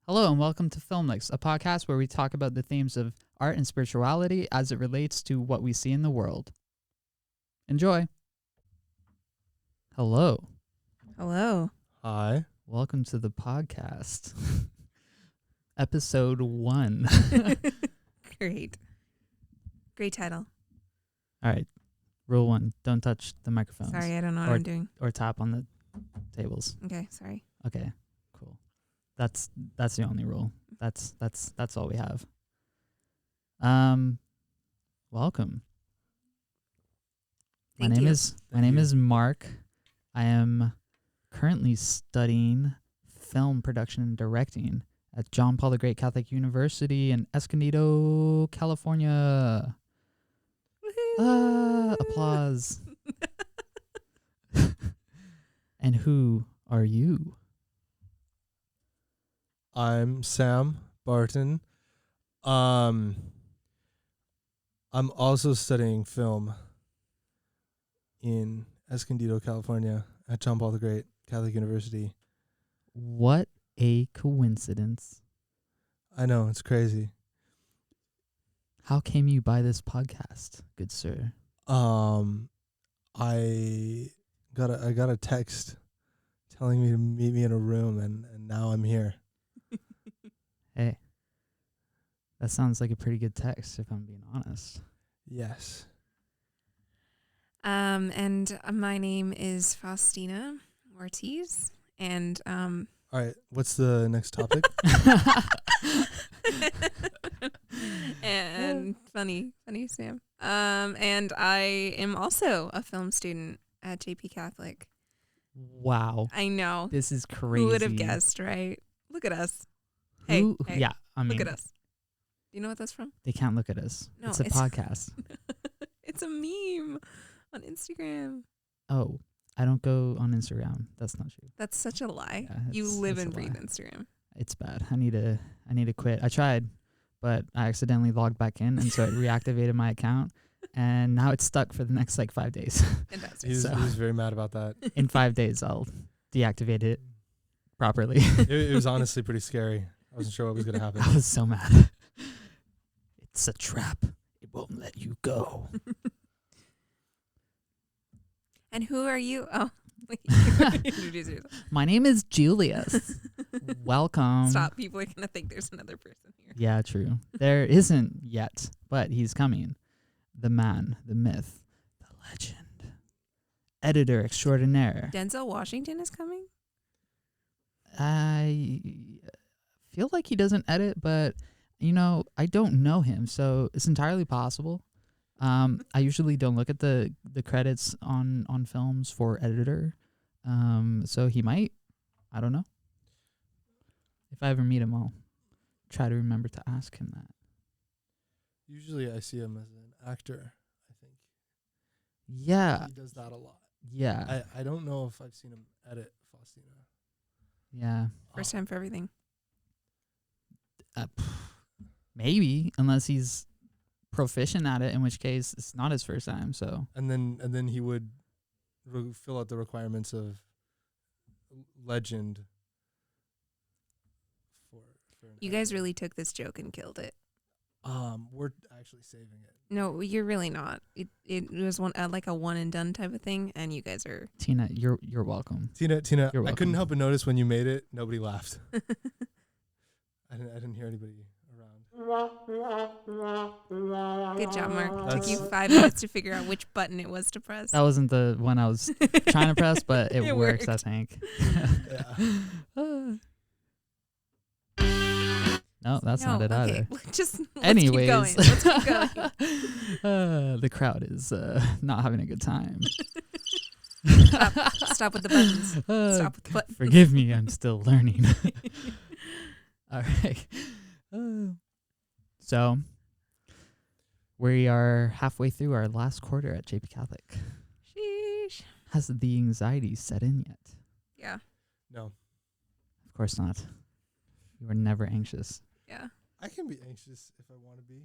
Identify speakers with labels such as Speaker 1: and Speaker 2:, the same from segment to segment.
Speaker 1: Hello and welcome to Filmmakers, a podcast where we talk about the themes of art and spirituality as it relates to what we see in the world. Enjoy. Hello.
Speaker 2: Hello.
Speaker 3: Hi.
Speaker 1: Welcome to the podcast. Episode 1.
Speaker 2: Great title.
Speaker 1: All right. Rule 1. Don't touch the microphones.
Speaker 2: Sorry, I don't know what I'm doing.
Speaker 1: Or tap on the tables.
Speaker 2: Okay, sorry.
Speaker 1: Okay. Cool. That's the only rule. That's all we have. Welcome.
Speaker 2: Thank
Speaker 1: My name
Speaker 2: you.
Speaker 1: is Mark. I am currently studying film production and directing at John Paul the Great Catholic University in Escondido, California. Applause. And who are you?
Speaker 3: I'm Sam Barton. I'm also studying film in Escondido, California at John Paul the Great Catholic University.
Speaker 1: What a coincidence.
Speaker 3: I know, it's crazy.
Speaker 1: How came you by this podcast, good sir?
Speaker 3: I got a text telling me to meet me in a room and now I'm here.
Speaker 1: Hey, that sounds like a pretty good text, if I'm being honest.
Speaker 3: Yes.
Speaker 2: And my name is Faustina Ortiz, and
Speaker 3: All right, what's the next topic?
Speaker 2: and funny Sam. And I am also a film student at JP Catholic.
Speaker 1: Wow.
Speaker 2: I know.
Speaker 1: This is crazy.
Speaker 2: Who would have guessed, right? Look at us. Hey,
Speaker 1: Yeah, I mean,
Speaker 2: look at us. Do you know what that's from?
Speaker 1: they can't look at us.
Speaker 2: No,
Speaker 1: it's a podcast.
Speaker 2: It's a meme on Instagram.
Speaker 1: Oh, I don't go on Instagram. That's not true.
Speaker 2: That's such a lie.
Speaker 1: Yeah,
Speaker 2: You
Speaker 1: it's-
Speaker 2: live
Speaker 1: it's
Speaker 2: and
Speaker 1: a
Speaker 2: breathe
Speaker 1: lie.
Speaker 2: Instagram.
Speaker 1: It's bad. I need to quit. I tried, but I accidentally logged back in, and so it reactivated my account, and now it's stuck for the next 5 days.
Speaker 2: Fantastic.
Speaker 3: He was
Speaker 1: So-
Speaker 3: very mad about that.
Speaker 1: In 5 days, I'll deactivate it properly.
Speaker 3: It was honestly pretty scary. I wasn't sure what was going to happen.
Speaker 1: I was so mad. It's a trap. It won't let you go.
Speaker 2: And who are you? Oh, wait. Introduce yourself.
Speaker 1: My name is Julius. Welcome.
Speaker 2: Stop. People are going to think there's another person here.
Speaker 1: Yeah, true. There isn't yet, but he's coming. The man, the myth, the legend, editor extraordinaire.
Speaker 2: Denzel Washington is coming?
Speaker 1: I feel like he doesn't edit, but, I don't know him, so it's entirely possible. I usually don't look at the credits on films for editor, so he might. I don't know. If I ever meet him, I'll try to remember to ask him that.
Speaker 3: Usually I see him as an actor, I think.
Speaker 1: Yeah.
Speaker 3: He does that a lot.
Speaker 1: Yeah.
Speaker 3: I don't know if I've seen him edit Faustina.
Speaker 1: Yeah.
Speaker 2: First time for everything.
Speaker 1: Maybe, unless he's proficient at it, in which case it's not his first time. So
Speaker 3: And then he would fill out the requirements of legend. For an
Speaker 2: You guys
Speaker 3: editor.
Speaker 2: really took this joke and killed it.
Speaker 3: We're actually saving it.
Speaker 2: No, you're really not. It was like a one and done type of thing, and you guys are.
Speaker 1: Tina, you're welcome.
Speaker 3: Tina,
Speaker 1: You're
Speaker 3: I couldn't
Speaker 1: welcome.
Speaker 3: help but notice when you made it, nobody laughed. I didn't hear anybody around.
Speaker 2: Good job, Mark. Took you
Speaker 3: That's-
Speaker 2: 5 minutes to figure out which button it was to press.
Speaker 1: That wasn't the one I was trying to press, but it,
Speaker 2: It
Speaker 1: works, I
Speaker 2: worked.
Speaker 1: think.
Speaker 3: Yeah.
Speaker 1: No, that's not it
Speaker 2: okay.
Speaker 1: either.
Speaker 2: Let's
Speaker 1: Anyways,
Speaker 2: keep going.
Speaker 1: the crowd is not having a good time.
Speaker 2: Stop with the buttons. Stop with the buttons.
Speaker 1: Forgive me, I'm still learning. All right. So, we are halfway through our last quarter at JP Catholic.
Speaker 2: Sheesh.
Speaker 1: Has the anxiety set in yet?
Speaker 2: Yeah.
Speaker 3: No,
Speaker 1: Of course not. You are never anxious.
Speaker 2: Yeah.
Speaker 3: I can be anxious if I want to be.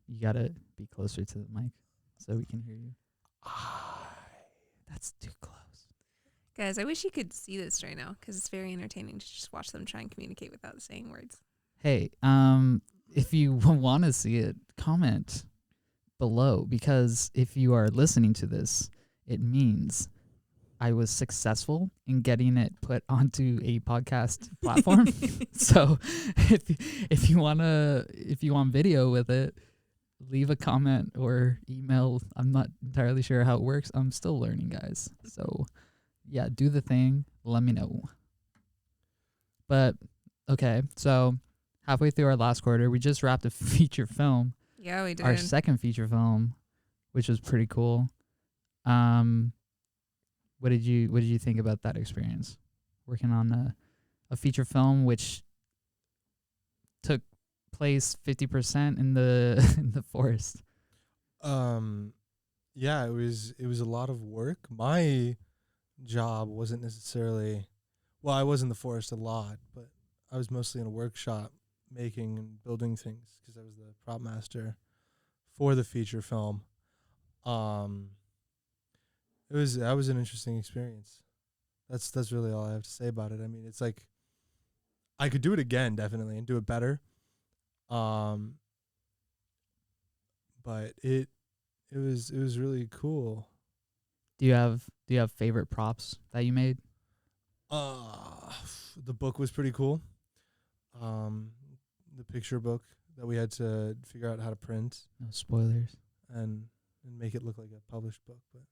Speaker 1: You gotta be closer to the mic so we can hear you. That's It's too close.
Speaker 2: Guys, I wish you could see this right now because it's very entertaining to just watch them try and communicate without saying words.
Speaker 1: Hey, if you want to see it, comment below, because if you are listening to this, it means I was successful in getting it put onto a podcast platform. So if you want video with it, leave a comment or email. I'm not entirely sure how it works. I'm still learning, guys. So yeah, do the thing. Let me know. But okay, so halfway through our last quarter, we just wrapped a feature film.
Speaker 2: Yeah, we did.
Speaker 1: Our second feature film, which was pretty cool. What did you think about that experience? Working on a feature film which took place 50% in the in the forest.
Speaker 3: Yeah, it was a lot of work. My job wasn't necessarily, well, I was in the forest a lot, but I was mostly in a workshop making and building things because I was the prop master for the feature film. That was an interesting experience. That's really all I have to say about it. I mean, it's like I could do it again, definitely, and do it better. But it was really cool.
Speaker 1: Do you have favorite props that you made?
Speaker 3: The book was pretty cool. The picture book that we had to figure out how to print
Speaker 1: No spoilers.
Speaker 3: and make it look like a published book, but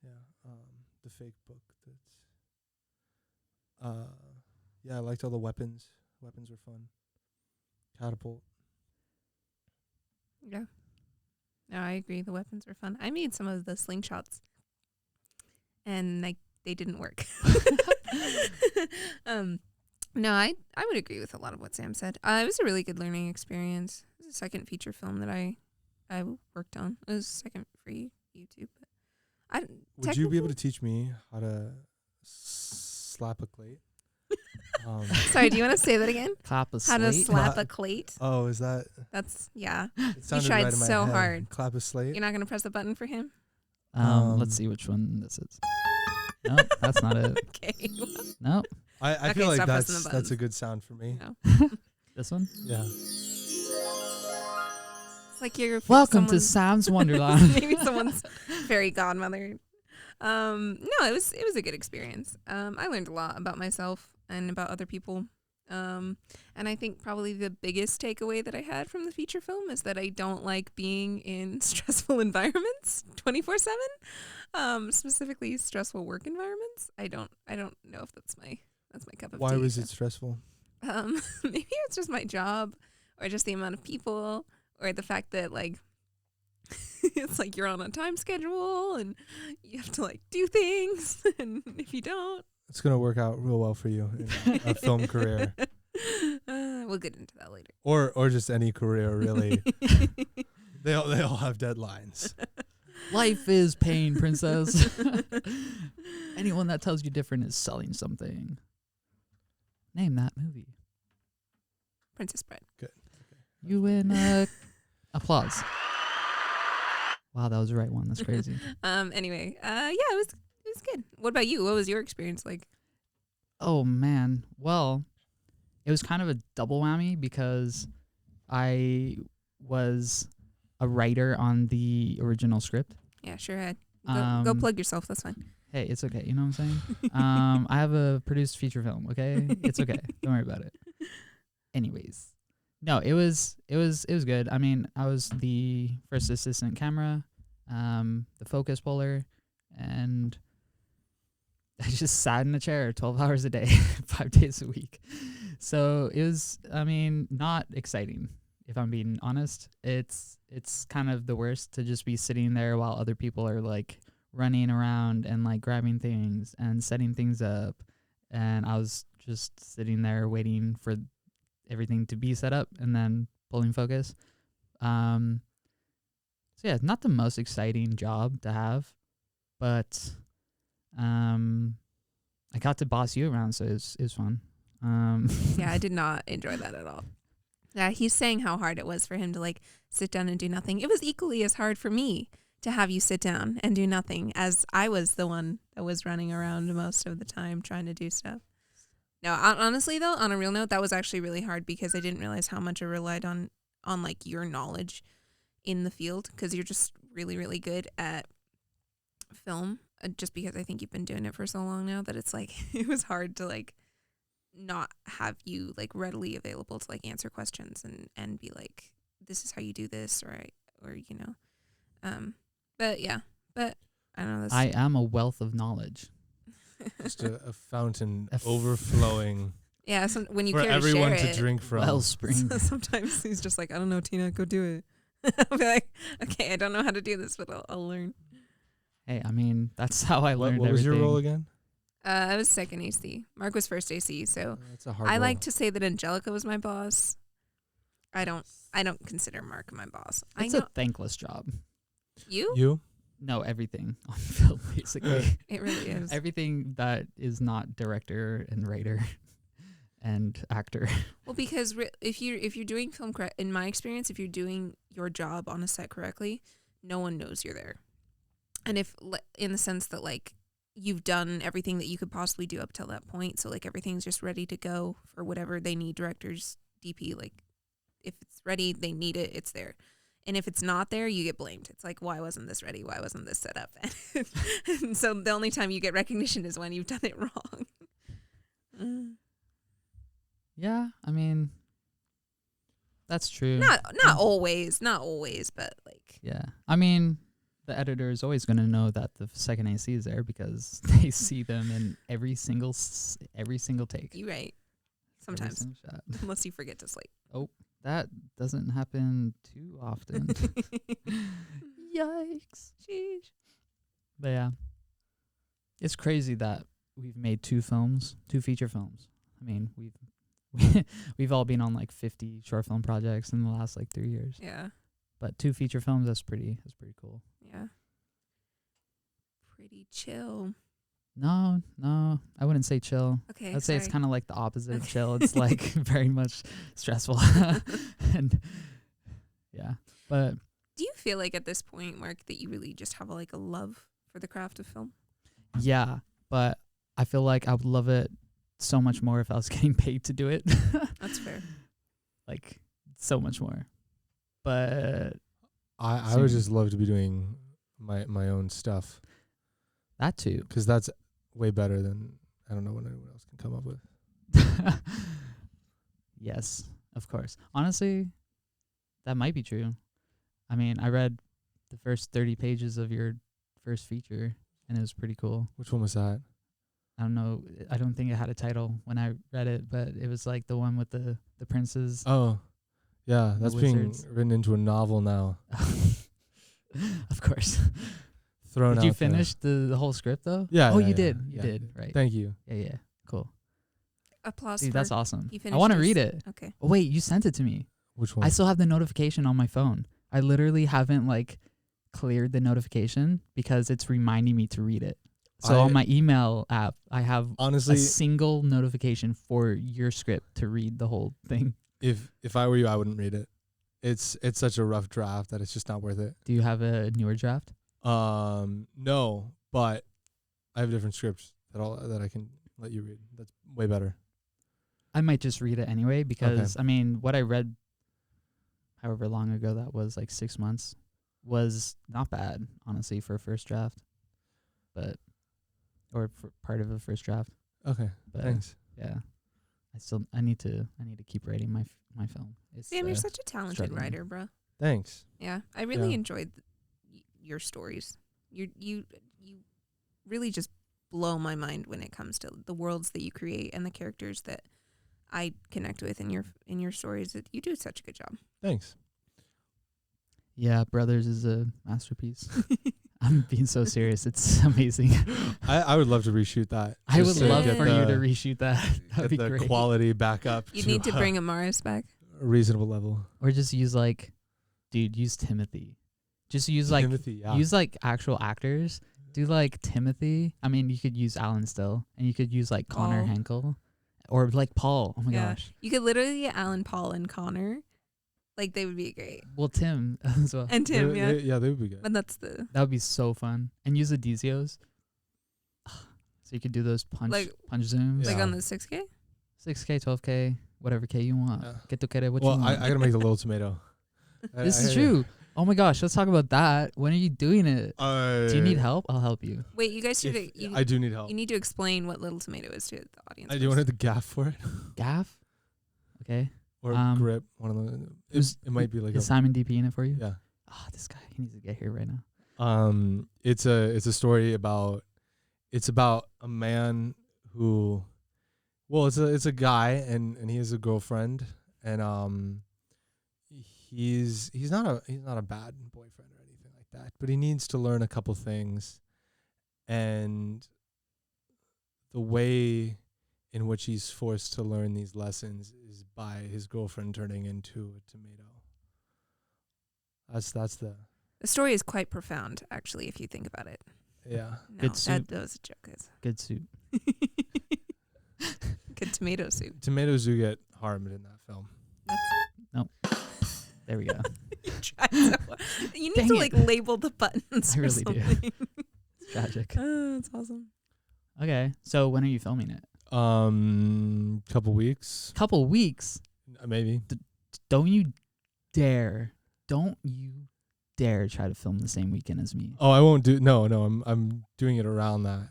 Speaker 3: yeah, the fake book that's yeah, I liked all the weapons. Weapons were fun. Catapult.
Speaker 2: Yeah. No, I agree. The weapons were fun. I made some of the slingshots, and they didn't work. No, I would agree with a lot of what Sam said. It was a really good learning experience. It was the second feature film that I worked on. It was second for YouTube. But
Speaker 3: Would you be able to teach me how to slap a plate?
Speaker 2: Sorry, do you want to say that again?
Speaker 1: Clap a
Speaker 2: How to
Speaker 1: slate.
Speaker 2: slap a plate?
Speaker 3: Oh, is that?
Speaker 2: That's, yeah.
Speaker 3: It sounded
Speaker 2: tried
Speaker 3: right in my
Speaker 2: so
Speaker 3: head.
Speaker 2: hard.
Speaker 3: Clap a slate.
Speaker 2: You're not going to press the button for him?
Speaker 1: Let's see which one this is. Nope, that's not it.
Speaker 2: Okay.
Speaker 1: Nope.
Speaker 3: I
Speaker 2: Okay,
Speaker 3: feel like
Speaker 2: stop pressing the
Speaker 3: that's
Speaker 2: buttons.
Speaker 3: a good sound for me.
Speaker 2: No.
Speaker 1: This one.
Speaker 3: Yeah.
Speaker 2: It's like you're
Speaker 1: Welcome to
Speaker 2: someone's-
Speaker 1: Sam's Wonderland.
Speaker 2: maybe someone's fairy godmother. No, it was a good experience. I learned a lot about myself and about other people. And I think probably the biggest takeaway that I had from the feature film is that I don't like being in stressful environments 24/7. Specifically stressful work environments. I don't know if that's my cup of tea.
Speaker 3: Why was
Speaker 2: so.
Speaker 3: it stressful?
Speaker 2: Maybe it's just my job, or just the amount of people, or the fact that like it's like you're on a time schedule and you have to like do things, and if you don't,
Speaker 3: It's gonna work out real well for you in a film career,
Speaker 2: we'll get into that later.
Speaker 3: or just any career really. They all have deadlines.
Speaker 1: Life is pain, princess. Anyone that tells you different is selling something. Name that movie.
Speaker 2: Princess Bride.
Speaker 3: Good.
Speaker 1: You win applause. Wow, that was the right one. That's crazy.
Speaker 2: Anyway, yeah, it was good. What about you? What was your experience like?
Speaker 1: Oh man. Well, it was kind of a double whammy because I was a writer on the original script.
Speaker 2: Yeah, sure. Go plug yourself. That's fine.
Speaker 1: Hey, it's okay. You know what I'm saying? I have a produced feature film. Okay, it's okay. Don't worry about it. Anyways, no, it was good. I mean, I was the first assistant camera, the focus puller, and I just sat in a chair 12 hours a day, 5 days a week. So it was, I mean, not exciting. If I'm being honest, it's kind of the worst to just be sitting there while other people are like running around and like grabbing things and setting things up, and I was just sitting there waiting for everything to be set up and then pulling focus. So yeah, not the most exciting job to have, but I got to boss you around, so it was fun.
Speaker 2: Yeah, I did not enjoy that at all. Yeah, he's saying how hard it was for him to like sit down and do nothing. It was equally as hard for me to have you sit down and do nothing, as I was the one that was running around most of the time trying to do stuff. No, honestly though, on a real note, that was actually really hard because I didn't realize how much I relied on like your knowledge in the field, because you're just really, really good at film. Just because I think you've been doing it for so long now that it's like it was hard to like not have you like readily available to like answer questions and be like, this is how you do this, or you know. But yeah, but I don't know.
Speaker 1: I am a wealth of knowledge.
Speaker 3: Just a fountain overflowing.
Speaker 2: Yeah, when you
Speaker 3: for
Speaker 2: care
Speaker 3: everyone
Speaker 2: to, share
Speaker 3: to drink from.
Speaker 1: Wellspring.
Speaker 2: Sometimes he's just like, I don't know, Tina, go do it. I'll be like, okay, I don't know how to do this, but I'll learn.
Speaker 1: Hey, I mean, that's how I learned
Speaker 3: What was
Speaker 1: everything.
Speaker 3: your role again?
Speaker 2: I was second AC. Mark was first AC, so
Speaker 3: That's a hard
Speaker 2: I
Speaker 3: role.
Speaker 2: like to say that Angelica was my boss. I don't consider Mark my boss.
Speaker 1: It's
Speaker 2: I
Speaker 1: a
Speaker 2: know
Speaker 1: thankless job.
Speaker 2: you.
Speaker 1: No, everything on film, basically.
Speaker 2: It really is.
Speaker 1: Everything that is not director and writer and actor.
Speaker 2: Well, because if you're doing film in my experience, if you're doing your job on a set correctly, no one knows you're there. And if in the sense that like you've done everything that you could possibly do up till that point, so like everything's just ready to go for whatever they need, directors, DP, like if it's ready, they need it, it's there. And if it's not there, you get blamed. It's like, why wasn't this ready? Why wasn't this set up? And so the only time you get recognition is when you've done it wrong.
Speaker 1: Yeah, I mean, that's true.
Speaker 2: Not always, but like.
Speaker 1: Yeah, I mean, the editor is always going to know that the second AC is there because they see them in every single take.
Speaker 2: You're right. Sometimes,
Speaker 1: shot.
Speaker 2: unless you forget to sleep.
Speaker 1: Oh, that doesn't happen too often. Yikes.
Speaker 2: Sheesh.
Speaker 1: But yeah, it's crazy that we've made two feature films. I mean, we've all been on like 50 short film projects in the last like 3 years.
Speaker 2: Yeah.
Speaker 1: But two feature films, that's pretty cool.
Speaker 2: Yeah. Pretty chill.
Speaker 1: No, I wouldn't say chill.
Speaker 2: Okay.
Speaker 1: I'd say it's kind of like the opposite of chill. It's like very much stressful. And yeah, but
Speaker 2: do you feel like at this point, Mark, that you really just have like a love for the craft of film?
Speaker 1: yeah, but I feel like I would love it so much more if I was getting paid to do it.
Speaker 2: That's fair.
Speaker 1: Like so much more. But
Speaker 3: I would just love to be doing my own stuff.
Speaker 1: That too.
Speaker 3: Because that's way better than, I don't know what anyone else can come up with.
Speaker 1: Yes, of course. Honestly, that might be true. I mean, I read the first 30 pages of your first feature, and it was pretty cool.
Speaker 3: Which one was that?
Speaker 1: I don't know. I don't think it had a title when I read it, but it was like the one with the princes.
Speaker 3: Oh, yeah. That's being
Speaker 1: wizards.
Speaker 3: written into a novel now.
Speaker 1: Of course.
Speaker 3: Thrown
Speaker 1: Did you
Speaker 3: out there.
Speaker 1: finish the whole script, though?
Speaker 3: Yeah.
Speaker 1: Oh,
Speaker 3: yeah,
Speaker 1: you
Speaker 3: yeah,
Speaker 1: did. You
Speaker 3: yeah.
Speaker 1: did. Right.
Speaker 3: Thank you.
Speaker 1: Yeah. Cool.
Speaker 2: Applause.
Speaker 1: Dude,
Speaker 2: for
Speaker 1: that's awesome.
Speaker 2: he
Speaker 1: I want to
Speaker 2: finished
Speaker 1: read
Speaker 2: his-
Speaker 1: it.
Speaker 2: Okay.
Speaker 1: Oh, wait, you sent it to me.
Speaker 3: Which one?
Speaker 1: I still have the notification on my phone. I literally haven't like cleared the notification because it's reminding me to read it. So on my email app, I have
Speaker 3: honestly,
Speaker 1: a single notification for your script to read the whole thing.
Speaker 3: if I were you, I wouldn't read it. It's such a rough draft that it's just not worth it.
Speaker 1: Do you have a newer draft?
Speaker 3: No, but I have different scripts that I can let you read. That's way better.
Speaker 1: I might just read it anyway because, I mean, what I read however long ago that was, like 6 months, was not bad, honestly, for a first draft. Or for part of a first draft.
Speaker 3: Okay,
Speaker 1: But
Speaker 3: thanks.
Speaker 1: yeah, I need to keep writing my film. It's,
Speaker 2: Sam, you're such a talented
Speaker 1: struggling.
Speaker 2: writer, bro.
Speaker 3: Thanks.
Speaker 2: Yeah, I really
Speaker 3: Yeah.
Speaker 2: enjoyed your stories. You really just blow my mind when it comes to the worlds that you create and the characters that I connect with in your stories. That you do such a good job.
Speaker 3: Thanks.
Speaker 1: Yeah, Brothers is a masterpiece. I'm being so serious. It's amazing.
Speaker 3: I would love to reshoot that.
Speaker 1: I would
Speaker 3: just to
Speaker 1: love
Speaker 3: get
Speaker 1: for you to reshoot that. That'd be
Speaker 3: get the
Speaker 1: great.
Speaker 3: quality back up.
Speaker 2: You need to bring Amaris back.
Speaker 3: a reasonable level.
Speaker 1: Or just use use Timothy. Just use
Speaker 3: Timothy, yeah.
Speaker 1: use actual actors. Do Timothy. I mean, you could use Alan still, and you could use Connor
Speaker 2: Paul.
Speaker 1: Henkel, or Paul. Oh my
Speaker 2: Yeah.
Speaker 1: gosh.
Speaker 2: You could literally get Alan, Paul, and Connor Like they would be great.
Speaker 1: Well, Tim as well.
Speaker 2: And Tim, yeah.
Speaker 3: They would be good.
Speaker 2: But that's the
Speaker 1: That would be so fun. And use the DCOs. So you could do those punch zooms.
Speaker 2: like
Speaker 3: Yeah.
Speaker 2: on the 6K.
Speaker 1: 6K, 12K, whatever K you want.
Speaker 3: Yeah.
Speaker 1: Get to querer what
Speaker 3: Well,
Speaker 1: you want.
Speaker 3: I gotta make the little tomato.
Speaker 1: This is true. Oh my gosh, let's talk about that. When are you doing it? Do you need help? I'll help you.
Speaker 2: Wait, you guys should.
Speaker 3: I do need help.
Speaker 2: You need to explain what Little Tomato is to the audience.
Speaker 3: Do you want the gaff for it?
Speaker 1: Gaff? Okay.
Speaker 3: Or
Speaker 1: Um,
Speaker 3: grip? One of the.
Speaker 1: Who's-
Speaker 3: It might be like
Speaker 1: Is Simon DP in it for you?
Speaker 3: yeah.
Speaker 1: Oh, this guy, he needs to get here right now.
Speaker 3: It's a story about a man who, well, it's a guy and he has a girlfriend and he's not a bad boyfriend or anything like that, but he needs to learn a couple things, and the way in which he's forced to learn these lessons is by his girlfriend turning into a tomato. That's the
Speaker 2: The story is quite profound, actually, if you think about it.
Speaker 3: yeah.
Speaker 2: No,
Speaker 1: Good soup.
Speaker 2: that was a joke. Guys.
Speaker 1: Good soup.
Speaker 2: Good tomato soup.
Speaker 3: Tomatoes do get harmed in that film.
Speaker 1: There we go.
Speaker 2: You tried so hard. You need
Speaker 1: Dang
Speaker 2: to
Speaker 1: it.
Speaker 2: like label the buttons.
Speaker 1: I
Speaker 2: or
Speaker 1: really do.
Speaker 2: something.
Speaker 1: It's tragic.
Speaker 2: Oh, that's awesome.
Speaker 1: Okay, so when are you filming it?
Speaker 3: Couple weeks,
Speaker 1: Couple weeks.
Speaker 3: maybe.
Speaker 1: Don't you dare try to film the same weekend as me.
Speaker 3: Oh, I won't do. No, I'm doing it around that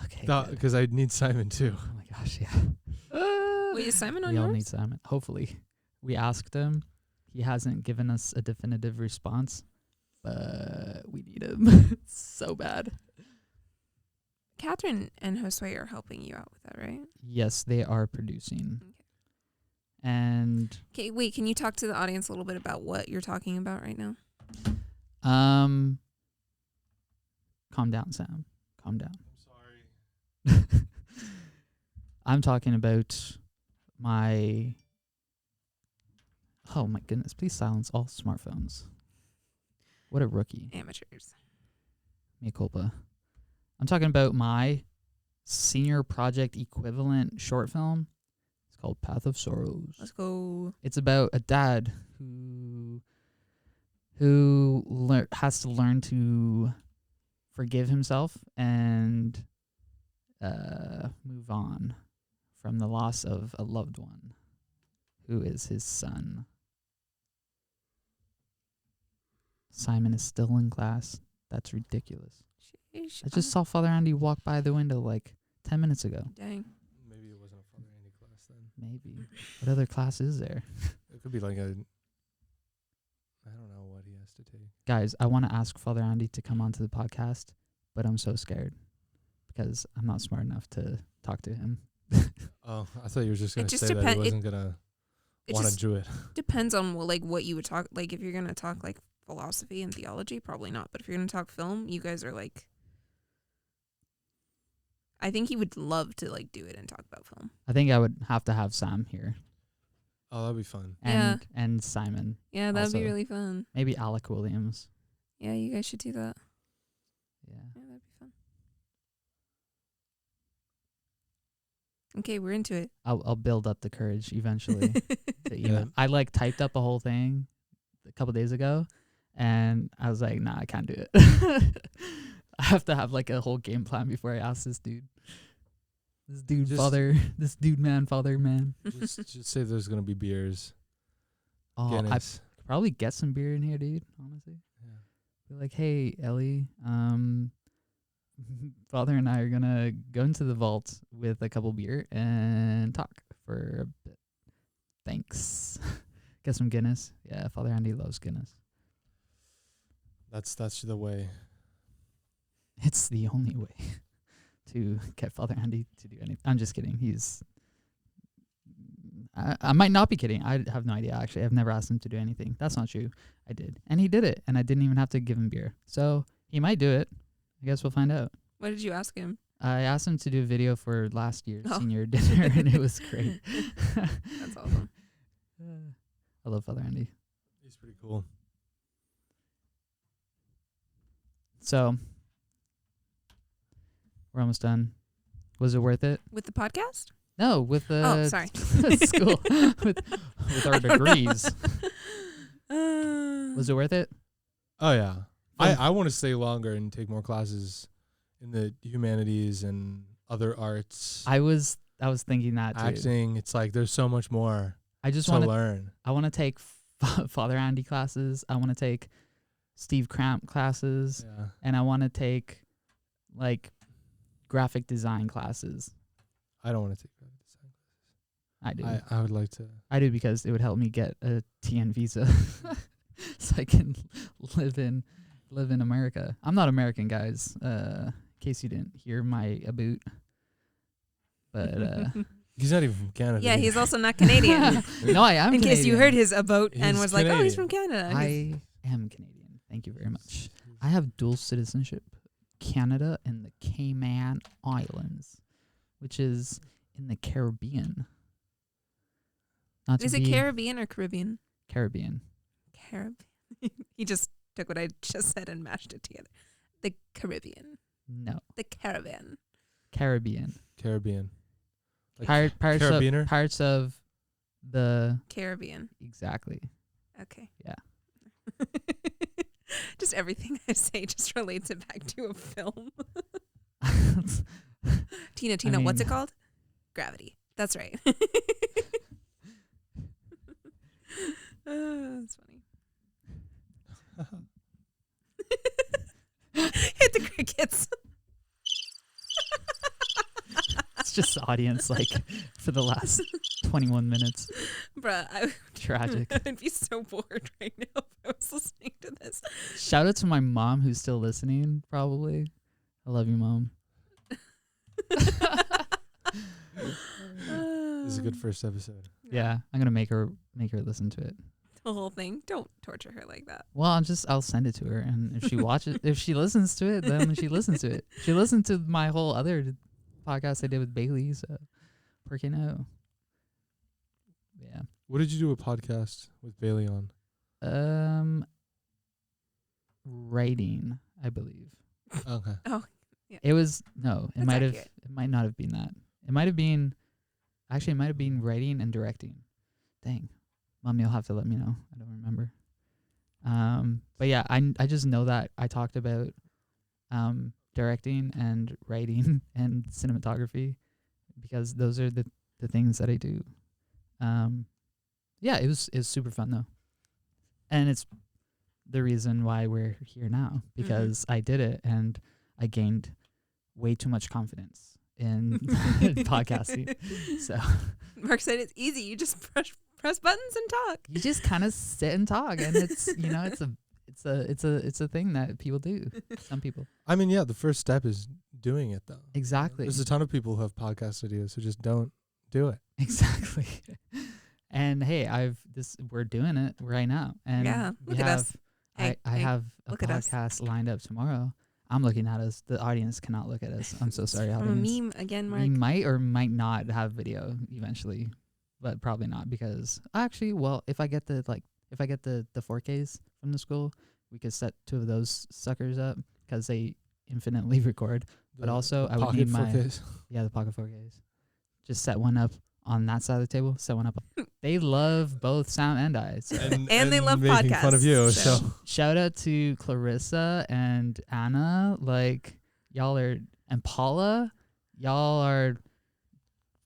Speaker 1: Okay. good.
Speaker 3: because I need Simon too.
Speaker 1: Oh my gosh, yeah.
Speaker 2: Wait, is Simon on
Speaker 1: We all
Speaker 2: yours?
Speaker 1: need Simon. Hopefully. We asked him. He hasn't given us a definitive response, but we need him so bad.
Speaker 2: Catherine and Josue are helping you out with that, right?
Speaker 1: Yes, they are producing.
Speaker 2: Okay.
Speaker 1: And
Speaker 2: Okay, wait, can you talk to the audience a little bit about what you're talking about right now?
Speaker 1: calm down, Sam. Calm down.
Speaker 3: I'm sorry.
Speaker 1: I'm talking about my... Oh my goodness, please silence all smartphones. What a rookie.
Speaker 2: Amateurs.
Speaker 1: Mea culpa. I'm talking about my senior project equivalent short film. It's called Path of Sorrows.
Speaker 2: Let's go.
Speaker 1: It's about a dad who has to learn to forgive himself and move on from the loss of a loved one who is his son. Simon is still in class. That's ridiculous.
Speaker 2: Sheesh.
Speaker 1: I just saw Father Andy walk by the window like 10 minutes ago.
Speaker 2: Dang.
Speaker 3: Maybe it wasn't a Father Andy class then.
Speaker 1: Maybe. What other class is there?
Speaker 3: It could be like a. I don't know what he has to take.
Speaker 1: Guys, I want to ask Father Andy to come onto the podcast, but I'm so scared because I'm not smart enough to talk to him.
Speaker 3: Oh, I thought you were just gonna
Speaker 2: just
Speaker 3: say that he
Speaker 2: depend-
Speaker 3: wasn't gonna
Speaker 2: It
Speaker 3: want to
Speaker 2: just
Speaker 3: do it.
Speaker 2: depends on what you would talk. Like, if you're going to talk, like, philosophy and theology, probably not. But if you're going to talk film, you guys are, like... I think he would love to, like, do it and talk about film.
Speaker 1: I think I would have to have Sam here
Speaker 3: Oh, that'd be fun.
Speaker 1: and Simon.
Speaker 2: Yeah, that'd be
Speaker 1: Also-
Speaker 2: really fun.
Speaker 1: Maybe Alec Williams.
Speaker 2: Yeah, you guys should do that.
Speaker 1: Yeah.
Speaker 2: Yeah, that'd be fun. Okay, we're into it.
Speaker 1: I'll build up the courage eventually.
Speaker 3: Yeah.
Speaker 1: I like typed up a whole thing a couple days ago and I was like, nah, I can't do it. I have to have like a whole game plan before I ask this dude. This dude father man.
Speaker 3: just say there's gonna be beers.
Speaker 1: Oh, I
Speaker 3: Guinness.
Speaker 1: could probably get some beer in here, dude, honestly.
Speaker 3: Yeah.
Speaker 1: Be like, hey, Ellie, Father and I are gonna go into the vault with a couple beer and talk for a bit. Thanks. Get some Guinness. Yeah, Father Andy loves Guinness.
Speaker 3: That's the way.
Speaker 1: It's the only way to get Father Andy to do anything. I'm just kidding. I might not be kidding. I have no idea, actually. I've never asked him to do anything. That's not true. I did. And he did it. And I didn't even have to give him beer. So he might do it. I guess we'll find out.
Speaker 2: What did you ask him?
Speaker 1: I asked him to do a video for last year's
Speaker 2: Oh.
Speaker 1: senior dinner, and it was great.
Speaker 2: That's awesome.
Speaker 1: I love Father Andy.
Speaker 3: He's pretty cool.
Speaker 1: So we're almost done. Was it worth it?
Speaker 2: With the podcast?
Speaker 1: No, with the
Speaker 2: Oh, sorry.
Speaker 1: school with our
Speaker 2: I don't know.
Speaker 1: degrees. Was it worth it?
Speaker 3: Oh yeah.
Speaker 1: Film-
Speaker 3: I want to stay longer and take more classes in the humanities and other arts.
Speaker 1: I was thinking that too.
Speaker 3: Acting. It's like there's so much more
Speaker 1: I just
Speaker 3: to
Speaker 1: want to.
Speaker 3: learn.
Speaker 1: I want to take Father Andy classes. I want to take Steve Cramp classes,
Speaker 3: Yeah.
Speaker 1: and I want to take like graphic design classes.
Speaker 3: I don't want to take graphic design.
Speaker 1: I do.
Speaker 3: I would like to.
Speaker 1: I do because it would help me get a TN visa, so I can live in America. I'm not American, guys. In case you didn't hear my about. But
Speaker 3: He's not even from Canada.
Speaker 2: Yeah, he's also not Canadian.
Speaker 1: no, I am.
Speaker 2: In case you
Speaker 1: Canadian.
Speaker 2: heard his about and
Speaker 3: He's
Speaker 2: was like, "Oh, he's
Speaker 3: Canadian.
Speaker 2: from Canada."
Speaker 1: I am Canadian. Thank you very much. I have dual citizenship, Canada and the Cayman Islands, which is in the Caribbean. Not to
Speaker 2: Is it
Speaker 1: be
Speaker 2: Caribbean or Caribbean?
Speaker 1: Caribbean.
Speaker 2: Caribbean. He just took what I just said and mashed it together. The Caribbean.
Speaker 1: No,
Speaker 2: The Caribbean.
Speaker 1: Caribbean.
Speaker 3: Caribbean. Like
Speaker 1: Pirates
Speaker 3: Carabiner?
Speaker 1: of the
Speaker 2: Caribbean.
Speaker 1: exactly.
Speaker 2: Okay.
Speaker 1: Yeah.
Speaker 2: Just everything I say just relates it back to a film. Tina, what's it
Speaker 1: mean-
Speaker 2: called? Gravity. That's right. That's funny. Hit the crickets.
Speaker 1: It's just the audience like for the last 21 minutes.
Speaker 2: Bruh,
Speaker 1: Tragic.
Speaker 2: I'd be so bored right now if I was listening to this.
Speaker 1: Shout out to my mom who's still listening, probably. I love you, Mom.
Speaker 3: This is a good first episode.
Speaker 1: Yeah, I'm gonna make her listen to it.
Speaker 2: The whole thing. Don't torture her like that.
Speaker 1: Well, I'll send it to her, and if she watches, if she listens to it, then she listens to it. She listened to my whole other podcast I did with Bailey, so working out. Yeah.
Speaker 3: What did you do a podcast with Bailey on?
Speaker 1: Writing, I believe.
Speaker 3: Okay.
Speaker 1: It was no. It
Speaker 2: That's
Speaker 1: might have.
Speaker 2: accurate.
Speaker 1: It might not have been that. It might have been. Actually, it might have been writing and directing. Dang, Mom, you'll have to let me know. I don't remember. But yeah, I just know that I talked about directing and writing and cinematography because those are the things that I do. Yeah, it was super fun though, and it's the reason why we're here now because I did it and I gained way too much confidence in podcasting. So
Speaker 2: Mark said it's easy. You just press buttons and talk.
Speaker 1: you just kind of sit and talk, and it's it's a thing that people do. Some people.
Speaker 3: I mean, yeah, the first step is doing it, though.
Speaker 1: Exactly.
Speaker 3: There's a ton of people who have podcast ideas who just don't do it.
Speaker 1: Exactly. And hey, we're doing it right now. And
Speaker 2: Yeah,
Speaker 1: we
Speaker 2: look at
Speaker 1: have,
Speaker 2: us. Hey,
Speaker 1: I have a
Speaker 2: look at us.
Speaker 1: podcast lined up tomorrow. I'm looking at us. The audience cannot look at us. I'm so sorry,
Speaker 2: From a
Speaker 1: audience.
Speaker 2: meme again, Mark.
Speaker 1: We might or might not have video eventually, but probably not because actually, well, if I get the 4Ks from the school, we could set 2 of those suckers up because they infinitely record. But
Speaker 3: The
Speaker 1: also, I would
Speaker 3: pocket
Speaker 1: need my
Speaker 3: 4Ks.
Speaker 1: yeah, the pocket 4Ks. Just set one up on that side of the table. Set one up. They love both sound and eyes.
Speaker 2: And they love
Speaker 3: making fun of you.
Speaker 2: podcasts,
Speaker 3: So,
Speaker 2: so.
Speaker 1: Shout out to Clarissa and Anna. Like y'all are, and Paula. Y'all are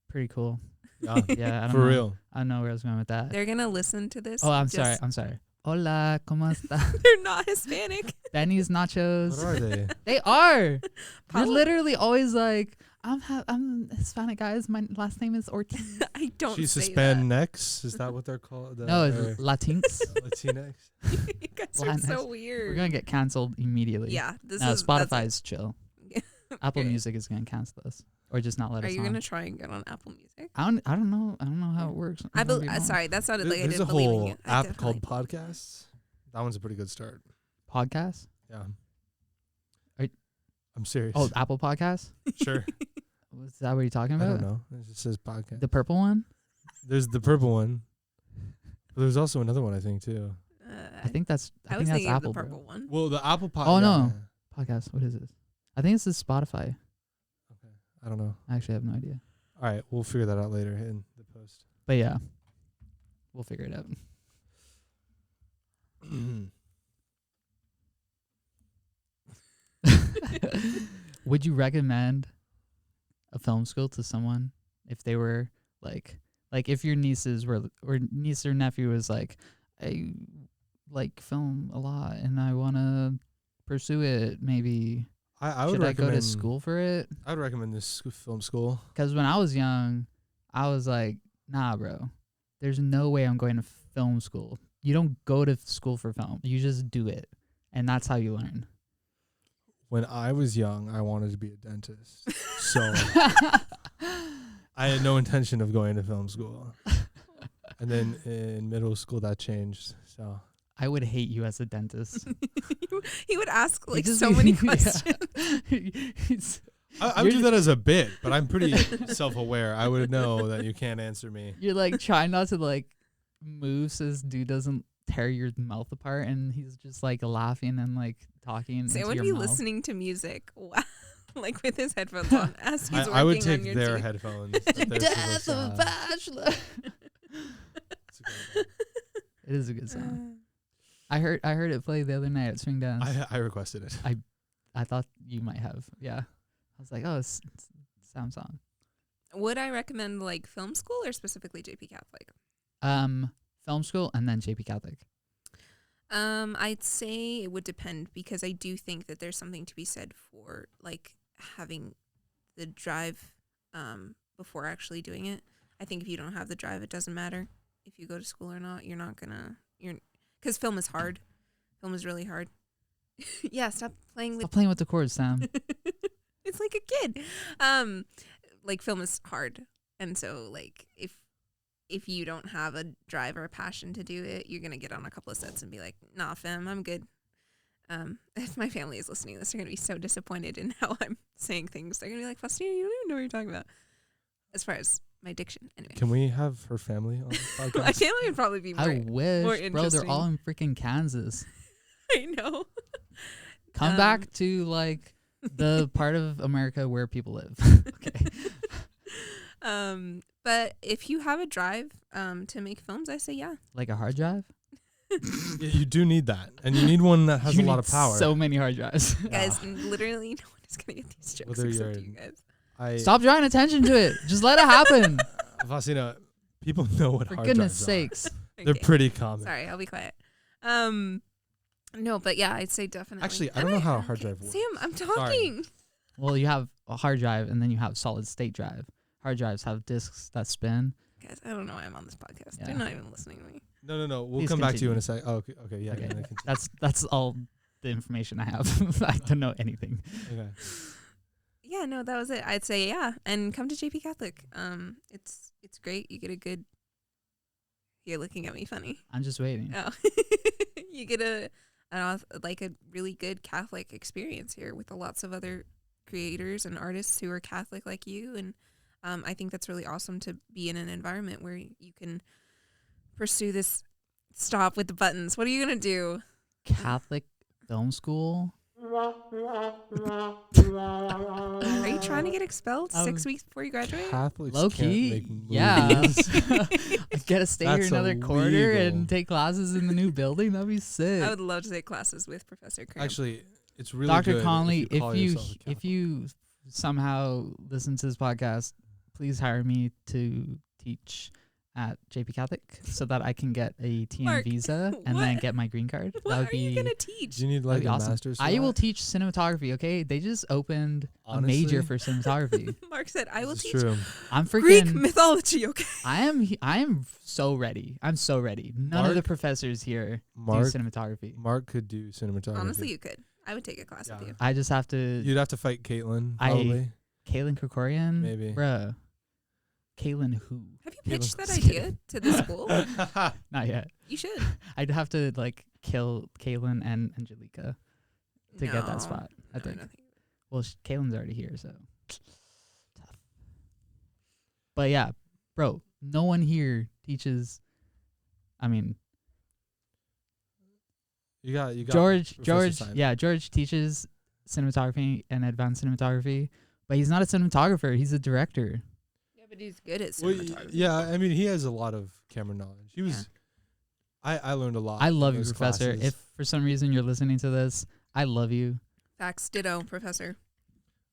Speaker 1: pretty cool.
Speaker 3: yeah,
Speaker 1: Yeah, I don't
Speaker 3: for
Speaker 1: know.
Speaker 3: real.
Speaker 1: I don't know where I was going with that.
Speaker 2: They're gonna listen to this.
Speaker 1: Oh, I'm
Speaker 2: just-
Speaker 1: sorry. Hola, ¿cómo está?
Speaker 2: They're not Hispanic.
Speaker 1: Benny's nachos.
Speaker 3: What are they?
Speaker 1: They are. You're
Speaker 2: Paula-
Speaker 1: literally always like, I'm Hispanic, guys. My last name is Ortiz.
Speaker 2: I don't
Speaker 3: She's
Speaker 2: say
Speaker 3: Hispanics. Is that what they're called?
Speaker 1: No, it's
Speaker 3: Or
Speaker 1: Latinx.
Speaker 3: Latinx.
Speaker 2: that. You guys are so
Speaker 1: Latinx.
Speaker 2: weird.
Speaker 1: We're gonna get canceled immediately.
Speaker 2: Yeah, this
Speaker 1: No,
Speaker 2: is that's
Speaker 1: Spotify's chill. Apple
Speaker 2: Okay.
Speaker 1: Music is gonna cancel us, or just not let
Speaker 2: Are
Speaker 1: us
Speaker 2: you
Speaker 1: on.
Speaker 2: gonna try and get on Apple Music?
Speaker 1: I don't know how it works.
Speaker 2: I
Speaker 1: don't know.
Speaker 2: sorry, that sounded like I
Speaker 3: There's a
Speaker 2: didn't believe in
Speaker 3: whole
Speaker 2: you. I
Speaker 3: app called
Speaker 2: definitely-
Speaker 3: Podcasts. That one's a pretty good start.
Speaker 1: Podcast.
Speaker 3: Yeah.
Speaker 1: Are-
Speaker 3: I'm serious.
Speaker 1: Oh, Apple Podcast.
Speaker 3: sure.
Speaker 1: Was that what you're talking
Speaker 3: I
Speaker 1: about?
Speaker 3: don't know. It just says podcast.
Speaker 1: The purple one.
Speaker 3: There's the purple one. But there's also another one, I think, too.
Speaker 1: I think that's.
Speaker 2: I
Speaker 1: I
Speaker 2: was
Speaker 1: think that's
Speaker 2: thinking
Speaker 1: Apple.
Speaker 2: of the
Speaker 1: bro.
Speaker 2: purple one.
Speaker 3: Well, the Apple podcast.
Speaker 1: Oh, no. Podcast. What is this? I think it's the Spotify.
Speaker 3: Okay. I don't know.
Speaker 1: I actually have no idea.
Speaker 3: All right. We'll figure that out later in the post.
Speaker 1: But yeah, we'll figure it out. Would you recommend a film school to someone if they were like if your nieces were or niece or nephew was like, I like film a lot and I want to pursue it, maybe
Speaker 3: I would
Speaker 1: should I
Speaker 3: recommend
Speaker 1: go to school for it?
Speaker 3: I would recommend this film school.
Speaker 1: Because when I was young, I was like, nah, bro, there's no way I'm going to film school. You don't go to school for film. You just do it. And that's how you learn.
Speaker 3: When I was young, I wanted to be a dentist. So I had no intention of going to film school. And then in middle school, that changed. So
Speaker 1: I would hate you as a dentist.
Speaker 2: He would ask like
Speaker 1: just
Speaker 2: so
Speaker 1: be-
Speaker 2: many
Speaker 1: yeah.
Speaker 2: questions.
Speaker 3: I would do that as a bit, but I'm pretty self-aware. I would know that you can't answer me.
Speaker 1: You're like trying not to like move so this dude doesn't tear your mouth apart, and he's just like laughing and like talking.
Speaker 2: So I
Speaker 1: into
Speaker 2: would
Speaker 1: your
Speaker 2: be
Speaker 1: mouth.
Speaker 2: listening to music, wow, like with his headphones on as he's working
Speaker 3: I would
Speaker 2: on
Speaker 3: take
Speaker 2: your
Speaker 3: their
Speaker 2: teeth.
Speaker 3: headphones.
Speaker 1: The death of a bachelor. It is a good song. I heard it play the other night at Swing Dance.
Speaker 3: I requested it.
Speaker 1: I thought you might have. Yeah. I was like, oh, it's Sam's song.
Speaker 2: Would I recommend like film school or specifically JP Catholic?
Speaker 1: Film school and then JP Catholic.
Speaker 2: I'd say it would depend because I do think that there's something to be said for like having the drive before actually doing it. I think if you don't have the drive, it doesn't matter if you go to school or not. You're not gonna because film is hard. Film is really hard. Yeah, stop playing
Speaker 1: with the chords, Sam.
Speaker 2: It's like a kid. Like film is hard, and so like if you don't have a drive or a passion to do it, you're gonna get on a couple of sets and be like, nah, fam, I'm good. If my family is listening to this, they're gonna be so disappointed in how I'm saying things. They're gonna be like, Faustina, you don't even know what you're talking about. As far as my diction, anyway.
Speaker 3: Can we have her family on the podcast?
Speaker 2: My family would probably be more.
Speaker 1: I wish, bro. They're
Speaker 2: interesting.
Speaker 1: all in freaking Kansas.
Speaker 2: I know.
Speaker 1: Come back to like the part of America where people live. Okay.
Speaker 2: But if you have a drive to make films, I say yeah.
Speaker 1: Like a hard drive?
Speaker 3: Yeah, you do need that, and you need one that has
Speaker 1: You
Speaker 3: a lot
Speaker 1: need
Speaker 3: of power.
Speaker 1: So many hard drives.
Speaker 2: Guys, literally no one is gonna get these jokes
Speaker 3: Whether
Speaker 2: except
Speaker 3: you're
Speaker 2: you guys.
Speaker 1: Stop drawing attention to it. Just let it happen.
Speaker 3: Faustina, people know what
Speaker 1: For
Speaker 3: hard
Speaker 1: goodness
Speaker 3: drives
Speaker 1: sakes.
Speaker 3: are. They're
Speaker 2: Okay.
Speaker 3: pretty common.
Speaker 2: Sorry, I'll be quiet. No, but yeah, I'd say definitely.
Speaker 3: Actually, I don't know how a hard drive works.
Speaker 2: Sam, I'm talking.
Speaker 1: Well, you have a hard drive and then you have solid state drive. Hard drives have disks that spin.
Speaker 2: Guys, I don't know why I'm on this podcast.
Speaker 1: Yeah.
Speaker 2: They're not even listening to me.
Speaker 3: No. We'll
Speaker 1: Please
Speaker 3: come back to you in
Speaker 1: continue.
Speaker 3: a sec. Oh, okay. Yeah.
Speaker 1: Okay.
Speaker 3: you're gonna continue.
Speaker 1: That's all the information I have. I don't know anything.
Speaker 3: Okay.
Speaker 2: Yeah, no, that was it. I'd say yeah, and come to JP Catholic. It's great. You get a good. You're looking at me funny.
Speaker 1: I'm just waiting.
Speaker 2: Oh, you get a really good Catholic experience here with lots of other creators and artists who are Catholic like you, and I think that's really awesome to be in an environment where you can pursue this. Stop with the buttons. What are you gonna do?
Speaker 1: Catholic film school?
Speaker 2: Are you trying to get expelled 6 weeks before you graduate?
Speaker 3: Catholics
Speaker 1: Low
Speaker 3: can't
Speaker 1: key,
Speaker 3: make movies.
Speaker 1: yeah. I gotta stay here
Speaker 3: That's
Speaker 1: another quarter
Speaker 3: illegal.
Speaker 1: and take classes in the new building. That'd be sick.
Speaker 2: I would love to take classes with Professor Cramp.
Speaker 3: Actually, it's really
Speaker 1: Dr.
Speaker 3: good
Speaker 1: Conley,
Speaker 3: if you call yourself a
Speaker 1: if
Speaker 3: Catholic.
Speaker 1: you somehow listen to this podcast, please hire me to teach at JP Catholic so that I can get a TN
Speaker 2: Mark,
Speaker 1: visa and then get my green card.
Speaker 2: what
Speaker 1: That would
Speaker 2: are
Speaker 1: be
Speaker 2: you gonna teach?
Speaker 3: Do you need
Speaker 1: that'd
Speaker 3: like
Speaker 1: be
Speaker 3: a
Speaker 1: awesome.
Speaker 3: master's? for
Speaker 1: I will
Speaker 3: that?
Speaker 1: teach cinematography. Okay, they just opened a major
Speaker 3: Honestly?
Speaker 1: for cinematography.
Speaker 2: Mark said, "I will
Speaker 3: This is
Speaker 2: teach
Speaker 3: true.
Speaker 1: I'm
Speaker 2: Greek
Speaker 1: freaking.
Speaker 2: mythology." Okay.
Speaker 1: I am so ready. I'm so ready. None of the
Speaker 3: Mark-
Speaker 1: professors here do
Speaker 3: Mark
Speaker 1: cinematography.
Speaker 3: Mark could do cinematography.
Speaker 2: Honestly, you could. I would take a class with
Speaker 3: Yeah.
Speaker 2: you.
Speaker 1: I just have to.
Speaker 3: You'd have to fight Caitlin,
Speaker 1: I-
Speaker 3: probably.
Speaker 1: Kaylin Krikorian,
Speaker 3: Maybe.
Speaker 1: bruh. Kaylin who?
Speaker 2: Have you
Speaker 3: Yeah,
Speaker 2: pitched that
Speaker 1: just
Speaker 2: idea to the school?
Speaker 1: Not yet.
Speaker 2: You should.
Speaker 1: I'd have to like kill Kaylin and Angelica to get that
Speaker 2: No.
Speaker 1: spot. I
Speaker 2: No,
Speaker 1: think.
Speaker 2: no, thank you.
Speaker 1: Well, Kaylin's already here, so tough. But yeah, bro, no one here teaches. I mean,
Speaker 3: you got
Speaker 1: George,
Speaker 3: Professor Simon.
Speaker 1: yeah, George teaches cinematography and advanced cinematography, but he's not a cinematographer. He's a director.
Speaker 2: Yeah, but he's good at
Speaker 3: Well,
Speaker 2: cinematography.
Speaker 3: yeah, I mean, he has a lot of camera knowledge. He was I learned a lot.
Speaker 1: I
Speaker 3: in
Speaker 1: love you,
Speaker 3: those
Speaker 1: Professor.
Speaker 3: classes.
Speaker 1: If for some reason you're listening to this, I love you.
Speaker 2: Facts, ditto, Professor.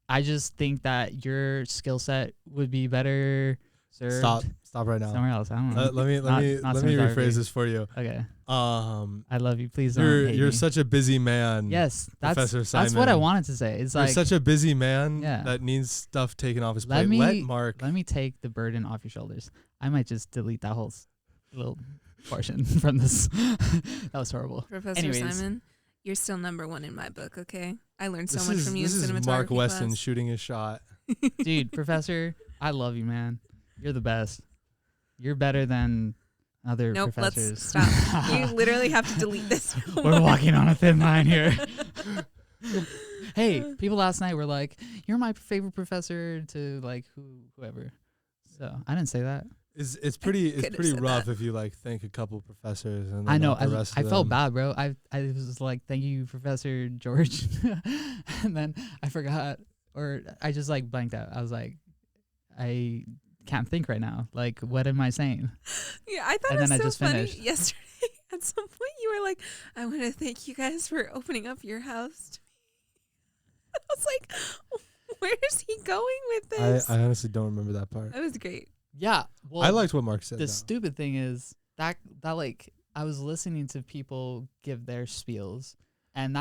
Speaker 1: I just think that your skill set would be better served
Speaker 3: Stop right now.
Speaker 1: somewhere else. I don't know.
Speaker 3: Let me
Speaker 1: Not
Speaker 3: let me
Speaker 1: cinematography.
Speaker 3: rephrase this for you.
Speaker 1: Okay.
Speaker 3: Um,
Speaker 1: I love you. Please don't hate
Speaker 3: you're
Speaker 1: me.
Speaker 3: such a busy man.
Speaker 1: Yes,
Speaker 3: Professor
Speaker 1: that's what I
Speaker 3: Simon.
Speaker 1: wanted to say. It's
Speaker 3: You're
Speaker 1: like
Speaker 3: such a busy man
Speaker 1: Yeah.
Speaker 3: that needs stuff taken off his
Speaker 1: Let
Speaker 3: plate.
Speaker 1: me-
Speaker 3: Let Mark.
Speaker 1: let me take the burden off your shoulders. I might just delete that whole little portion from this. That was horrible.
Speaker 2: Professor
Speaker 1: Anyways.
Speaker 2: Simon, you're still number one in my book, okay? I learned so
Speaker 3: This
Speaker 2: much
Speaker 3: is
Speaker 2: from you in
Speaker 3: this is
Speaker 2: cinematography
Speaker 3: Mark Weston
Speaker 2: class.
Speaker 3: shooting his shot.
Speaker 1: Dude, Professor, I love you, man. You're the best. You're better than other
Speaker 2: Nope,
Speaker 1: professors.
Speaker 2: let's stop. You literally have to delete this.
Speaker 1: We're walking on a thin line here. Hey, people last night were like, "You're my favorite professor," to like whoever. So I didn't say that.
Speaker 3: It's pretty
Speaker 2: could've said
Speaker 3: rough
Speaker 2: that.
Speaker 3: if you like thank a couple professors and then
Speaker 1: I know.
Speaker 3: not the rest
Speaker 1: I
Speaker 3: of
Speaker 1: felt
Speaker 3: them.
Speaker 1: bad, bro. I was like, "Thank you, Professor George," and then I forgot, or I just like blanked out. I was like, I can't think right now. Like, what am I saying?
Speaker 2: Yeah, I thought
Speaker 1: And
Speaker 2: it was
Speaker 1: then I
Speaker 2: so
Speaker 1: just
Speaker 2: funny.
Speaker 1: finished.
Speaker 2: Yesterday, at some point, you were like, "I want to thank you guys for opening up your house to me." I was like, "Where's he going with this?"
Speaker 3: I honestly don't remember that part.
Speaker 2: That was great.
Speaker 1: Yeah. Well,
Speaker 3: I liked what Mark said.
Speaker 1: the
Speaker 3: though.
Speaker 1: stupid thing is that like I was listening to people give their spiels, and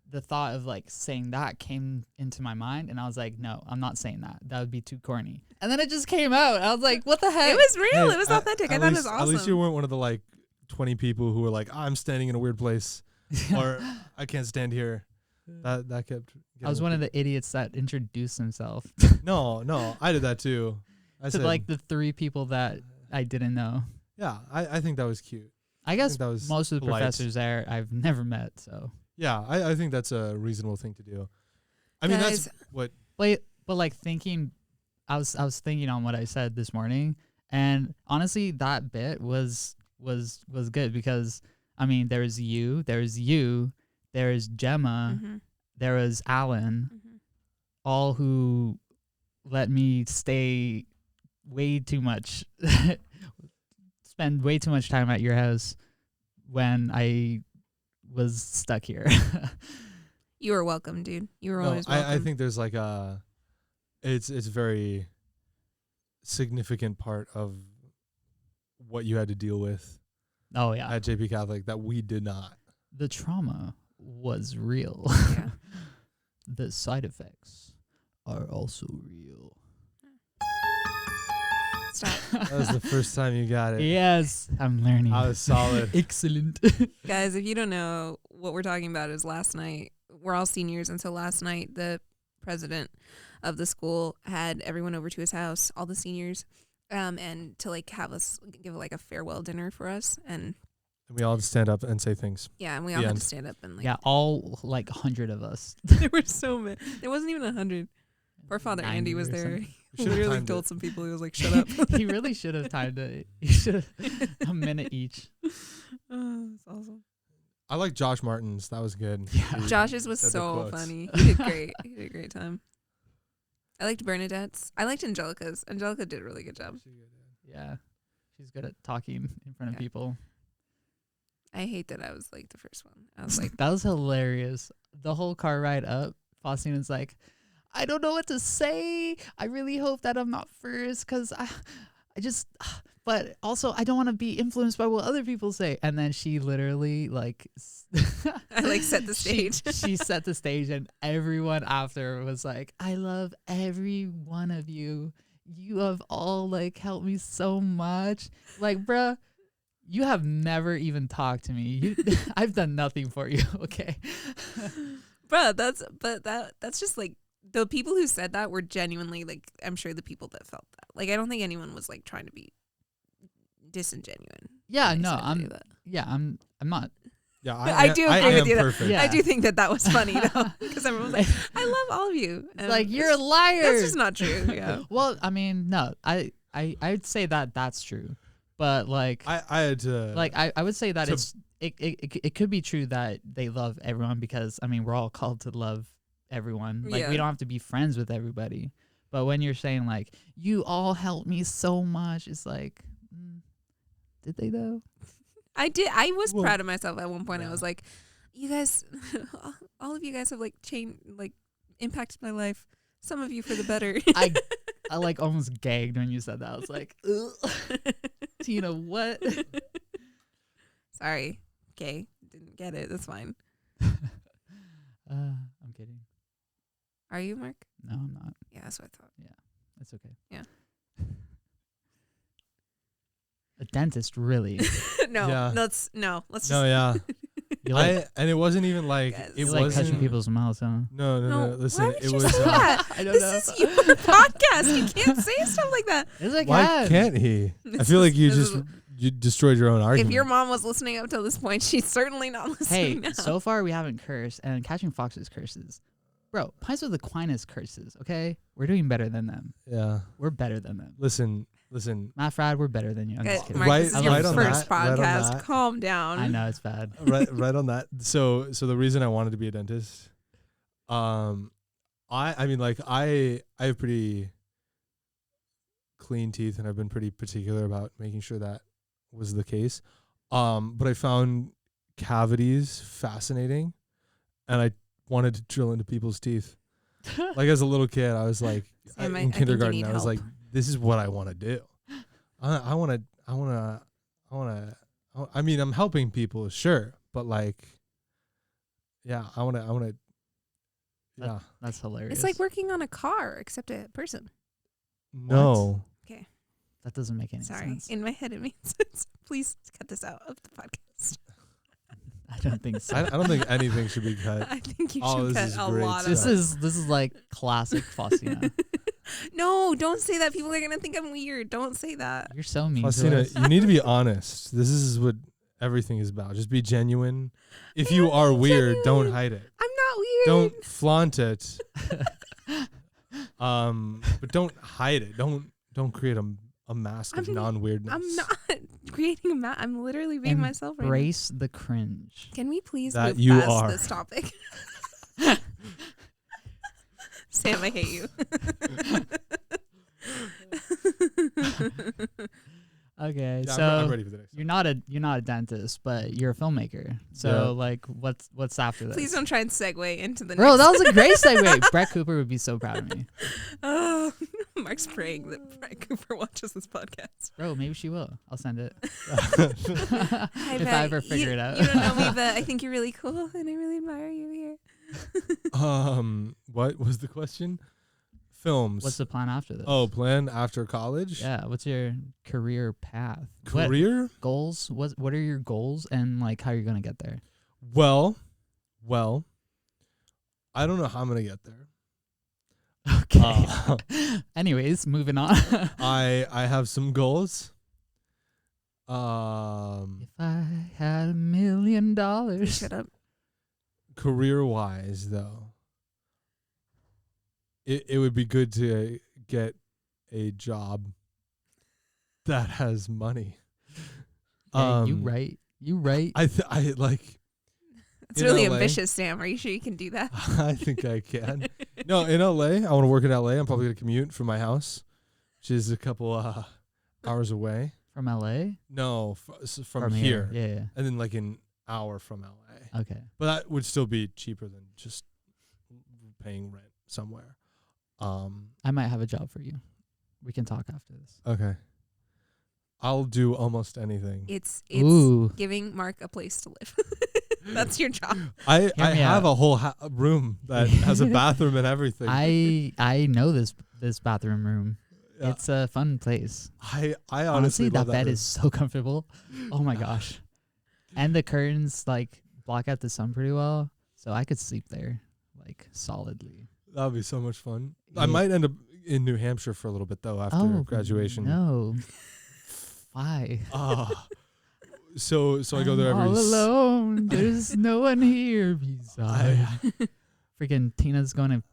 Speaker 1: the thought of like saying that came into my mind, and I was like, no, I'm not saying that. That would be too corny. And then it just came out. I was like, what the heck?
Speaker 2: It was real.
Speaker 3: Hey,
Speaker 2: It was
Speaker 3: at-
Speaker 2: authentic. I
Speaker 3: at
Speaker 2: thought it
Speaker 3: least-
Speaker 2: was awesome.
Speaker 3: At least you weren't one of the like 20 people who were like, I'm standing in a weird place, or I can't stand here. That kept.
Speaker 1: I was one of the idiots that introduced himself
Speaker 3: No, I did that too. I
Speaker 1: to
Speaker 3: said,
Speaker 1: like the 3 people that I didn't know.
Speaker 3: yeah, I think that was cute.
Speaker 1: I guess
Speaker 3: think that was
Speaker 1: most of the
Speaker 3: polite.
Speaker 1: professors there I've never met. So,
Speaker 3: Yeah, I think that's a reasonable thing to do. I mean, that's
Speaker 2: Guys,
Speaker 3: what.
Speaker 1: but like thinking, I was thinking on what I said this morning, and honestly, that bit was good because I mean, there's you, there's Gemma,
Speaker 2: mhm,
Speaker 1: there was Alan,
Speaker 2: mhm.
Speaker 1: all who let me stay way too much, spend way too much time at your house when I was stuck here.
Speaker 2: You were welcome, dude. You were
Speaker 3: No,
Speaker 2: always welcome.
Speaker 3: I think there's like it's very significant part of what you had to deal with
Speaker 1: Oh yeah,
Speaker 3: at JP Catholic that we did not.
Speaker 1: the trauma was real.
Speaker 2: Yeah.
Speaker 1: The side effects are also real.
Speaker 2: Stop.
Speaker 3: That was the first time you got it.
Speaker 1: Yes, I'm learning.
Speaker 3: I was solid.
Speaker 1: Excellent.
Speaker 2: Guys, if you don't know, what we're talking about is last night. We're all seniors, and so last night the president of the school had everyone over to his house, all the seniors, and to like have us give like a farewell dinner for us, and
Speaker 3: And we all had to stand up and say things.
Speaker 2: yeah, and we
Speaker 3: The
Speaker 2: all had
Speaker 3: end.
Speaker 2: to stand up and like
Speaker 1: Yeah, all like 100 of us.
Speaker 2: there were so many. There wasn't even 100. Poor Father
Speaker 1: 90
Speaker 2: Andy was
Speaker 1: or
Speaker 2: there.
Speaker 1: something.
Speaker 3: We should've
Speaker 2: Literally
Speaker 3: timed
Speaker 2: told
Speaker 3: it.
Speaker 2: some people he was like, "Shut up."
Speaker 1: He really should have timed it. He should have a minute each.
Speaker 2: Oh, that's awesome.
Speaker 3: I like Josh Martin's. That was good.
Speaker 1: Yeah.
Speaker 3: He
Speaker 2: Josh's was
Speaker 3: said the
Speaker 2: so
Speaker 3: quotes.
Speaker 2: funny. He did great. He did a great time. I liked Bernadette's. I liked Angelica's. Angelica did a really good job.
Speaker 1: Yeah, she's good at talking in front of
Speaker 2: Yeah.
Speaker 1: people.
Speaker 2: I hate that I was like the first one. I was like,
Speaker 1: That was hilarious. The whole car ride up, Faustina's like, I don't know what to say. I really hope that I'm not first because I just, but also I don't want to be influenced by what other people say. And then she literally like,
Speaker 2: I like set the stage.
Speaker 1: She set the stage, and everyone after was like, I love every one of you. You have all like helped me so much. Like, bruh, you have never even talked to me. I've done nothing for you. Okay.
Speaker 2: Bruh, that's just like the people who said that were genuinely like, I'm sure the people that felt that. Like, I don't think anyone was like trying to be disingenuous.
Speaker 1: Yeah.
Speaker 2: when they
Speaker 1: No.
Speaker 2: said any of that.
Speaker 1: I'm not.
Speaker 3: Yeah,
Speaker 2: I do agree with
Speaker 3: am
Speaker 2: you that-
Speaker 3: perfect.
Speaker 1: Yeah.
Speaker 2: I do think that was funny though, because everyone was like, I love all of you.
Speaker 1: It's
Speaker 2: And
Speaker 1: like you're a liar.
Speaker 2: That's just not true. Yeah.
Speaker 1: Well, I mean, no. I'd say that that's true, but like.
Speaker 3: I had to
Speaker 1: Like I would say that
Speaker 3: to-
Speaker 1: it could be true that they love everyone because I mean we're all called to love everyone. Like
Speaker 2: Yeah.
Speaker 1: we don't have to be friends with everybody. But when you're saying like you all helped me so much, it's like, did they though?
Speaker 2: I did. I was
Speaker 3: Well,
Speaker 2: proud of myself at one point.
Speaker 3: yeah.
Speaker 2: I was like, you guys, all of you guys have like impacted my life. Some of you for the better.
Speaker 1: I like almost gagged when you said that. I was like, ugh. Tina, what?
Speaker 2: Sorry. Okay. Didn't get it. That's fine.
Speaker 1: I'm kidding.
Speaker 2: Are you, Mark?
Speaker 1: No, I'm not.
Speaker 2: Yeah, that's what I thought.
Speaker 1: It's okay.
Speaker 2: Yeah.
Speaker 1: A dentist, really?
Speaker 2: No,
Speaker 3: Yeah.
Speaker 2: let's
Speaker 3: No,
Speaker 2: just
Speaker 3: yeah.
Speaker 1: You like,
Speaker 3: And it wasn't even like
Speaker 2: Guys.
Speaker 3: it
Speaker 1: you like
Speaker 3: wasn't.
Speaker 1: touching people's mouths, huh?
Speaker 3: No. Listen,
Speaker 2: why would
Speaker 3: it
Speaker 2: you
Speaker 3: was.
Speaker 2: say that?
Speaker 1: I don't
Speaker 2: This
Speaker 1: know.
Speaker 2: is your podcast. You can't say stuff like that.
Speaker 1: It's like
Speaker 3: Why can't he? I feel like you you destroyed your own argument.
Speaker 2: If your mom was listening up till this point, she's certainly not
Speaker 1: Hey,
Speaker 2: listening now.
Speaker 1: so far we haven't cursed, and catching foxes curses. Bro, pies are the quietest curses, okay? We're doing better than them.
Speaker 3: Yeah.
Speaker 1: We're better than them.
Speaker 3: Listen.
Speaker 1: Matt Frad, we're better than you. I'm just kidding.
Speaker 2: Mark,
Speaker 3: Right-
Speaker 2: this is
Speaker 1: I
Speaker 2: your
Speaker 1: love you so
Speaker 2: first
Speaker 3: much. Right on
Speaker 2: podcast.
Speaker 3: that.
Speaker 2: Calm down.
Speaker 1: I know, it's bad.
Speaker 3: right on that. So the reason I wanted to be a dentist, I mean like I have pretty clean teeth, and I've been pretty particular about making sure that was the case. But I found cavities fascinating, and I wanted to drill into people's teeth. Like as a little kid, I was like
Speaker 2: Sam, I
Speaker 3: in
Speaker 2: think you
Speaker 3: kindergarten,
Speaker 2: need
Speaker 3: I was
Speaker 2: help.
Speaker 3: like, this is what I want to do. I mean, I'm helping people, sure, but like, yeah, I want to. Yeah.
Speaker 1: That's hilarious.
Speaker 2: It's like working on a car, except a person.
Speaker 3: No.
Speaker 1: That doesn't make any
Speaker 2: Sorry.
Speaker 1: sense.
Speaker 2: In my head, it makes sense. Please cut this out of the podcast.
Speaker 1: I don't think so.
Speaker 3: I don't think anything should be cut.
Speaker 2: I think you
Speaker 3: Oh,
Speaker 2: should
Speaker 3: this
Speaker 2: cut
Speaker 3: is
Speaker 2: a
Speaker 3: great
Speaker 2: lot
Speaker 1: This
Speaker 2: of
Speaker 3: stuff.
Speaker 1: is like classic Faustina.
Speaker 2: No, don't say that. People are going to think I'm weird. Don't say that.
Speaker 1: You're so mean.
Speaker 3: Faustina,
Speaker 1: to us.
Speaker 3: you need to be honest. This is what everything is about. Just be genuine. If
Speaker 2: I
Speaker 3: you
Speaker 2: am
Speaker 3: are
Speaker 2: being
Speaker 3: weird, don't
Speaker 2: genuine.
Speaker 3: hide it.
Speaker 2: I'm not weird.
Speaker 3: Don't flaunt it. But don't hide it. Don't create a mask of
Speaker 2: I'm-
Speaker 3: non-weirdness.
Speaker 2: I'm not creating a mat. I'm literally being myself right now.
Speaker 1: Embrace the cringe.
Speaker 2: Can we please
Speaker 3: That
Speaker 2: move
Speaker 3: you
Speaker 2: past
Speaker 3: are.
Speaker 2: this topic? Sam, I hate you.
Speaker 1: Okay,
Speaker 3: Yeah,
Speaker 1: so
Speaker 3: I'm ready for the next.
Speaker 1: you're not a dentist, but you're a filmmaker. So
Speaker 3: Yeah.
Speaker 1: like, what's after this?
Speaker 2: Please don't try and segue into the
Speaker 1: Bro,
Speaker 2: next.
Speaker 1: that was a great segue. Brett Cooper would be so proud of me.
Speaker 2: Oh, Mark's praying that Brett Cooper watches this podcast.
Speaker 1: Bro, maybe she will. I'll send it.
Speaker 2: Hi,
Speaker 1: If I ever figure it out.
Speaker 2: You don't know me, but I think you're really cool, and I really admire you here.
Speaker 3: What was the question? Films.
Speaker 1: What's the plan after this?
Speaker 3: Oh, plan after college?
Speaker 1: yeah. What's your career path? What
Speaker 3: Career?
Speaker 1: goals? What are your goals, and like how you're gonna get there?
Speaker 3: Well, I don't know how I'm gonna get there.
Speaker 1: Okay. Anyways, moving on.
Speaker 3: I have some goals.
Speaker 1: If I had $1 million.
Speaker 2: Shut up.
Speaker 3: Career wise though, it would be good to get a job that has money.
Speaker 1: Hey, you right.
Speaker 3: I like.
Speaker 2: It's
Speaker 3: in
Speaker 2: really
Speaker 3: LA.
Speaker 2: ambitious, Sam. Are you sure you can do that?
Speaker 3: I think I can. No, in LA, I want to work in LA. I'm probably gonna commute from my house, which is a couple hours away.
Speaker 1: From LA?
Speaker 3: No, from here,
Speaker 1: Yeah.
Speaker 3: and then like an hour from LA.
Speaker 1: Okay.
Speaker 3: But that would still be cheaper than just paying rent somewhere.
Speaker 1: I might have a job for you. We can talk after this.
Speaker 3: Okay. I'll do almost anything.
Speaker 2: It's
Speaker 1: Ooh.
Speaker 2: giving Mark a place to live. That's your job.
Speaker 3: I
Speaker 1: me
Speaker 3: have
Speaker 1: out.
Speaker 3: a whole room that has a bathroom and everything.
Speaker 1: I know this bathroom room.
Speaker 3: Yeah.
Speaker 1: It's a fun place.
Speaker 3: I honestly
Speaker 1: Honestly,
Speaker 3: love
Speaker 1: that bed
Speaker 3: room.
Speaker 1: is so comfortable. Oh my gosh. And the curtains like block out the sun pretty well, so I could sleep there like solidly.
Speaker 3: That would be so much fun. I
Speaker 1: Yeah.
Speaker 3: might end up in New Hampshire for a little bit though after graduation.
Speaker 1: No. Why?
Speaker 3: So I go there
Speaker 1: I'm
Speaker 3: every
Speaker 1: all alone. There's no one here beside. Freaking Tina's going to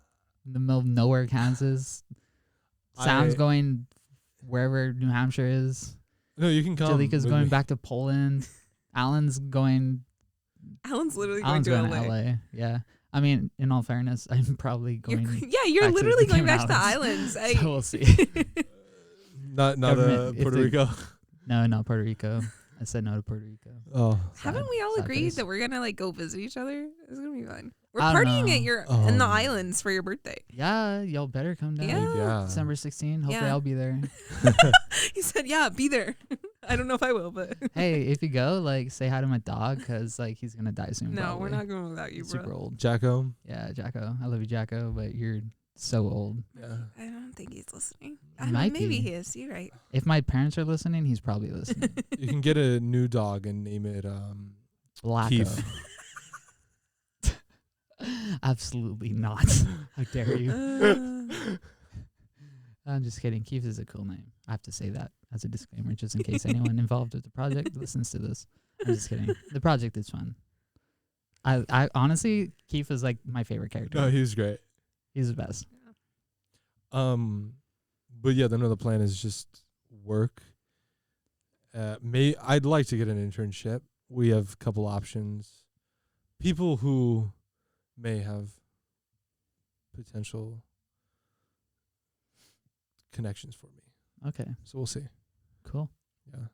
Speaker 1: the middle of nowhere, Kansas. Sam's going wherever New Hampshire is.
Speaker 3: No, you can come.
Speaker 1: Jalika's
Speaker 3: with
Speaker 1: going
Speaker 3: me.
Speaker 1: back to Poland. Alan's going
Speaker 2: Alan's literally going
Speaker 1: Alan's
Speaker 2: to
Speaker 1: going
Speaker 2: LA.
Speaker 1: to LA. Yeah. I mean, in all fairness, I'm probably
Speaker 2: You're,
Speaker 1: going.
Speaker 2: yeah, you're
Speaker 1: back to
Speaker 2: literally
Speaker 1: the
Speaker 2: going
Speaker 1: Cayman
Speaker 2: back to the
Speaker 1: Islands.
Speaker 2: islands.
Speaker 1: So we'll see.
Speaker 3: Not
Speaker 1: Government, if
Speaker 3: Puerto
Speaker 1: they-
Speaker 3: Rico.
Speaker 1: No, not Puerto Rico. I said no to Puerto Rico.
Speaker 3: Oh,
Speaker 2: Haven't we all
Speaker 1: sad
Speaker 2: agreed
Speaker 1: face.
Speaker 2: that we're gonna like go visit each other? It's gonna be fun. We're
Speaker 1: I don't
Speaker 2: partying
Speaker 1: know.
Speaker 2: at your in the islands for your birthday.
Speaker 1: Yeah, y'all better come down.
Speaker 2: Yeah.
Speaker 3: yeah.
Speaker 1: December 16. Hopefully
Speaker 2: Yeah.
Speaker 1: I'll be there.
Speaker 2: He said, "Yeah, be there." I don't know if I will, but
Speaker 1: Hey, if you go, like, say hi to my dog because, like, he's going to die soon.
Speaker 2: no,
Speaker 1: probably.
Speaker 2: we're not going without you,
Speaker 1: He's
Speaker 2: bro.
Speaker 1: super old.
Speaker 3: Jacko.
Speaker 1: Yeah, Jacko. I love you, Jacko, but you're so old.
Speaker 3: Yeah.
Speaker 2: I don't think he's listening.
Speaker 1: He might
Speaker 2: maybe
Speaker 1: be.
Speaker 2: he is. You're right.
Speaker 1: If my parents are listening, he's probably listening.
Speaker 3: You can get a new dog and name it
Speaker 1: Blacko.
Speaker 3: Keith.
Speaker 1: Absolutely not. How dare you? I'm just kidding. Keith is a cool name. I have to say that as a disclaimer, just in case anyone involved with the project listens to this. I'm just kidding. The project is fun. I honestly, Keith is like my favorite character.
Speaker 3: No, he's great.
Speaker 1: He's the best.
Speaker 3: But yeah, the plan is just work. I'd like to get an internship. We have a couple options. People who may have potential connections for me.
Speaker 1: Okay,
Speaker 3: So we'll see.
Speaker 1: cool.
Speaker 3: Yeah.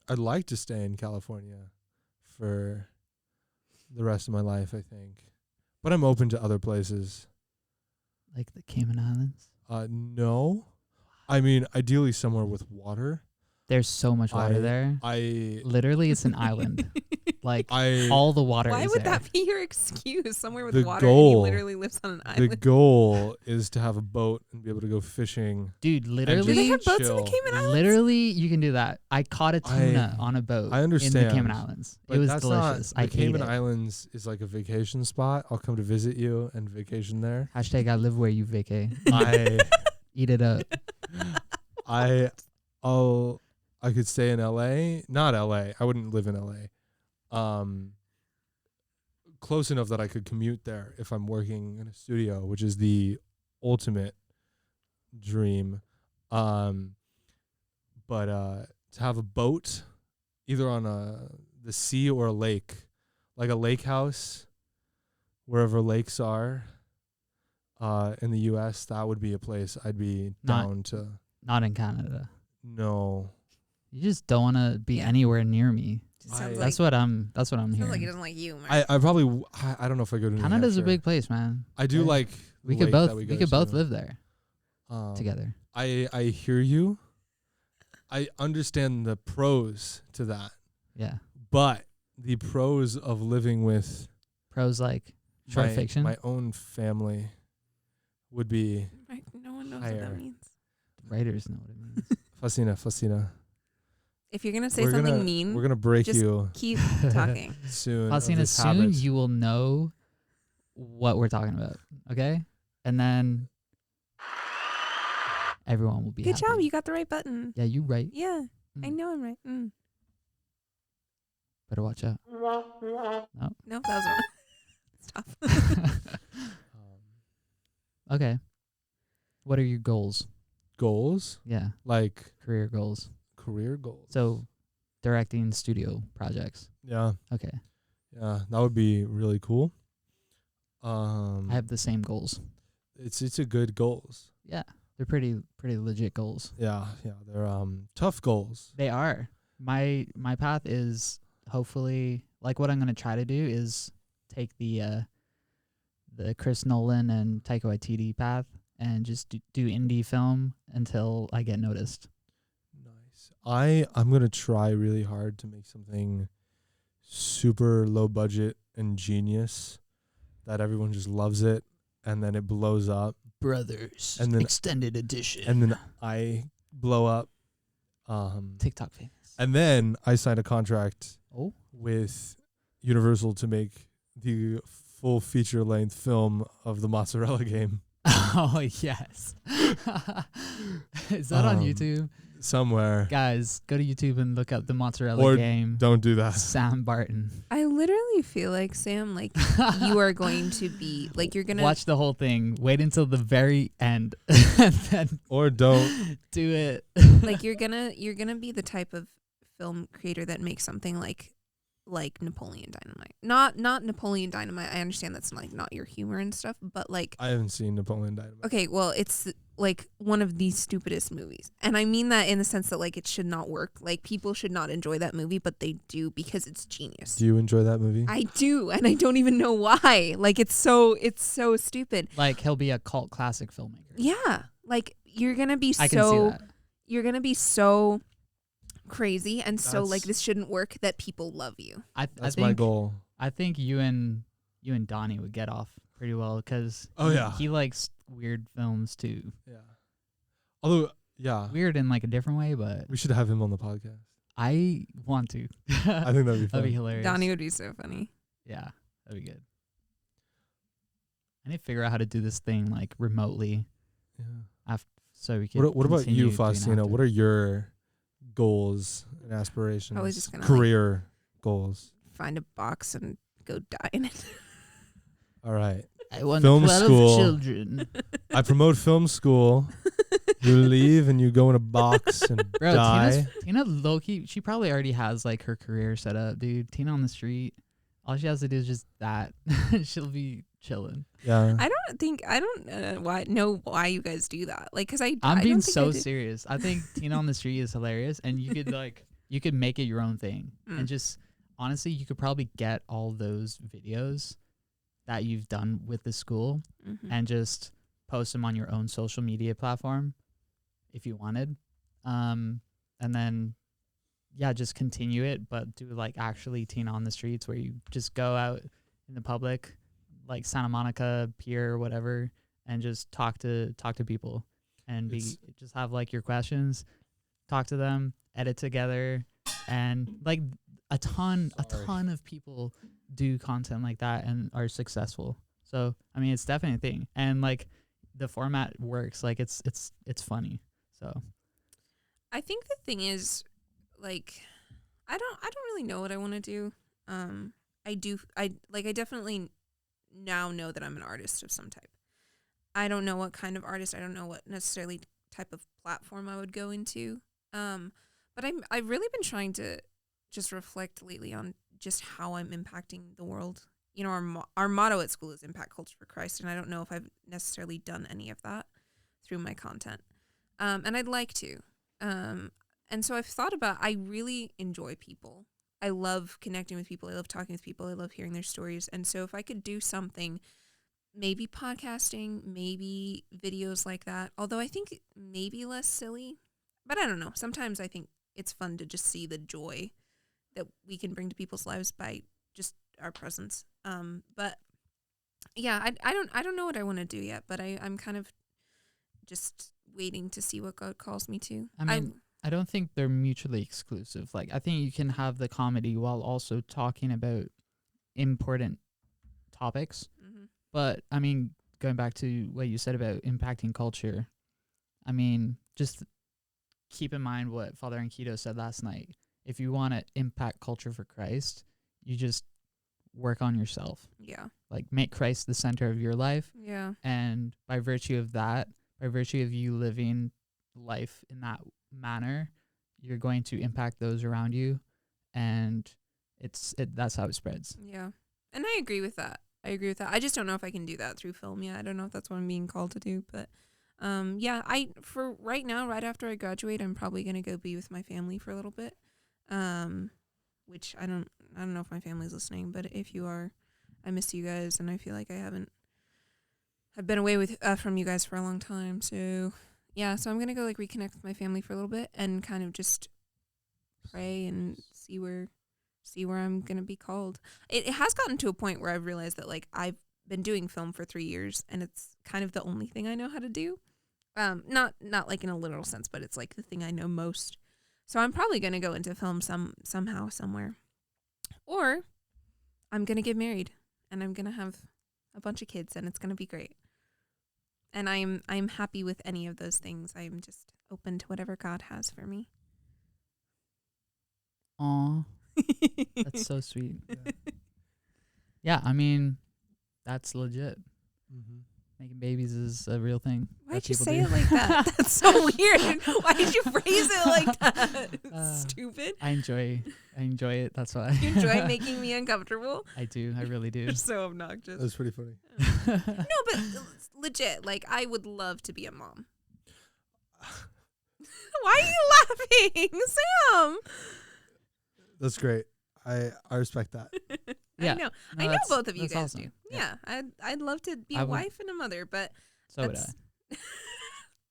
Speaker 3: I'd like to stay in California for the rest of my life, I think. But I'm open to other places.
Speaker 1: Like the Cayman Islands.
Speaker 3: No. I mean, ideally somewhere with water.
Speaker 1: There's so much water there.
Speaker 3: I
Speaker 1: Literally, it's an island. Like
Speaker 3: I
Speaker 1: all the water
Speaker 2: Why
Speaker 1: is
Speaker 2: would
Speaker 1: there.
Speaker 2: that be your excuse? Somewhere with
Speaker 3: The
Speaker 2: water, and he
Speaker 3: goal-
Speaker 2: literally lives on an
Speaker 3: the
Speaker 2: island.
Speaker 3: goal is to have a boat and be able to go fishing.
Speaker 1: Dude,
Speaker 2: Do they
Speaker 1: literally,
Speaker 2: have boats in the
Speaker 3: chill.
Speaker 2: Cayman Islands?
Speaker 1: literally, you can do that. I caught a tuna on a boat
Speaker 3: I
Speaker 1: in the
Speaker 3: understand,
Speaker 1: Cayman Islands.
Speaker 3: But
Speaker 1: It was
Speaker 3: that's
Speaker 1: delicious.
Speaker 3: Not,
Speaker 1: I
Speaker 3: the
Speaker 1: ate
Speaker 3: Cayman
Speaker 1: it.
Speaker 3: Islands is like a vacation spot. I'll come to visit you and vacation there.
Speaker 1: Hashtag I live where you vacay.
Speaker 3: I
Speaker 1: Eat it up.
Speaker 3: I could stay in LA. Not LA. I wouldn't live in LA. Close enough that I could commute there if I'm working in a studio, which is the ultimate dream. But to have a boat, either on the sea or a lake, like a lake house, wherever lakes are, in the U.S., that would be a place I'd be down to.
Speaker 1: Not in Canada.
Speaker 3: No.
Speaker 1: You just don't want to be
Speaker 2: Yeah.
Speaker 1: anywhere near me.
Speaker 2: Just sounds
Speaker 1: That's
Speaker 2: like,
Speaker 1: what I'm
Speaker 2: sounds
Speaker 1: hearing.
Speaker 2: like he doesn't like you. Mark.
Speaker 3: I probably I don't know if I go to New
Speaker 1: Canada's a
Speaker 3: Hampshire.
Speaker 1: big place, man.
Speaker 3: I do
Speaker 1: Yeah.
Speaker 3: like
Speaker 1: We
Speaker 3: the
Speaker 1: could
Speaker 3: lake
Speaker 1: both
Speaker 3: that
Speaker 1: we
Speaker 3: go
Speaker 1: could both
Speaker 3: to.
Speaker 1: live there
Speaker 3: Um,
Speaker 1: together.
Speaker 3: I hear you. I understand the pros to that,
Speaker 1: Yeah.
Speaker 3: but the pros of living with
Speaker 1: Pros like short fiction.
Speaker 3: my own family would be
Speaker 2: Right, no one knows what
Speaker 3: higher.
Speaker 2: that means.
Speaker 1: Writers know what it means.
Speaker 3: Faustina.
Speaker 2: If you're gonna say
Speaker 3: We're
Speaker 2: something
Speaker 3: gonna,
Speaker 2: mean,
Speaker 3: We're gonna break
Speaker 2: just
Speaker 3: you
Speaker 2: keep talking.
Speaker 3: soon. of
Speaker 1: Faustina,
Speaker 3: this
Speaker 1: soon
Speaker 3: habit.
Speaker 1: you will know what we're talking about. Okay, and then everyone will be
Speaker 2: Good
Speaker 1: happy.
Speaker 2: job, you got the right button.
Speaker 1: Yeah, you right.
Speaker 2: Yeah, I
Speaker 1: Mm.
Speaker 2: know I'm right.
Speaker 1: Better watch out.
Speaker 2: No, that was wrong. Stop.
Speaker 1: Okay. What are your goals?
Speaker 3: Goals
Speaker 1: Yeah,
Speaker 3: like
Speaker 1: career goals.
Speaker 3: career goals.
Speaker 1: So, directing studio projects.
Speaker 3: yeah,
Speaker 1: Okay,
Speaker 3: that would be really cool.
Speaker 1: I have the same goals.
Speaker 3: It's a good goals.
Speaker 1: Yeah, they're pretty legit goals.
Speaker 3: Yeah, they're tough goals.
Speaker 1: They are. My path is hopefully like what I'm gonna try to do is take the Chris Nolan and Taika Waititi path and just do indie film until I get noticed.
Speaker 3: Nice. I'm gonna try really hard to make something super low budget and genius that everyone just loves it, and then it blows up,
Speaker 1: Brothers
Speaker 3: And then-
Speaker 1: extended edition.
Speaker 3: and then I blow up.
Speaker 1: TikTok famous.
Speaker 3: And then I signed a contract
Speaker 1: Oh,
Speaker 3: with Universal to make the full feature length film of the Mozzarella Game
Speaker 1: oh yes. Is that on YouTube?
Speaker 3: somewhere.
Speaker 1: Guys, go to YouTube and look up the Mozzarella
Speaker 3: Or
Speaker 1: Game.
Speaker 3: Don't do that.
Speaker 1: Sam Barton.
Speaker 2: I literally feel like Sam, like you are going to be like you're gonna
Speaker 1: Watch the whole thing. Wait until the very end, and then
Speaker 3: Or don't.
Speaker 1: do it.
Speaker 2: like you're gonna be the type of film creator that makes something like like Napoleon Dynamite. Not Napoleon Dynamite. I understand that's like not your humor and stuff, but like
Speaker 3: I haven't seen Napoleon Dynamite.
Speaker 2: okay, well, it's like one of the stupidest movies. And I mean that in the sense that like it should not work. Like people should not enjoy that movie, but they do because it's genius.
Speaker 3: Do you enjoy that movie?
Speaker 2: I do, and I don't even know why. Like it's so stupid.
Speaker 1: Like he'll be a cult classic filmmaker.
Speaker 2: Yeah. Like you're going to be
Speaker 1: I can see that.
Speaker 2: you're going to be so crazy and so
Speaker 3: That's-
Speaker 2: like this shouldn't work that people love you.
Speaker 1: I
Speaker 3: That's
Speaker 1: think,
Speaker 3: my goal.
Speaker 1: I think you and Donnie would get off pretty well because he likes weird films too.
Speaker 3: Yeah. Although, yeah,
Speaker 1: Weird in like a different way, but
Speaker 3: we should have him on the podcast.
Speaker 1: I want to.
Speaker 3: I think that'd be fun.
Speaker 1: That'd be hilarious.
Speaker 2: Donnie would be so funny.
Speaker 1: Yeah, that'd be good. I need to figure out how to do this thing like remotely
Speaker 3: Yeah.
Speaker 1: so we can.
Speaker 3: What about
Speaker 1: continue
Speaker 3: you,
Speaker 1: doing
Speaker 3: Faustina?
Speaker 1: after.
Speaker 3: What are your goals and aspirations?
Speaker 2: Probably just gonna,
Speaker 3: career goals.
Speaker 2: Find a box and go die in it.
Speaker 3: All right.
Speaker 1: I want
Speaker 3: Film
Speaker 1: 12
Speaker 3: school.
Speaker 1: children.
Speaker 3: I promote film school. You leave and you go in a box and
Speaker 1: Bro,
Speaker 3: die.
Speaker 1: Tina Loki, she probably already has like her career set up, dude. Tina on the street. All she has to do is just that. She'll be chilling.
Speaker 3: Yeah.
Speaker 2: I don't know why you guys do that. Like, cause
Speaker 1: I'm
Speaker 2: I
Speaker 1: being
Speaker 2: don't think
Speaker 1: so
Speaker 2: I do.
Speaker 1: serious. I think Tina on the street is hilarious, and you could you could make it your own thing, and just honestly, you could probably get all those videos that you've done with the school and just post them on your own social media platform if you wanted, and then just continue it, but do like actually Tina on the streets where you just go out in the public, like Santa Monica Pier or whatever, and just talk to people and just have like your questions, talk to them, edit together, and like a ton of people do content like that and are successful. So I mean, it's definitely a thing, and like the format works. Like it's funny. So
Speaker 2: I think the thing is, like, I don't really know what I want to do. I definitely now know that I'm an artist of some type. I don't know what kind of artist. I don't know what necessarily type of platform I would go into. But I've really been trying to just reflect lately on just how I'm impacting the world. You know, our motto at school is Impact Culture for Christ, and I don't know if I've necessarily done any of that through my content. And I'd like to. And so I've thought about, I really enjoy people. I love connecting with people. I love talking with people. I love hearing their stories. And so if I could do something, maybe podcasting, maybe videos like that, although I think maybe less silly, but I don't know. Sometimes I think it's fun to just see the joy that we can bring to people's lives by just our presence. But yeah, I don't know what I want to do yet, but I'm kind of just waiting to see what God calls me to.
Speaker 1: I mean, I don't think they're mutually exclusive. Like, I think you can have the comedy while also talking about important topics. But I mean, going back to what you said about impacting culture, I mean, just keep in mind what Father Anquito said last night. If you want to impact culture for Christ, you just work on yourself.
Speaker 2: Yeah.
Speaker 1: Like, make Christ the center of your life.
Speaker 2: Yeah.
Speaker 1: And by virtue of that, by virtue of you living life in that manner, you're going to impact those around you, and that's how it spreads.
Speaker 2: Yeah. And I agree with that. I just don't know if I can do that through film yet. I don't know if that's what I'm being called to do, but for right now, right after I graduate, I'm probably going to go be with my family for a little bit. Which I don't know if my family's listening, but if you are, I miss you guys, and I feel like I've been away from you guys for a long time. So yeah, so I'm going to go like reconnect with my family for a little bit and kind of just pray and see where I'm going to be called. It has gotten to a point where I've realized that like I've been doing film for 3 years and it's kind of the only thing I know how to do. Not like in a literal sense, but it's like the thing I know most. So I'm probably going to go into film somehow, somewhere. Or I'm going to get married and I'm going to have a bunch of kids and it's going to be great. And I'm happy with any of those things. I'm just open to whatever God has for me.
Speaker 1: Aw, that's so sweet. Yeah, I mean, that's legit. Making babies is a real thing.
Speaker 2: Why'd
Speaker 1: that
Speaker 2: you
Speaker 1: people
Speaker 2: say
Speaker 1: do.
Speaker 2: it like that? That's so weird. Why did you phrase it like that? Stupid.
Speaker 1: I enjoy it. That's why.
Speaker 2: You enjoy making me uncomfortable?
Speaker 1: I do. I really do.
Speaker 2: You're so obnoxious.
Speaker 3: That's pretty funny.
Speaker 2: No, but legit, like, I would love to be a mom. Why are you laughing, Sam?
Speaker 3: That's great. I respect that.
Speaker 1: Yeah.
Speaker 2: I know.
Speaker 1: No,
Speaker 2: I know
Speaker 1: that's-
Speaker 2: both of you
Speaker 1: that's
Speaker 2: guys
Speaker 1: awesome.
Speaker 2: do. Yeah. I'd love to be
Speaker 1: I
Speaker 2: a
Speaker 1: would-
Speaker 2: wife and a mother, but
Speaker 1: So would I.
Speaker 2: that's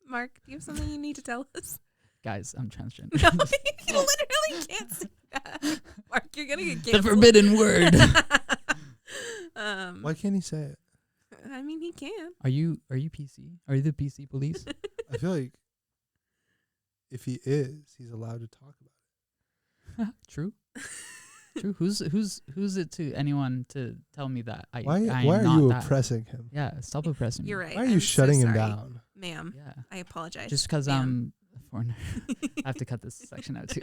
Speaker 2: Mark, do you have something you need to tell us?
Speaker 1: Guys, I'm transgender.
Speaker 2: No, you literally can't say that. Mark, you're gonna get
Speaker 1: The
Speaker 2: canceled.
Speaker 1: forbidden word.
Speaker 3: Why can't he say it?
Speaker 2: I mean, he can.
Speaker 1: Are you PC? Are you the PC police?
Speaker 3: I feel like if he is, he's allowed to talk about it.
Speaker 1: True. True. Who's it to anyone to tell me that?
Speaker 3: Why
Speaker 1: am
Speaker 3: are
Speaker 1: not
Speaker 3: you
Speaker 1: that.
Speaker 3: oppressing him?
Speaker 1: Yeah, stop oppressing me.
Speaker 2: You're right.
Speaker 3: Why are you
Speaker 2: I'm
Speaker 3: shutting
Speaker 2: so
Speaker 3: him
Speaker 2: sorry,
Speaker 3: down?
Speaker 2: ma'am?
Speaker 1: Yeah.
Speaker 2: I apologize.
Speaker 1: Just because
Speaker 2: ma'am.
Speaker 1: I'm a foreigner. I have to cut this section out too.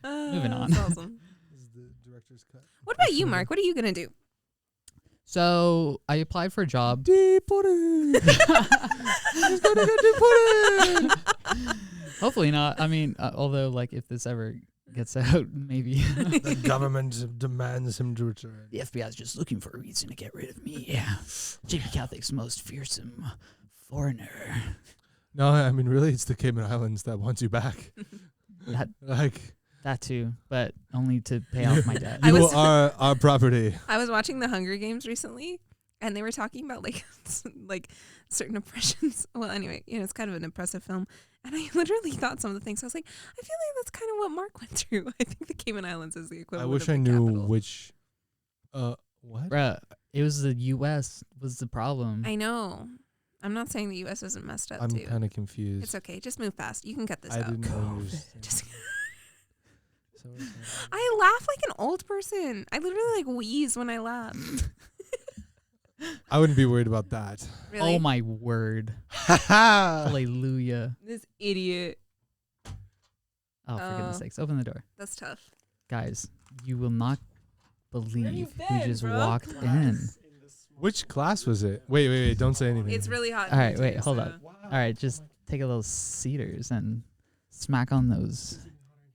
Speaker 1: Moving on.
Speaker 2: That's awesome.
Speaker 3: This is the director's cut.
Speaker 2: What about you, Mark? What are you gonna do?
Speaker 1: So I applied for a job.
Speaker 3: Deported. He's gonna get deported.
Speaker 1: Hopefully not. I mean, although like if this ever gets out, maybe.
Speaker 3: The government demands him to return.
Speaker 1: The FBI is just looking for a reason to get rid of me. Yeah. JP Catholic's most fearsome foreigner.
Speaker 3: No, I mean really, it's the Cayman Islands that wants you back.
Speaker 1: That
Speaker 3: Like
Speaker 1: that too, but only to pay off my debt.
Speaker 2: I
Speaker 3: you
Speaker 2: was-
Speaker 3: are our property.
Speaker 2: I was watching the Hunger Games recently, and they were talking about like like certain oppressions. Well, anyway, it's kind of an oppressive film, and I literally thought some of the things. I was like, I feel like that's kind of what Mark went through. I think the Cayman Islands is the
Speaker 3: I
Speaker 2: equivalent.
Speaker 3: wish
Speaker 2: of the
Speaker 3: I knew
Speaker 2: capital.
Speaker 3: which. What?
Speaker 1: Bruh, it was the U.S. was the problem.
Speaker 2: I know. I'm not saying the U.S. isn't messed up
Speaker 3: I'm
Speaker 2: too.
Speaker 3: kind of confused.
Speaker 2: It's okay. Just move fast. You can cut this
Speaker 3: I
Speaker 2: out.
Speaker 3: didn't understand.
Speaker 2: Just
Speaker 3: So
Speaker 2: I laugh like an old person. I literally like wheeze when I laugh.
Speaker 3: I wouldn't be worried about that.
Speaker 2: Really?
Speaker 1: Oh my word.
Speaker 3: Ha ha!
Speaker 1: Hallelujah.
Speaker 2: This idiot.
Speaker 1: Oh, for goodness sakes. Open the door.
Speaker 2: That's tough.
Speaker 1: Guys, you will not believe
Speaker 2: you
Speaker 1: who
Speaker 2: been,
Speaker 1: just
Speaker 2: bro?
Speaker 1: walked in.
Speaker 3: Which class was it? Wait! Don't say anything.
Speaker 2: It's really hot. in
Speaker 1: All
Speaker 2: here
Speaker 1: right, wait,
Speaker 2: too,
Speaker 1: hold
Speaker 2: so-
Speaker 1: up. All right, just take a little cedars and smack on those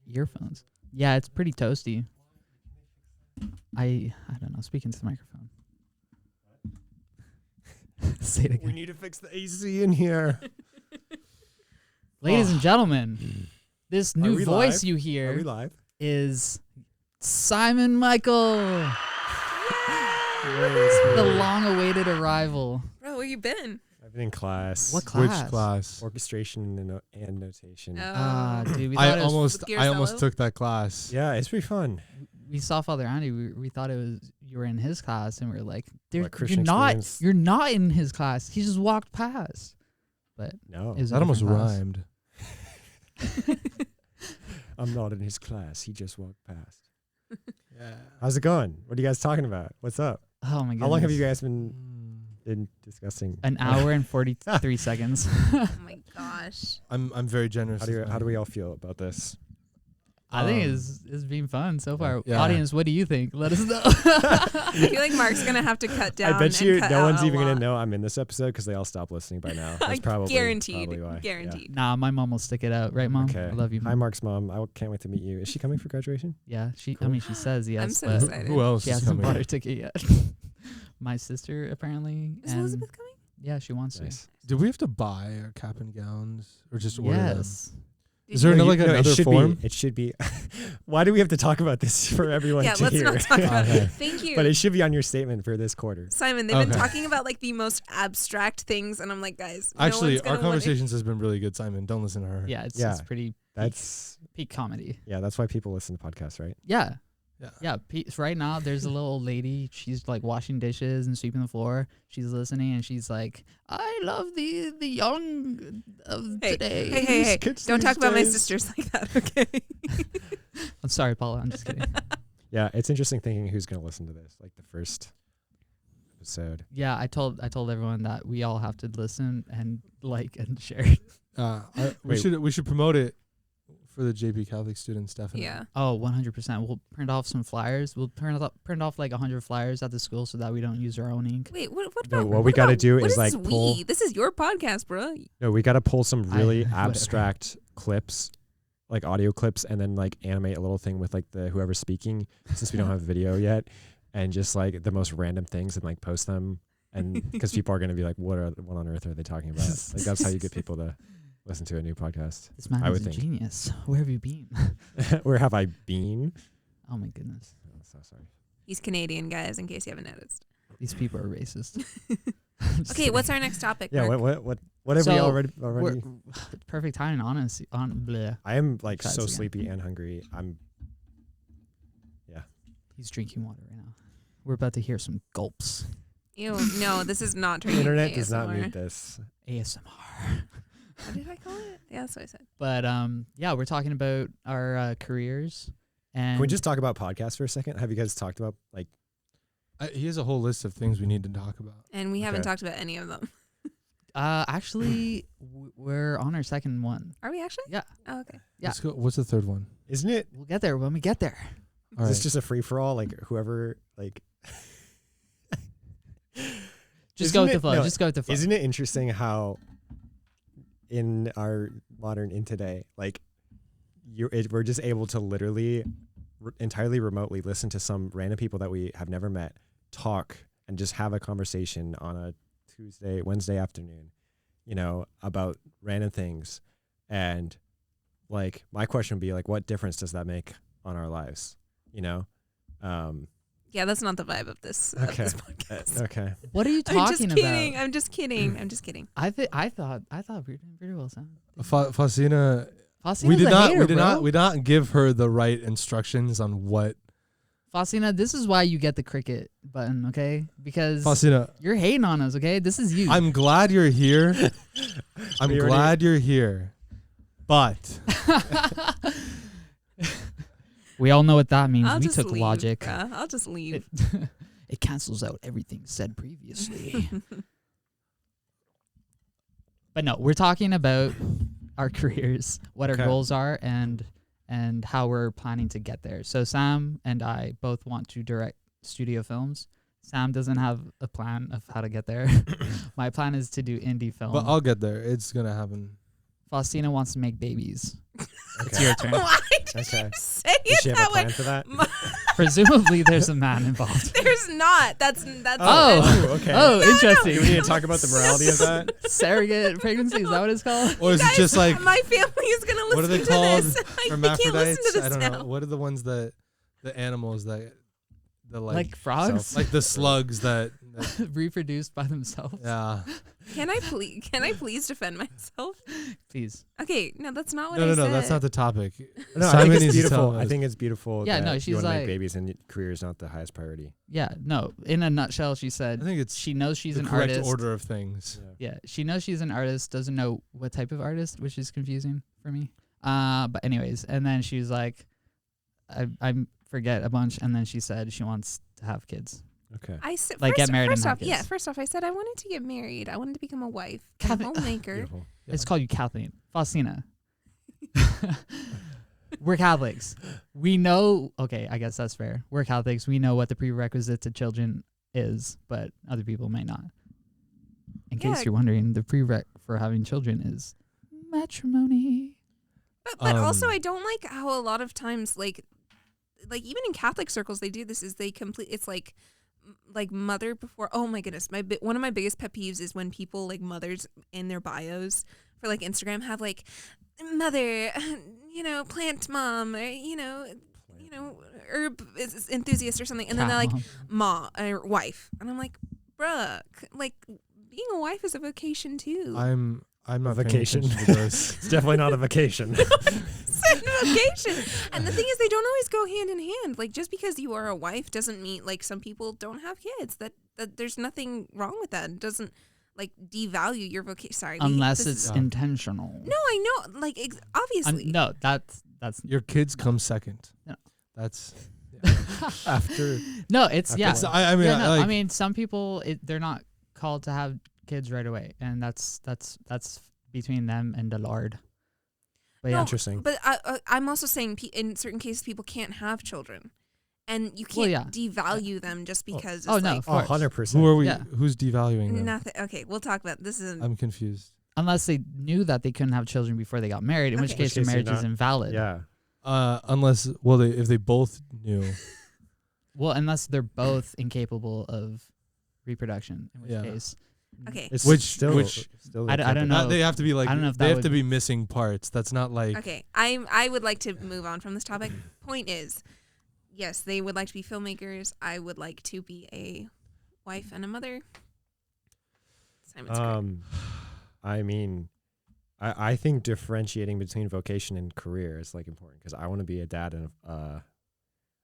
Speaker 1: earphones. Yeah, it's pretty toasty. I don't know. Speaking to the microphone. Say it
Speaker 3: We
Speaker 1: again.
Speaker 3: need to fix the AC in here.
Speaker 1: Ladies and gentlemen, this new
Speaker 3: we
Speaker 1: voice
Speaker 3: live?
Speaker 1: you
Speaker 3: Are we
Speaker 1: hear
Speaker 3: live?
Speaker 1: is Simon Michael. The long-awaited arrival.
Speaker 2: Bro, where you been?
Speaker 4: I've been in class.
Speaker 1: What class?
Speaker 3: Which class?
Speaker 4: Orchestration and notation.
Speaker 1: Dude, we thought
Speaker 3: I
Speaker 1: it was,
Speaker 3: almost
Speaker 2: With
Speaker 3: I almost
Speaker 2: Girasello?
Speaker 3: took that class.
Speaker 4: Yeah, it's pretty fun.
Speaker 1: we saw Father Andy. We thought it was you were in his class, and we were like,
Speaker 4: What,
Speaker 1: you're
Speaker 4: Christian
Speaker 1: not.
Speaker 4: experience?
Speaker 1: You're not in his class. He just walked past. But
Speaker 4: No,
Speaker 1: it was a
Speaker 3: That almost
Speaker 1: different class.
Speaker 3: rhymed.
Speaker 4: I'm not in his class. He just walked past.
Speaker 3: Yeah.
Speaker 4: How's it going? What are you guys talking about? What's up?
Speaker 1: Oh my goodness.
Speaker 4: How long have you guys been discussing?
Speaker 1: An hour and 43 seconds.
Speaker 2: Oh my gosh.
Speaker 3: I'm very generous.
Speaker 4: How do we all feel about this?
Speaker 1: I think
Speaker 3: Um,
Speaker 1: it's been fun so far.
Speaker 3: Yeah.
Speaker 1: Audience, what do you think? Let us know.
Speaker 2: I feel like Mark's gonna have to cut down.
Speaker 4: I bet
Speaker 2: and
Speaker 4: you
Speaker 2: cut
Speaker 4: no
Speaker 2: out
Speaker 4: one's
Speaker 2: a
Speaker 4: even gonna
Speaker 2: lot.
Speaker 4: know I'm in this episode because they all stopped listening by now. That's probably
Speaker 2: guaranteed.
Speaker 4: probably why. Yeah.
Speaker 2: Guaranteed.
Speaker 1: Nah, my mom will stick it out, right, Mom?
Speaker 4: Okay.
Speaker 1: I love you,
Speaker 4: Hi,
Speaker 1: Mom.
Speaker 4: Mark's mom. I can't wait to meet you. Is she coming for graduation?
Speaker 1: Yeah, she. I
Speaker 4: Cool.
Speaker 1: mean, she says yes,
Speaker 2: I'm so
Speaker 1: but
Speaker 2: excited.
Speaker 3: Who else
Speaker 1: she
Speaker 3: is
Speaker 1: hasn't bought
Speaker 3: coming?
Speaker 1: her ticket yet. My sister apparently.
Speaker 2: Is
Speaker 1: and
Speaker 2: Elizabeth coming?
Speaker 1: yeah, she wants
Speaker 4: Nice.
Speaker 3: Did we have to buy our cap and gowns or just
Speaker 1: to.
Speaker 3: order them?
Speaker 1: Yes.
Speaker 3: Is there
Speaker 4: No,
Speaker 3: like another
Speaker 4: it should
Speaker 3: form?
Speaker 4: Be, it should be. Why do we have to talk about this for everyone
Speaker 2: Yeah,
Speaker 4: to
Speaker 2: let's
Speaker 4: hear?
Speaker 2: not talk about
Speaker 3: Okay.
Speaker 2: it. Thank you.
Speaker 4: But it should be on your statement for this quarter.
Speaker 2: Simon, they've been
Speaker 3: Okay.
Speaker 2: talking about like the most abstract things, and I'm like, guys,
Speaker 3: Actually,
Speaker 2: no one's
Speaker 3: our
Speaker 2: gonna wanna-
Speaker 3: conversations has been really good, Simon. Don't listen to her.
Speaker 1: Yeah, it's
Speaker 4: Yeah.
Speaker 1: pretty
Speaker 4: That's
Speaker 1: peak comedy.
Speaker 4: that's why people listen to podcasts, right?
Speaker 1: Yeah.
Speaker 3: Yeah.
Speaker 1: Yeah, right now there's a little old lady. She's like washing dishes and sweeping the floor. She's listening and she's like, "I love the young of
Speaker 2: Hey,
Speaker 1: today."
Speaker 2: hey,
Speaker 3: Kids
Speaker 2: don't
Speaker 3: these
Speaker 2: talk about my
Speaker 3: days.
Speaker 2: sisters like that, okay?
Speaker 1: I'm sorry, Paula. I'm just kidding.
Speaker 4: Yeah, it's interesting thinking who's going to listen to this, like the first episode.
Speaker 1: Yeah, I told everyone that we all have to listen and like and share.
Speaker 3: We
Speaker 4: Wait.
Speaker 3: should promote it For the JP Catholic students, definitely.
Speaker 2: Yeah.
Speaker 1: Oh, 100%. We'll print off some flyers. We'll print off like 100 flyers at the school so that we don't use our own ink.
Speaker 2: Wait, what
Speaker 4: No,
Speaker 2: about
Speaker 4: what we gotta do
Speaker 2: what
Speaker 4: is, like,
Speaker 2: we?
Speaker 4: pull-
Speaker 2: This is your podcast, bro.
Speaker 4: No, we got to pull some really
Speaker 1: whatever.
Speaker 4: abstract clips, like audio clips, and then like animate a little thing with like the whoever's speaking, since we don't have video yet, and just like the most random things and like post them, and because people are gonna be like, what on earth are they talking about? Like that's how you get people to listen to a new podcast.
Speaker 1: This man
Speaker 4: I
Speaker 1: is
Speaker 4: would
Speaker 1: a
Speaker 4: think.
Speaker 1: genius. Where have you been?
Speaker 4: Where have I been?
Speaker 1: Oh my goodness.
Speaker 4: Oh, so sorry.
Speaker 2: He's Canadian, guys, in case you haven't noticed.
Speaker 1: These people are racist.
Speaker 2: Okay, what's our next topic?
Speaker 4: Yeah,
Speaker 2: Mark?
Speaker 4: what have we
Speaker 1: So,
Speaker 4: already?
Speaker 1: We're, perfect timing, honestly. Bleh.
Speaker 4: I am like
Speaker 1: Try
Speaker 4: so
Speaker 1: this again.
Speaker 4: sleepy and hungry.
Speaker 1: He's drinking water right now. We're about to hear some gulps.
Speaker 2: Ew, no, this is not
Speaker 4: The
Speaker 2: training.
Speaker 4: internet does not
Speaker 2: ASMR.
Speaker 4: need this.
Speaker 1: ASMR.
Speaker 2: What did I call it? Yeah, that's what I said.
Speaker 1: But yeah, we're talking about our careers. And
Speaker 4: Can we just talk about podcasts for a second? Have you guys talked about like?
Speaker 3: He has a whole list of things we need to talk about.
Speaker 2: And we haven't
Speaker 4: Okay.
Speaker 2: talked about any of them.
Speaker 1: actually, we're on our second one.
Speaker 2: Are we actually?
Speaker 1: Yeah.
Speaker 2: Oh, okay.
Speaker 1: Yeah.
Speaker 3: Let's go. What's the third one?
Speaker 4: Isn't it?
Speaker 1: We'll get there when we get there.
Speaker 3: All
Speaker 4: Is
Speaker 3: right.
Speaker 4: this just a free for all? Like whoever like.
Speaker 1: Just go with the
Speaker 4: Isn't it-
Speaker 1: flow.
Speaker 4: no,
Speaker 1: Just go with the flow.
Speaker 4: Isn't it interesting how in our modern in today, like we're just able to literally entirely remotely listen to some random people that we have never met talk and just have a conversation on a Wednesday afternoon, about random things. And like my question would be like, what difference does that make on our lives?
Speaker 2: Yeah, that's not the vibe of this,
Speaker 4: Okay.
Speaker 2: this podcast.
Speaker 4: Okay.
Speaker 1: What are you
Speaker 2: I'm
Speaker 1: talking
Speaker 2: just kidding.
Speaker 1: about?
Speaker 2: I'm just kidding. I'm just kidding.
Speaker 1: I thought we were doing pretty well, Sam.
Speaker 3: Faustina,
Speaker 1: Faustina's
Speaker 3: we did
Speaker 1: a
Speaker 3: not.
Speaker 1: hater,
Speaker 3: We did
Speaker 1: bro.
Speaker 3: not. We did not give her the right instructions on what.
Speaker 1: Faustina, this is why you get the cricket button, okay? Because
Speaker 3: Faustina,
Speaker 1: you're hating on us, okay? This is you.
Speaker 3: I'm glad you're here. I'm
Speaker 4: We already-
Speaker 3: glad you're here, but
Speaker 1: We all know what that means.
Speaker 2: I'll
Speaker 1: We
Speaker 2: just
Speaker 1: took
Speaker 2: leave,
Speaker 1: logic.
Speaker 2: bruh. I'll just leave.
Speaker 1: It, it cancels out everything said previously. But no, we're talking about our careers, what
Speaker 4: Okay.
Speaker 1: our goals are, and how we're planning to get there. So Sam and I both want to direct studio films. Sam doesn't have a plan of how to get there. My plan is to do indie film.
Speaker 3: but I'll get there. It's gonna happen.
Speaker 1: Faustina wants to make babies. It's
Speaker 4: Okay.
Speaker 1: your turn.
Speaker 2: Why did
Speaker 4: Okay.
Speaker 2: you say
Speaker 4: Does
Speaker 2: it
Speaker 4: she have a
Speaker 2: that way?
Speaker 4: plan for that?
Speaker 1: Presumably, there's a man involved.
Speaker 2: There's not. That's
Speaker 1: Oh.
Speaker 4: Okay.
Speaker 1: Oh,
Speaker 2: No, no.
Speaker 1: interesting.
Speaker 4: Do we need to talk about the morality of that?
Speaker 1: Surrogate pregnancy, is that what it's called?
Speaker 3: Or is it
Speaker 2: Guys,
Speaker 3: just like
Speaker 2: my family is gonna listen
Speaker 3: what are they
Speaker 2: to
Speaker 3: called?
Speaker 2: this. I can't listen
Speaker 3: hermaphrodites?
Speaker 2: to this
Speaker 3: I don't
Speaker 2: now.
Speaker 3: know. What are the ones that the animals that the
Speaker 1: Like frogs?
Speaker 3: like the slugs that
Speaker 1: Reproduced by themselves?
Speaker 3: yeah.
Speaker 2: Can I please defend myself?
Speaker 1: Please.
Speaker 2: Okay, no, that's not what
Speaker 3: No,
Speaker 2: I
Speaker 3: no,
Speaker 2: said.
Speaker 3: no. That's not the topic.
Speaker 4: No, I
Speaker 3: Simon
Speaker 4: think it's
Speaker 3: needs to
Speaker 4: beautiful.
Speaker 3: tell
Speaker 4: I
Speaker 3: us.
Speaker 4: think it's beautiful.
Speaker 1: Yeah,
Speaker 4: that
Speaker 1: no,
Speaker 4: you
Speaker 1: she's
Speaker 4: want to
Speaker 1: like-
Speaker 4: make babies and career is not the highest priority.
Speaker 1: Yeah, no. In a nutshell, she
Speaker 3: I
Speaker 1: said
Speaker 3: think it's
Speaker 1: she knows she's
Speaker 3: the
Speaker 1: an
Speaker 3: correct
Speaker 1: artist.
Speaker 3: order of things.
Speaker 1: Yeah, she knows she's an artist, doesn't know what type of artist, which is confusing for me. But anyways, and then she was like, I forget a bunch, and then she said she wants to have kids.
Speaker 4: Okay.
Speaker 2: I said
Speaker 1: Like, get married and
Speaker 2: First
Speaker 1: have
Speaker 2: off, yeah.
Speaker 1: kids.
Speaker 2: First off, I said I wanted to get married. I wanted to become a wife, a
Speaker 1: Kathleen-
Speaker 2: homemaker.
Speaker 4: Beautiful.
Speaker 3: Yeah.
Speaker 1: It's called you Kathleen. Faustina. We're Catholics. We know, okay, I guess that's fair. We're Catholics. We know what the prerequisite to children is, but other people may not. In case
Speaker 2: Yeah.
Speaker 1: you're wondering, the prereq for having children is matrimony.
Speaker 2: But also,
Speaker 3: Um,
Speaker 2: I don't like how a lot of times, like even in Catholic circles, they do this. Is they complete? It's like mother before. Oh my goodness, one of my biggest pet peeves is when people like mothers in their bios for like Instagram have like mother, plant mom, or herb enthusiast or something, and then they're like
Speaker 1: Cat
Speaker 2: ma or wife, and I'm like, bruh, like being a wife is a vocation too.
Speaker 3: I'm not
Speaker 4: vacation.
Speaker 3: paying attention to this.
Speaker 4: It's definitely not a vacation.
Speaker 2: It's a vocation. And the thing is, they don't always go hand in hand. Like, just because you are a wife doesn't mean, like, some people don't have kids. That there's nothing wrong with that. It doesn't, like, devalue your vocation. Sorry.
Speaker 1: Unless
Speaker 2: this
Speaker 1: it's
Speaker 2: is-
Speaker 1: intentional.
Speaker 2: No, I know. Like, obviously.
Speaker 1: No, that's
Speaker 3: Your kids come second.
Speaker 1: No.
Speaker 3: That's
Speaker 4: After
Speaker 1: no. It's yeah.
Speaker 3: It's- I mean,
Speaker 1: Yeah, no,
Speaker 3: like,
Speaker 1: I mean, some people they're not called to have kids right away, and that's between them and the Lord. But yeah,
Speaker 4: Interesting.
Speaker 2: But I'm also saying in certain cases people can't have children, and you
Speaker 1: Well,
Speaker 2: can't
Speaker 1: yeah.
Speaker 2: devalue them just because.
Speaker 1: Oh,
Speaker 2: it's
Speaker 1: no,
Speaker 2: like
Speaker 1: of course.
Speaker 4: 100%.
Speaker 3: Who are we?
Speaker 1: Yeah.
Speaker 3: Who's devaluing them?
Speaker 2: nothing. Okay, we'll talk about this. Is
Speaker 3: I'm confused.
Speaker 1: unless they knew that they couldn't have children before they got married, in which
Speaker 2: Okay.
Speaker 1: case the
Speaker 4: you're
Speaker 1: marriage is
Speaker 4: not-
Speaker 1: invalid.
Speaker 4: Yeah.
Speaker 3: Unless, well, if they both knew.
Speaker 1: Well, unless they're both incapable of reproduction, in which
Speaker 3: Yeah.
Speaker 1: case.
Speaker 2: okay.
Speaker 4: It's
Speaker 3: Which-
Speaker 4: still,
Speaker 3: which-
Speaker 4: still
Speaker 1: I don't know.
Speaker 3: They have to be like,
Speaker 1: I don't know if
Speaker 3: they
Speaker 1: that
Speaker 3: have to
Speaker 1: would-
Speaker 3: be missing parts. That's not like,
Speaker 2: Okay, I would like to move on from this topic. Point is, yes, they would like to be filmmakers. I would like to be a wife and a mother. Simon's great.
Speaker 4: I mean, I think differentiating between vocation and career is like important because I want to be a dad and I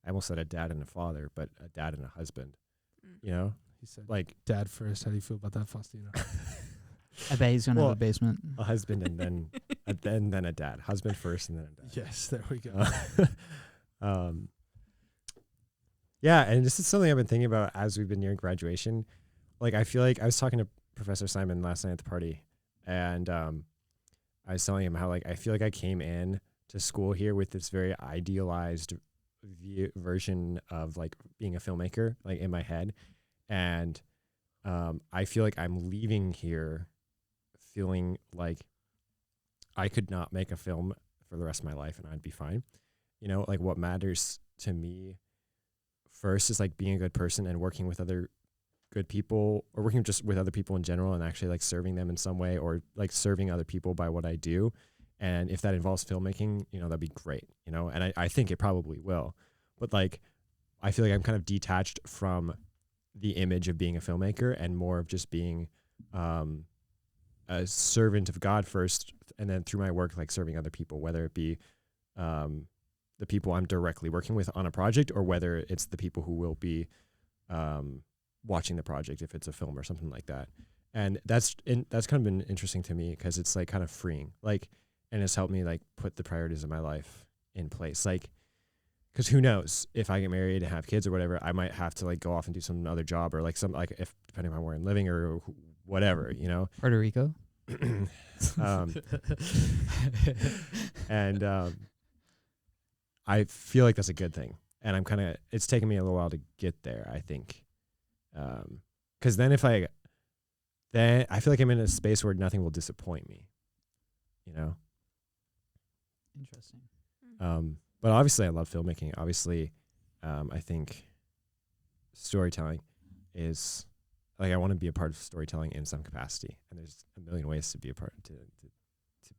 Speaker 4: almost said a dad and a father, but a dad and a husband.
Speaker 2: Mm.
Speaker 4: You know,
Speaker 3: he said,
Speaker 4: like
Speaker 3: dad first. How do you feel about that, Faustina?
Speaker 1: I bet he's gonna
Speaker 4: Well,
Speaker 1: have a basement.
Speaker 4: a husband and then a dad. Husband first and then a dad.
Speaker 3: Yes, there we go.
Speaker 4: Yeah, and this is something I've been thinking about as we've been nearing graduation. Like, I feel like I was talking to Professor Simon last night at the party, and I was telling him how, like, I feel like I came in to school here with this very idealized version of, like, being a filmmaker, like, in my head. And I feel like I'm leaving here feeling like I could not make a film for the rest of my life and I'd be fine. You know, like, what matters to me first is like being a good person and working with other good people, or working just with other people in general and actually like serving them in some way, or like serving other people by what I do. And if that involves filmmaking, you know, that'd be great, you know, and I think it probably will. But like, I feel like I'm kind of detached from the image of being a filmmaker and more of just being a servant of God first, and then through my work, like serving other people, whether it be the people I'm directly working with on a project, or whether it's the people who will be watching the project if it's a film or something like that. And that's kind of been interesting to me because it's like kind of freeing, like, and it's helped me like put the priorities of my life in place. Like, because who knows, if I get married and have kids or whatever, I might have to like go off and do some other job, or like some, like, if depending on where I'm living or whatever, you know.
Speaker 1: Puerto Rico.
Speaker 4: And I feel like that's a good thing, and it's taken me a little while to get there, I think, because then I feel like I'm in a space where nothing will disappoint me, you know.
Speaker 1: Interesting.
Speaker 4: But obviously I love filmmaking. Obviously, I think storytelling is, like, I want to be a part of storytelling in some capacity, and there's a million ways to be a part to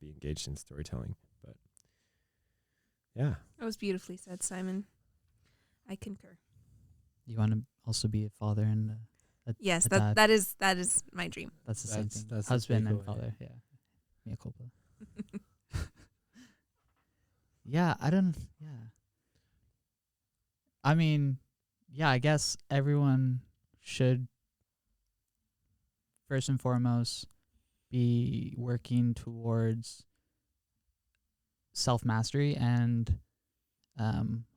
Speaker 4: be engaged in storytelling. But yeah,
Speaker 2: That was beautifully said, Simon. I concur.
Speaker 1: You want to also be a father and
Speaker 2: Yes,
Speaker 1: a dad.
Speaker 2: that is my dream.
Speaker 1: That's the same
Speaker 3: That's-
Speaker 1: thing.
Speaker 3: that's the
Speaker 1: Husband and
Speaker 3: takeaway.
Speaker 1: father. Yeah. Mea culpa. Yeah, I don't. Yeah. I mean, yeah, I guess everyone should first and foremost be working towards self-mastery and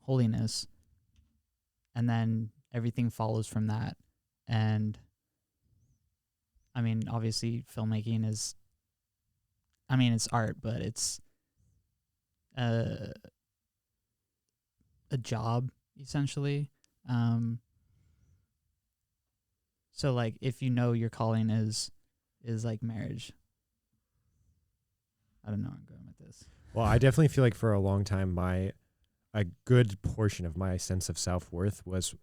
Speaker 1: holiness, and then everything follows from that. And I mean, obviously filmmaking is, I mean, it's art, but it's a job essentially. So like, if you know your calling is like marriage, I don't know where I'm going with this.
Speaker 4: well, I definitely feel like for a long time, a good portion of my sense of self-worth was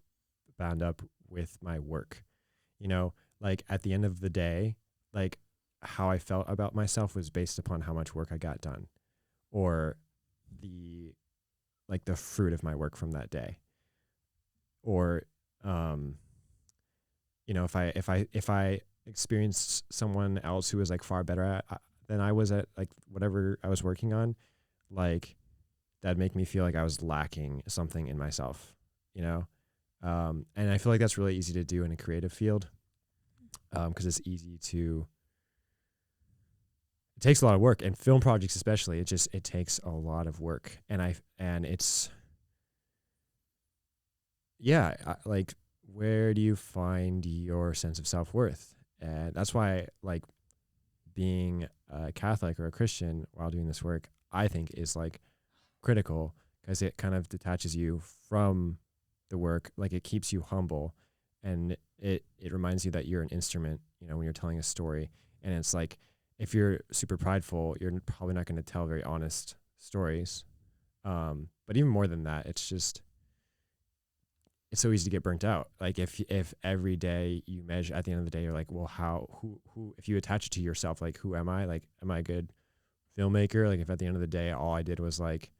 Speaker 4: bound up with my work. You know, like, at the end of the day, like, how I felt about myself was based upon how much work I got done, or the fruit of my work from that day. Or you know, if I experienced someone else who was like far better than I was at like whatever I was working on, like, that'd make me feel like I was lacking something in myself, you know. And I feel like that's really easy to do in a creative field, because it's easy to. It takes a lot of work, and film projects especially. It takes a lot of work, and it's. Yeah, like, where do you find your sense of self-worth? And that's why, like, being a Catholic or a Christian while doing this work, I think is like critical because it kind of detaches you from the work. Like it keeps you humble, and it reminds you that you're an instrument, when you're telling a story. And it's like, if you're super prideful, you're probably not going to tell very honest stories. But even more than that, it's so easy to get burnt out. Like if every day you measure, at the end of the day, you're like, well, who, if you attach it to yourself, like, who am I? Like, am I a good filmmaker? Like if at the end of the day, all I did was like,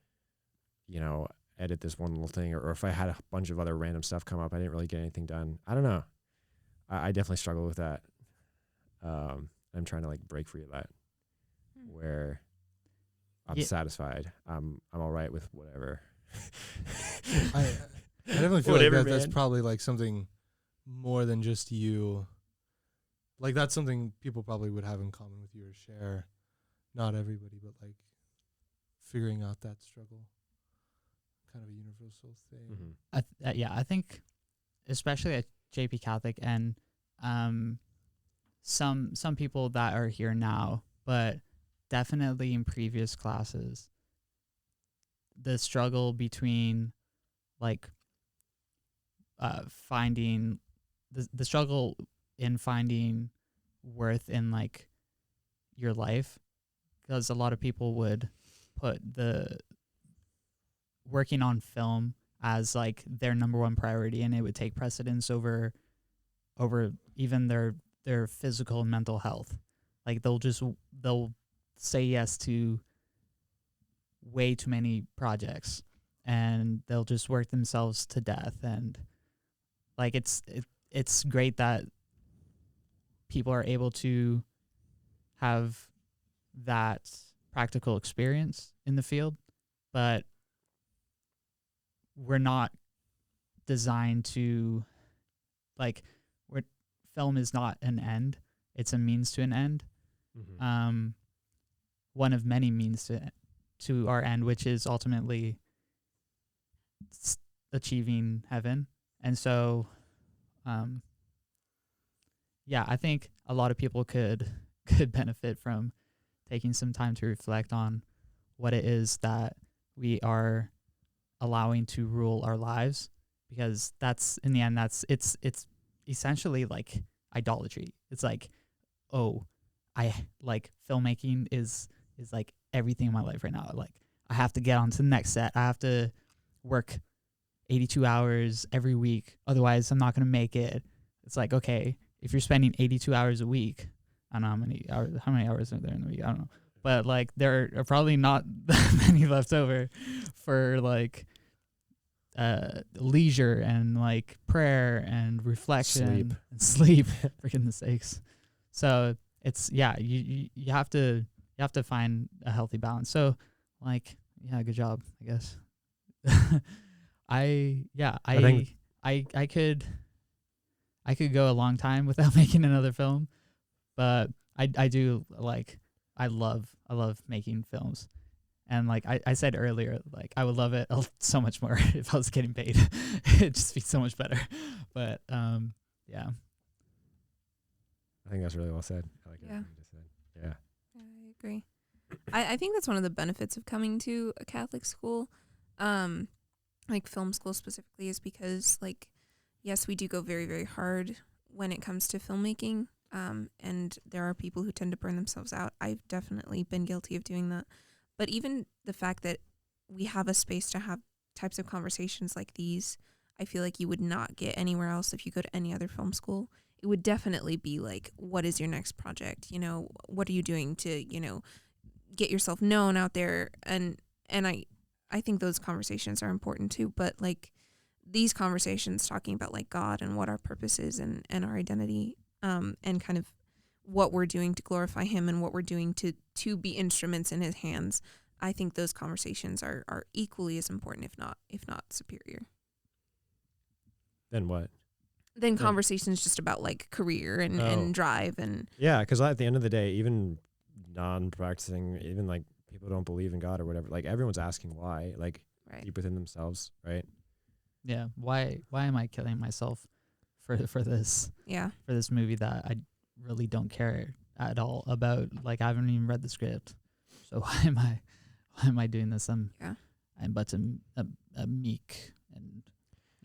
Speaker 4: edit this one little thing, or if I had a bunch of other random stuff come up, I didn't really get anything done. I don't know. I definitely struggle with that. I'm trying to like break free of that, where I'm satisfied. I'm all right with whatever.
Speaker 3: I definitely feel
Speaker 4: Whatever,
Speaker 3: like that's
Speaker 4: man.
Speaker 3: probably like something more than just you. Like that's something people probably would have in common with you or share. Not everybody, but like figuring out that struggle. Kind of a universal thing.
Speaker 4: Mm-hmm.
Speaker 1: I think especially at JP Catholic and some people that are here now, but definitely in previous classes, the struggle between like finding the struggle in finding worth in like your life, because a lot of people would put the working on film as like their number one priority, and it would take precedence over even their physical and mental health. Like they'll say yes to way too many projects, and they'll just work themselves to death. And like it's great that people are able to have that practical experience in the field, but we're not designed to film is not an end, it's a means to an end.
Speaker 4: Mm-hmm.
Speaker 1: One of many means to our end, which is ultimately achieving heaven. And so I think a lot of people could benefit from taking some time to reflect on what it is that we are allowing to rule our lives, because that's in the end it's essentially like idolatry. It's like, oh, I like filmmaking is like everything in my life right now. Like I have to get on to the next set. I have to work 82 hours every week, otherwise I'm not going to make it. It's like, okay, if you're spending 82 hours a week, I don't know how many hours are there in the week, I don't know, but like there are probably not that many left over for like leisure and like prayer and reflection and sleep for goodness sakes. So it's you have to find a healthy balance. So like good job, I guess. I could go a long time without making another film, but I love making films. And like I said earlier, like I would love it so much more if I was getting paid. It'd just be so much better. But yeah.
Speaker 4: I think that's really well said. I like
Speaker 2: Yeah.
Speaker 4: everything you just said. Yeah.
Speaker 2: I agree. I think that's one of the benefits of coming to a Catholic school, like film school specifically, is because like, yes, we do go very, very hard when it comes to filmmaking. And there are people who tend to burn themselves out. I've definitely been guilty of doing that. But even the fact that we have a space to have types of conversations like these, I feel like you would not get anywhere else if you go to any other film school. It would definitely be like, what is your next project? What are you doing to, get yourself known out there? And I think those conversations are important too. But like these conversations talking about like God and what our purpose is and our identity, and kind of what we're doing to glorify him and what we're doing to be instruments in his hands, I think those conversations are equally as important, if not superior.
Speaker 4: Then what?
Speaker 2: Then conversations just about like career and drive and
Speaker 4: yeah, because at the end of the day, even non-practicing, even like people don't believe in God or whatever, like everyone's asking why, like deep within themselves, right?
Speaker 1: Yeah. Why am I killing myself for this?
Speaker 2: Yeah.
Speaker 1: For this movie that I really don't care at all about, like, I haven't even read the script. So why am I doing this? I'm but a meek and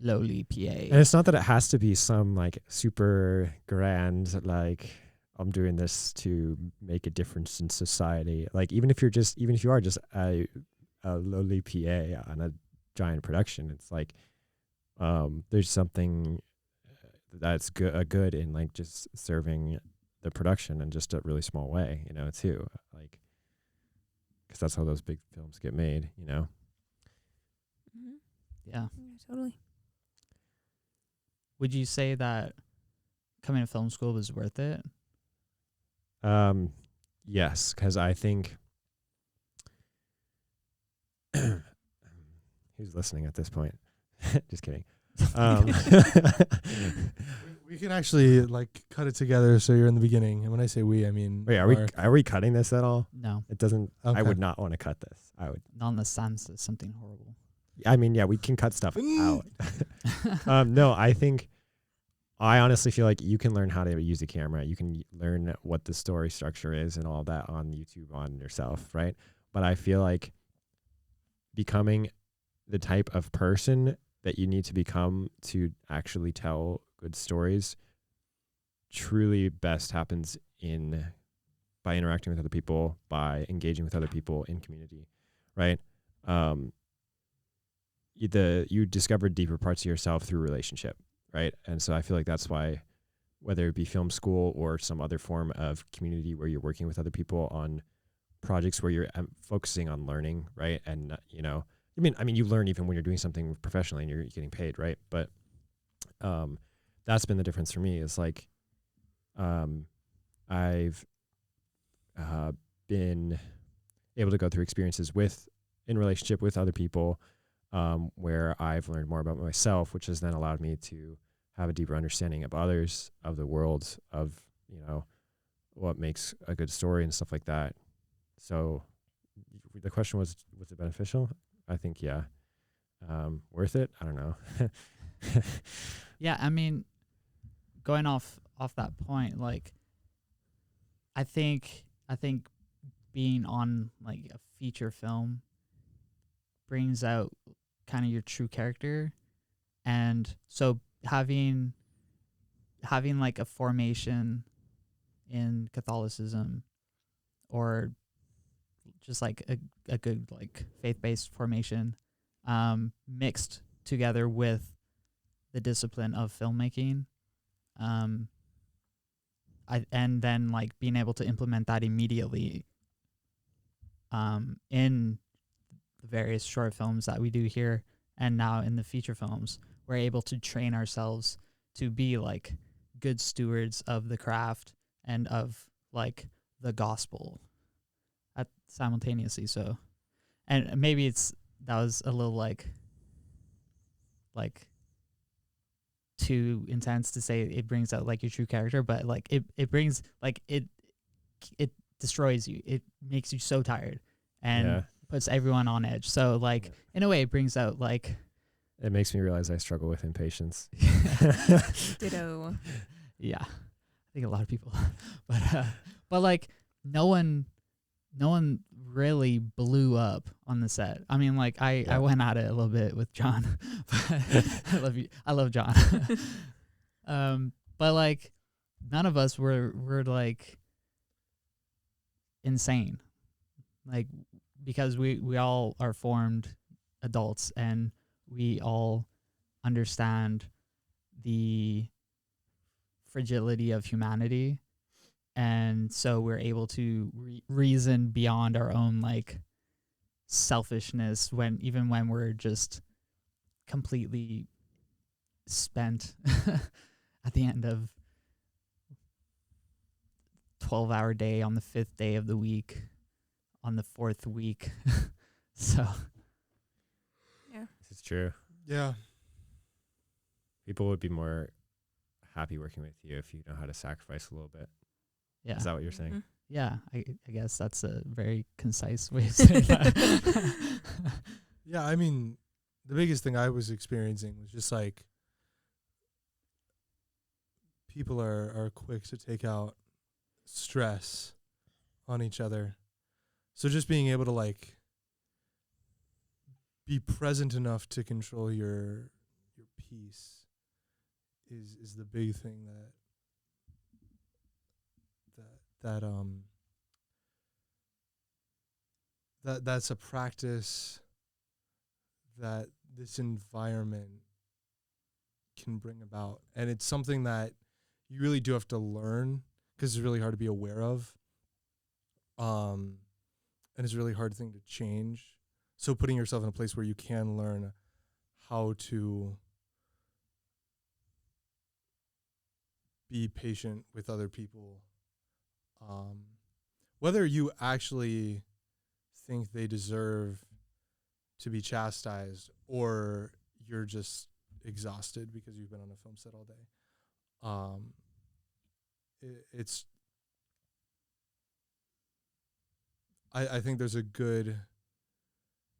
Speaker 1: lowly PA.
Speaker 4: And it's not that it has to be some like super grand, like I'm doing this to make a difference in society. Like even if you are just a lowly PA on a giant production, it's like there's something that's good in like just serving the production in just a really small way, you know, too. Like, because that's how those big films get made, you know.
Speaker 1: Yeah.
Speaker 2: Totally.
Speaker 1: Would you say that coming to film school was worth it?
Speaker 4: Yes, because I think who's listening at this point? Just kidding.
Speaker 3: We can actually like cut it together so you're in the beginning. And when I say we, I mean
Speaker 4: Wait, are we cutting this at all?
Speaker 1: No,
Speaker 4: It doesn't.
Speaker 3: Okay.
Speaker 4: I would not want to cut this. I would.
Speaker 1: not in the sense that something horrible.
Speaker 4: I mean, yeah, we can cut stuff out. No, I honestly feel like you can learn how to use a camera. You can learn what the story structure is and all that on YouTube on yourself, right? But I feel like becoming the type of person that you need to become to actually tell good stories truly best happens by interacting with other people, by engaging with other people in community, right? You discover deeper parts of yourself through relationship, right? And so I feel like that's why, whether it be film school or some other form of community where you're working with other people on projects where you're focusing on learning, right? And you know, I mean, you learn even when you're doing something professionally and you're getting paid, right? But that's been the difference for me. Is like I've been able to go through experiences in relationship with other people, where I've learned more about myself, which has then allowed me to have a deeper understanding of others, of the world, of, you know, what makes a good story and stuff like that. So the question was it beneficial? I think, yeah. Worth it? I don't know.
Speaker 1: Yeah, I mean, going off that point, like, I think being on like a feature film brings out kind of your true character, and so having like a formation in Catholicism, or just like a good like faith-based formation, mixed together with the discipline of filmmaking, and then like being able to implement that immediately in the various short films that we do here, and now in the feature films, we're able to train ourselves to be like good stewards of the craft and of like the gospel simultaneously. So, and maybe that was a little like too intense to say it brings out like your true character, but like it brings like it destroys you. It makes you so tired and puts everyone on edge. So like in a way it brings out like,
Speaker 4: it makes me realize I struggle with impatience.
Speaker 2: Ditto.
Speaker 1: Yeah, I think a lot of people, but like no one really blew up on the set. I mean, like I went at it a little bit with John, but I love John. But like none of us were like insane, like, because we all are formed adults and we all understand the fragility of humanity. And so we're able to reason beyond our own like selfishness even when we're just completely spent at the end of 12-hour day on the 5th day of the week, on the 4th week. So
Speaker 2: yeah,
Speaker 4: this is true.
Speaker 3: Yeah.
Speaker 4: People would be more happy working with you if you know how to sacrifice a little bit.
Speaker 1: yeah.
Speaker 4: Is that what you're saying?
Speaker 2: Mm-hmm.
Speaker 1: Yeah, I guess that's a very concise way of saying that.
Speaker 3: Yeah, I mean, the biggest thing I was experiencing was just like people are quick to take out stress on each other. So just being able to like be present enough to control your peace is the big thing that's a practice that this environment can bring about. And it's something that you really do have to learn because it's really hard to be aware of. And it's a really hard thing to change. So putting yourself in a place where you can learn how to be patient with other people, whether you actually think they deserve to be chastised or you're just exhausted because you've been on a film set all day. I think there's a good,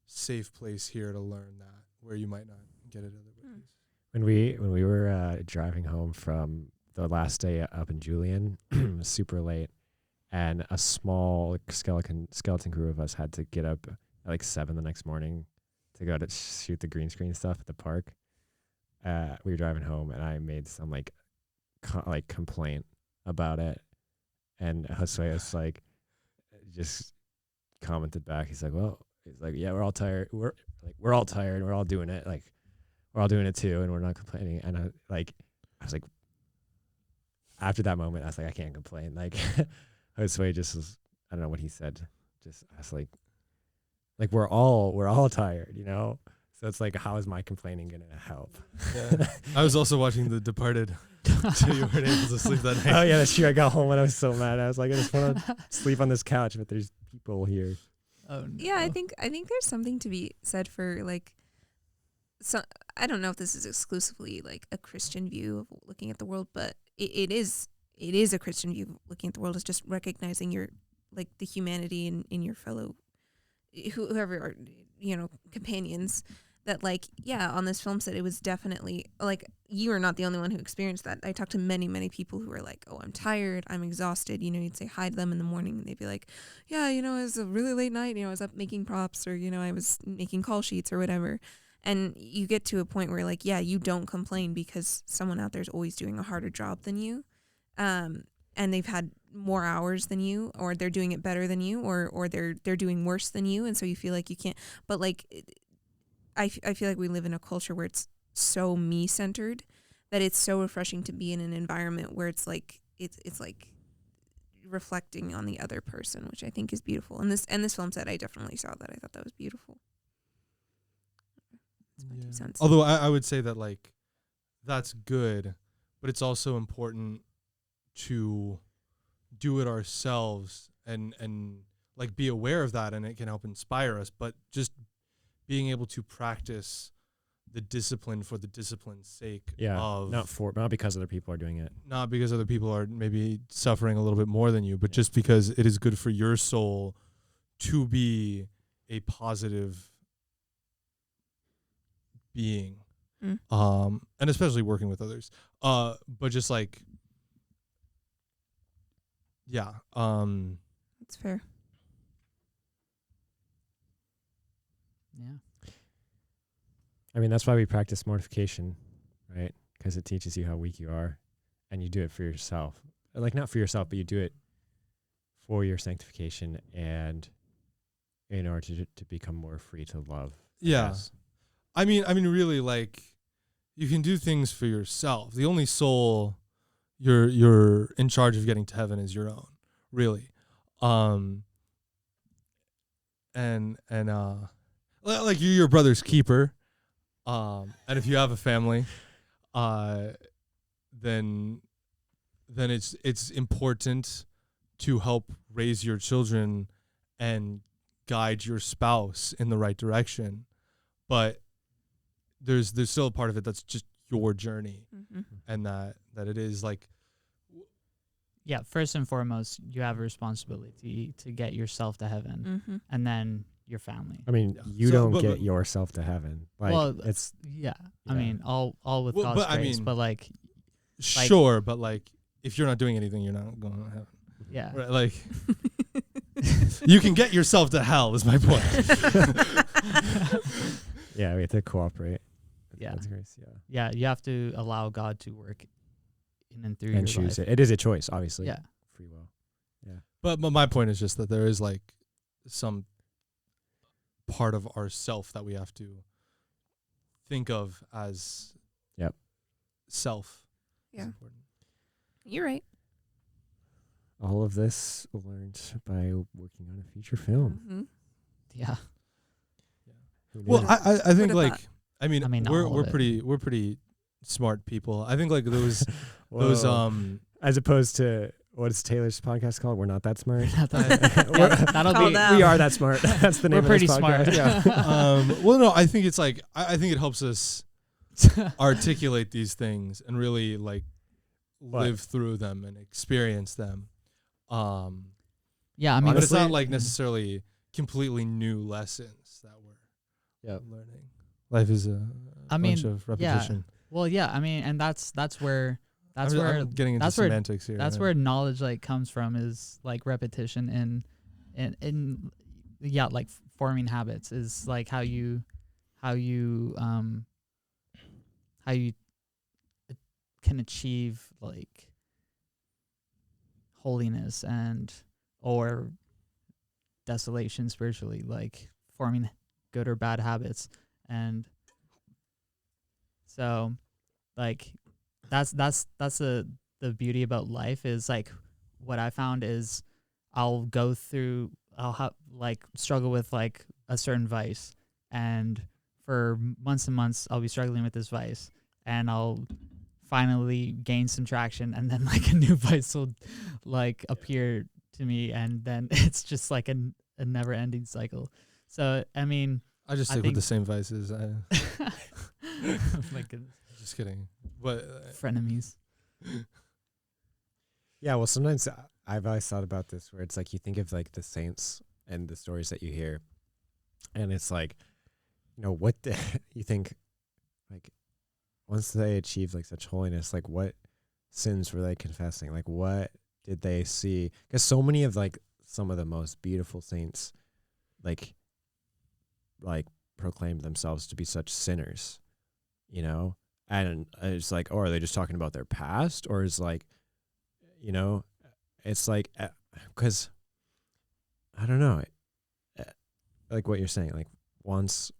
Speaker 3: safe place here to learn that where you might not get it other ways.
Speaker 4: When we were driving home from the last day up in Julian, it was super late, and a small skeleton crew of us had to get up at like 7 the next morning to go to shoot the green screen stuff at the park. We were driving home, and I made some complaint about it, and Josue was like, just commented back. He's like, yeah, we're all tired. We're all tired. We're all doing it. Like, we're all doing it too, and we're not complaining. And I was like, after that moment, I was like, I can't complain. Like, Josue just was, I don't know what he said. Just I was like we're all tired, you know. So it's like, how is my complaining gonna help?
Speaker 3: Yeah. I was also watching The Departed, so you weren't able to sleep that night.
Speaker 4: Oh yeah, that's true. I got home and I was so mad. I was like, I just want to sleep on this couch, but there's people here.
Speaker 1: Oh, no.
Speaker 2: Yeah, I think there's something to be said for like, so I don't know if this is exclusively like a Christian view of looking at the world, but it is a Christian view of looking at the world. Is just recognizing your like the humanity in your fellow whoever are, you know, companions. That like, yeah, on this film set, it was definitely like, you are not the only one who experienced that. I talked to many people who were like, oh, I'm tired, I'm exhausted. You know, you'd say hi to them in the morning and they'd be like, yeah, you know, it was a really late night. You know, I was up making props, or, you know, I was making call sheets or whatever. And you get to a point where like, yeah, you don't complain because someone out there is always doing a harder job than you. And they've had more hours than you, or they're doing it better than you, or they're doing worse than you. And so you feel like you can't, but like, I feel like we live in a culture where it's so me-centered that it's so refreshing to be in an environment where it's like it's like reflecting on the other person, which I think is beautiful. And this film set, I definitely saw that. I thought that was beautiful. That's my 2 cents.
Speaker 3: Although I would say that like that's good, but it's also important to do it ourselves and like be aware of that, and it can help inspire us. But just being able to practice the discipline for the discipline's sake.
Speaker 4: Yeah,
Speaker 3: of
Speaker 4: not because other people are doing it.
Speaker 3: Not because other people are maybe suffering a little bit more than you, but just because it is good for your soul to be a positive being. And especially working with others. But just like, yeah.
Speaker 2: That's fair.
Speaker 1: Yeah.
Speaker 4: I mean, that's why we practice mortification, right? Because it teaches you how weak you are, and you do it for yourself. Like, not for yourself, but you do it for your sanctification and in order to become more free to love.
Speaker 3: Yeah. I mean, really, like, you can do things for yourself. The only soul you're in charge of getting to heaven is your own, really. Like, you're your brother's keeper. And if you have a family, then it's important to help raise your children and guide your spouse in the right direction. But there's still a part of it that's just your journey, and that it is like,
Speaker 1: yeah, first and foremost, you have a responsibility to get yourself to heaven, and then your family.
Speaker 4: I mean, you don't get yourself to heaven. Like,
Speaker 1: well,
Speaker 4: it's
Speaker 1: yeah. I mean, all with God's grace, but like,
Speaker 3: sure, but like, if you're not doing anything, you're not going to heaven.
Speaker 1: Yeah.
Speaker 3: Right, like you can get yourself to hell is my point.
Speaker 4: Yeah, we have to cooperate.
Speaker 1: Yeah.
Speaker 4: God's grace, yeah.
Speaker 1: Yeah, you have to allow God to work in and through
Speaker 4: And
Speaker 1: your
Speaker 4: choose
Speaker 1: life.
Speaker 4: it. It is a choice, obviously.
Speaker 1: Yeah.
Speaker 4: Free will. Yeah.
Speaker 3: But my point is just that there is like some part of ourself that we have to think of as
Speaker 4: Yep.
Speaker 3: self. is
Speaker 2: Yeah.
Speaker 3: important.
Speaker 2: You're right.
Speaker 4: All of this learned by working on a feature film.
Speaker 2: Mm-hmm.
Speaker 1: Yeah.
Speaker 4: Who knew?
Speaker 3: Well, I think
Speaker 2: have
Speaker 3: like
Speaker 2: thought?
Speaker 3: I mean,
Speaker 1: I mean, not
Speaker 3: we're
Speaker 1: all of it.
Speaker 3: we're pretty smart people. I think like those
Speaker 4: Whoa. As opposed to what is Taylor's podcast called? We're not that smart.
Speaker 1: Yeah,
Speaker 4: We're-
Speaker 1: that'll
Speaker 2: Called
Speaker 1: be.
Speaker 2: out.
Speaker 4: we are that smart. That's the name
Speaker 1: We're
Speaker 4: of this
Speaker 1: pretty smart.
Speaker 4: podcast. Yeah.
Speaker 3: well, no, I think it's like I think it helps us articulate these things and really like
Speaker 4: What?
Speaker 3: live through them and experience them.
Speaker 1: Yeah, I mean,
Speaker 3: But it's not
Speaker 4: honestly-
Speaker 3: like necessarily completely new lessons that we're
Speaker 4: Yep.
Speaker 3: learning. Life is a
Speaker 1: I
Speaker 3: bunch
Speaker 1: mean,
Speaker 3: of repetition.
Speaker 1: well, yeah, I mean, and that's where
Speaker 3: I'm getting into
Speaker 1: that's where-
Speaker 3: semantics here.
Speaker 1: that's
Speaker 3: man.
Speaker 1: where knowledge like comes from, is like repetition and yeah, like forming habits is like how you can achieve like holiness and or desolation spiritually, like forming good or bad habits. And so like that's the beauty about life, is like what I found is I'll struggle with like a certain vice, and for months and months I'll be struggling with this vice, and I'll finally gain some traction, and then like a new vice will like appear to me, and then it's just like a never ending cycle. So I mean,
Speaker 3: I just
Speaker 1: I
Speaker 3: stick with the
Speaker 1: think-
Speaker 3: same vices.
Speaker 1: like
Speaker 3: Just kidding. But
Speaker 1: frenemies.
Speaker 4: Yeah, well, sometimes I've always thought about this, where it's like you think of like the saints and the stories that you hear, and it's like, what you think, like, once they achieved like such holiness, like what sins were they confessing? Like what did they see? Because so many of like some of the most beautiful saints, like proclaimed themselves to be such sinners, and it's like, oh, are they just talking about their past, or is like, it's like, because I don't know, like what you're saying, like once,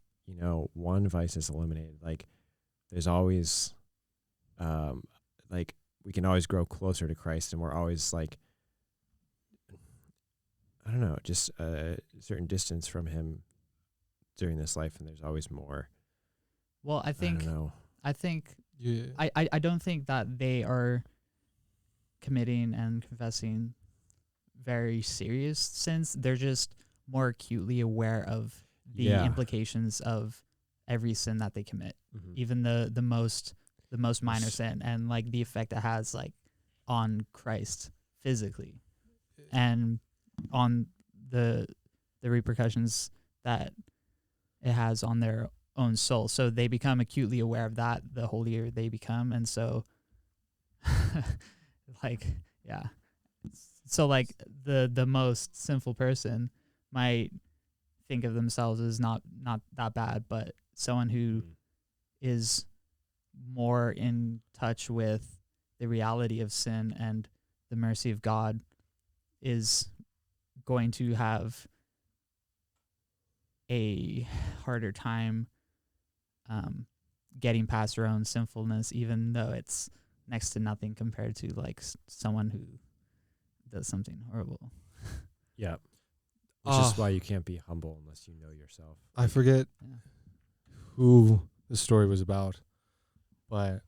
Speaker 4: one vice is eliminated, like there's always, like we can always grow closer to Christ, and we're always like, I don't know, just a certain distance from him during this life, and there's always more.
Speaker 1: Well, I
Speaker 4: I
Speaker 1: think
Speaker 4: don't know.
Speaker 3: yeah.
Speaker 1: I don't think that they are committing and confessing very serious sins. They're just more acutely aware of the
Speaker 4: Yeah.
Speaker 1: implications of every sin that they commit,
Speaker 4: Mhm.
Speaker 1: even the most minor
Speaker 4: Yes.
Speaker 1: sin, and like the effect it has like on Christ physically, and on the repercussions that it has on their own soul. So they become acutely aware of that the holier they become. And so like, yeah. So like the most sinful person might think of themselves as not that bad, but someone who
Speaker 4: Mhm.
Speaker 1: is more in touch with the reality of sin and the mercy of God is going to have a harder time getting past their own sinfulness, even though it's next to nothing compared to like someone who does something horrible.
Speaker 4: Yeah. Which is why you can't be humble unless you know yourself.
Speaker 3: I forget
Speaker 1: Yeah.
Speaker 3: who the story was about, but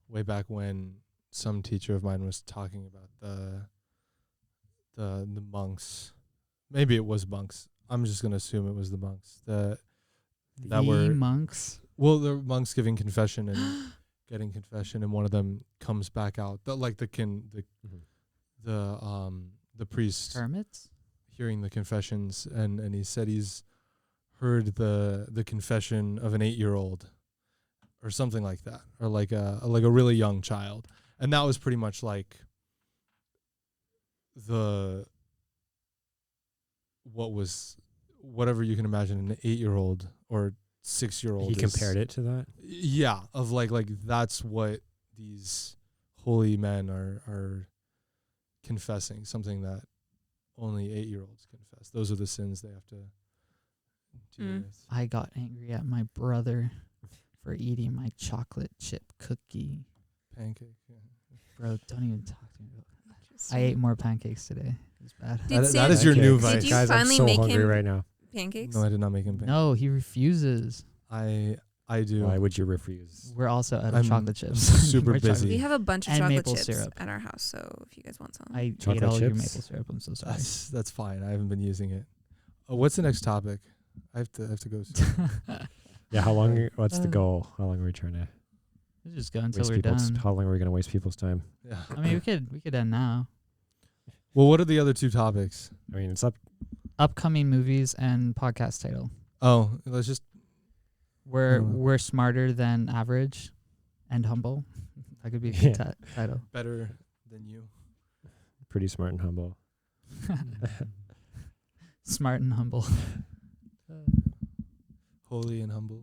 Speaker 3: way back when some teacher of mine was talking about the monks. Maybe it was monks. I'm just gonna assume it was the monks. That were
Speaker 1: monks.
Speaker 3: well, the monks giving confession and getting confession, and one of them comes back out. The priest
Speaker 1: Hermits?
Speaker 3: hearing the confessions, and he said he's heard the confession of an 8-year-old or something like that, or like a really young child. And that was pretty much like whatever you can imagine an 8-year-old or 6-year-old.
Speaker 4: He compared it to that.
Speaker 3: Yeah, of like that's what these holy men are confessing, something that only 8-year-olds confess. Those are the sins they have to deal with.
Speaker 1: I got angry at my brother for eating my chocolate chip cookie.
Speaker 3: Pancake. Yeah.
Speaker 1: Bro, don't even talk to me about that. I ate more pancakes today. It was bad.
Speaker 3: That is your new
Speaker 4: Pancakes.
Speaker 3: vice.
Speaker 2: Did you
Speaker 4: Guys,
Speaker 2: finally
Speaker 4: I'm so
Speaker 2: make
Speaker 4: hungry
Speaker 2: him
Speaker 4: right now.
Speaker 2: pancakes?
Speaker 3: No, I did not make him pancakes.
Speaker 1: No, he refuses.
Speaker 3: I do.
Speaker 4: Why would you refuse?
Speaker 1: We're also out of
Speaker 3: I'm
Speaker 1: chocolate chips.
Speaker 3: super
Speaker 1: We're
Speaker 3: busy.
Speaker 2: We have a bunch of
Speaker 1: And
Speaker 2: chocolate
Speaker 1: maple
Speaker 2: chips
Speaker 1: syrup.
Speaker 2: at our house, so if you guys want some.
Speaker 1: I ate
Speaker 4: Chocolate
Speaker 1: all your
Speaker 4: chips?
Speaker 1: maple syrup. I'm so sorry.
Speaker 3: That's fine. I haven't been using it. What's the next topic? I have to go soon.
Speaker 4: Yeah, how long? What's the goal? How long are we trying to
Speaker 1: Let's just go until
Speaker 4: waste
Speaker 1: we're
Speaker 4: people's?
Speaker 1: done.
Speaker 4: How long are we going to waste people's time?
Speaker 3: Yeah.
Speaker 1: I mean, we could end now.
Speaker 3: Well, what are the other 2 topics?
Speaker 4: I mean, it's up.
Speaker 1: Upcoming movies and podcast title.
Speaker 3: Oh, let's just.
Speaker 1: We're smarter than average, and humble. That could be a good title.
Speaker 3: Better than you.
Speaker 4: Pretty smart and humble.
Speaker 1: Smart and humble.
Speaker 3: Holy and humble.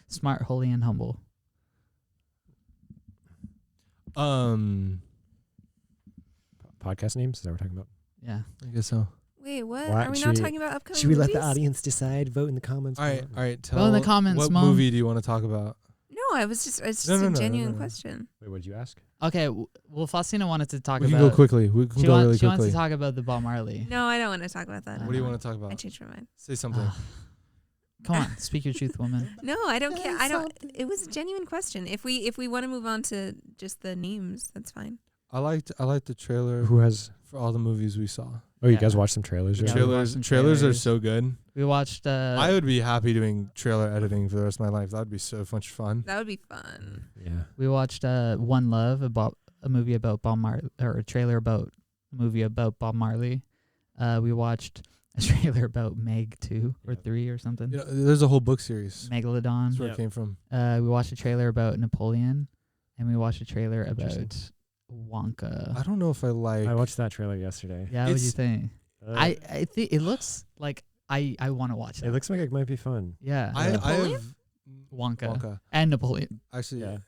Speaker 1: Smart, holy, and humble.
Speaker 4: Podcast names? Is that what we're talking about?
Speaker 1: Yeah.
Speaker 3: I guess so.
Speaker 2: Wait, what?
Speaker 4: What?
Speaker 2: Are we
Speaker 4: Should
Speaker 2: not
Speaker 4: we-
Speaker 2: talking about upcoming
Speaker 4: Should we let
Speaker 2: movies?
Speaker 4: the audience decide? Vote in the comments.
Speaker 3: All right.
Speaker 1: Go in the comments,
Speaker 3: What
Speaker 1: Mom.
Speaker 3: movie do you want to talk about?
Speaker 2: No, it's just
Speaker 3: No,
Speaker 2: a
Speaker 3: no,
Speaker 2: genuine
Speaker 3: no.
Speaker 2: question.
Speaker 4: Wait, what did you ask?
Speaker 1: Okay. Well, Faustina wanted to talk
Speaker 3: We can
Speaker 1: about.
Speaker 3: go quickly. We can
Speaker 1: She,
Speaker 3: go really
Speaker 1: she wants
Speaker 3: quickly.
Speaker 1: to talk about the Bob Marley.
Speaker 2: No, I don't want to talk about that.
Speaker 3: What do you
Speaker 2: anymore.
Speaker 3: want to talk
Speaker 2: I
Speaker 3: about?
Speaker 2: changed my mind.
Speaker 3: Say something.
Speaker 1: Come on, speak your truth, woman.
Speaker 2: No, I don't care. I don't. It was a genuine question. If we want to move on to just the names, that's fine.
Speaker 3: I liked the trailer
Speaker 4: Who has?
Speaker 3: for all the movies we saw.
Speaker 4: Oh, you
Speaker 1: Yeah.
Speaker 4: guys watched some trailers?
Speaker 1: Yeah,
Speaker 4: Right?
Speaker 1: we watched some
Speaker 3: Trailers are
Speaker 1: trailers.
Speaker 3: so good.
Speaker 1: We watched.
Speaker 3: I would be happy doing trailer editing for the rest of my life. That would be so much fun.
Speaker 2: That would be fun.
Speaker 4: Yeah.
Speaker 1: We watched One Love, about a movie about Bob Marley, or a trailer about a movie about Bob Marley. We watched a trailer about Meg 2 or 3 or something.
Speaker 3: You know, there's a whole book series.
Speaker 1: Megalodon.
Speaker 3: That's where it came from.
Speaker 1: We watched a trailer about Napoleon, and we watched a trailer about
Speaker 4: Interesting.
Speaker 1: Wonka.
Speaker 3: I don't know if I like.
Speaker 4: I watched that trailer yesterday.
Speaker 1: Yeah, what do you
Speaker 3: It's-
Speaker 1: think? I think it looks like I want to watch that.
Speaker 4: It looks like it might be fun.
Speaker 1: Yeah.
Speaker 3: I
Speaker 2: Napoleon?
Speaker 3: have
Speaker 1: Wonka. And Napoleon.
Speaker 3: Actually,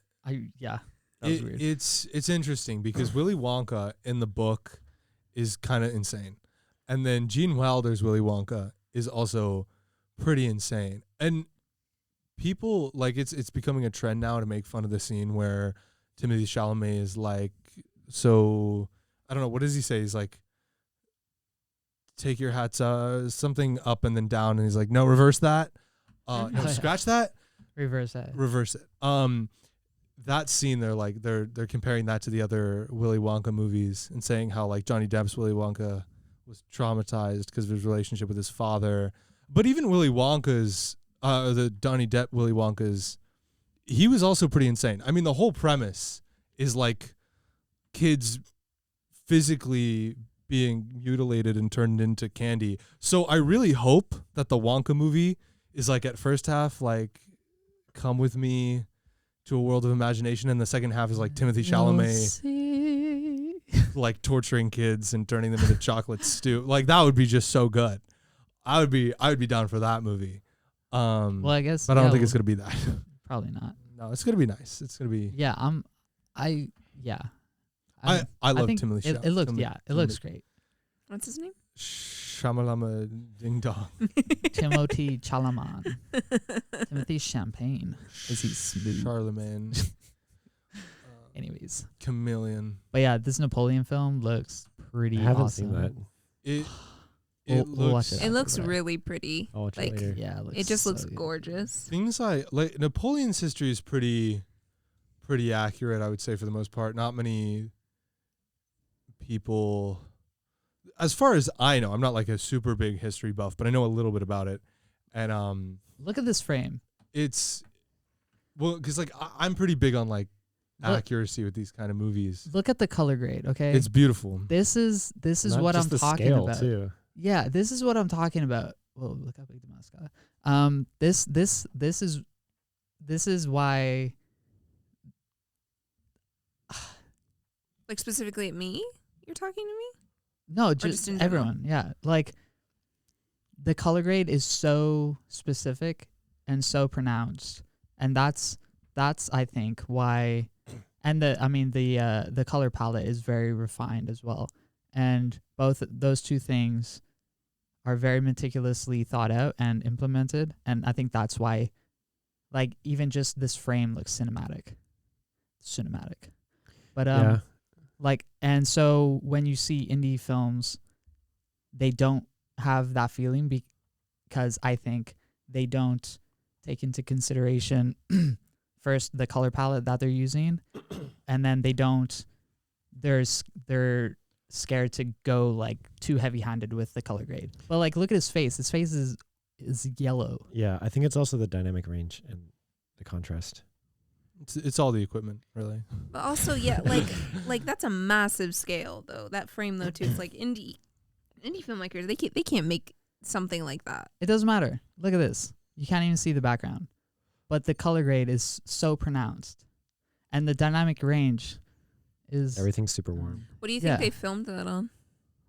Speaker 4: Yeah.
Speaker 1: That was weird.
Speaker 3: it's interesting because Willy Wonka in the book is kind of insane, and then Gene Wilder's Willy Wonka is also pretty insane. And people like it's becoming a trend now to make fun of the scene where Timothée Chalamet is like, so I don't know, what does he say? He's like, take your hats something up and then down, and he's like, no, reverse that. No,
Speaker 1: Oh, yeah.
Speaker 3: scratch that.
Speaker 1: Reverse that.
Speaker 3: Reverse it. That scene, they're comparing that to the other Willy Wonka movies and saying how like Johnny Depp's Willy Wonka was traumatized because of his relationship with his father. But even Willy Wonka's, the Johnny Depp Willy Wonka's, he was also pretty insane. I mean, the whole premise is like kids physically being mutilated and turned into candy. So I really hope that the Wonka movie is like at first half like come with me to a world of imagination, and the second half is like Timothée Chalamet like torturing kids and turning them into chocolate stew. Like that would be just so good. I would be down for that movie.
Speaker 1: Well, I guess.
Speaker 3: But I don't think it's gonna be that.
Speaker 1: Probably not.
Speaker 3: No, it's gonna be nice. It's gonna be.
Speaker 1: Yeah,
Speaker 3: I love
Speaker 1: think
Speaker 3: Timothée Chalamet.
Speaker 1: it looks it looks great.
Speaker 2: What's his name?
Speaker 3: Shamalama Ding Dong.
Speaker 1: Timothy Chalamet. Timothy Champagne. Is he smooth?
Speaker 3: Charlemagne.
Speaker 1: Anyways.
Speaker 3: Chameleon.
Speaker 1: But yeah, this Napoleon film looks pretty
Speaker 4: I haven't
Speaker 1: awesome.
Speaker 4: seen that.
Speaker 3: It
Speaker 1: We'll watch
Speaker 3: looks
Speaker 1: it.
Speaker 2: It looks
Speaker 1: Right.
Speaker 2: really pretty.
Speaker 4: I'll watch
Speaker 2: Like,
Speaker 4: it later.
Speaker 1: Yeah, it looks
Speaker 2: It just
Speaker 1: so
Speaker 2: looks
Speaker 1: good.
Speaker 2: gorgeous.
Speaker 3: things like Napoleon's history is pretty accurate, I would say, for the most part. Not many people, as far as I know, I'm not like a super big history buff, but I know a little bit about it. And
Speaker 1: Look at this frame.
Speaker 3: it's well, because like I'm pretty big on like
Speaker 1: Look-
Speaker 3: accuracy with these kind of movies.
Speaker 1: Look at the color grade, okay?
Speaker 3: It's beautiful.
Speaker 1: This is
Speaker 4: Not
Speaker 1: what
Speaker 4: just
Speaker 1: I'm
Speaker 4: the
Speaker 1: talking
Speaker 4: scale,
Speaker 1: about.
Speaker 4: too.
Speaker 1: Yeah, this is what I'm talking about. Whoa, look how big the mouse got. This is why.
Speaker 2: Like specifically at me? You're talking to me?
Speaker 1: No,
Speaker 2: just
Speaker 1: just
Speaker 2: in general?
Speaker 1: everyone. Yeah. Like the color grade is so specific and so pronounced. And that's I think why, and the color palette is very refined as well. And both those two things are very meticulously thought out and implemented. And I think that's why, like, even just this frame looks cinematic. But
Speaker 4: Yeah.
Speaker 1: like, and so when you see indie films, they don't have that feeling because I think they don't take into consideration first the color palette that they're using, and then they're scared to go like too heavy-handed with the color grade. But like, look at his face. His face is yellow.
Speaker 4: Yeah, I think it's also the dynamic range and the contrast.
Speaker 3: It's all the equipment, really.
Speaker 2: But also, yeah, like that's a massive scale though. That frame though too. It's like indie filmmakers. They can't make something like that.
Speaker 1: It doesn't matter. Look at this. You can't even see the background, but the color grade is so pronounced, and the dynamic range is
Speaker 4: Everything's super warm.
Speaker 2: What do you think
Speaker 1: Yeah.
Speaker 2: they filmed that on?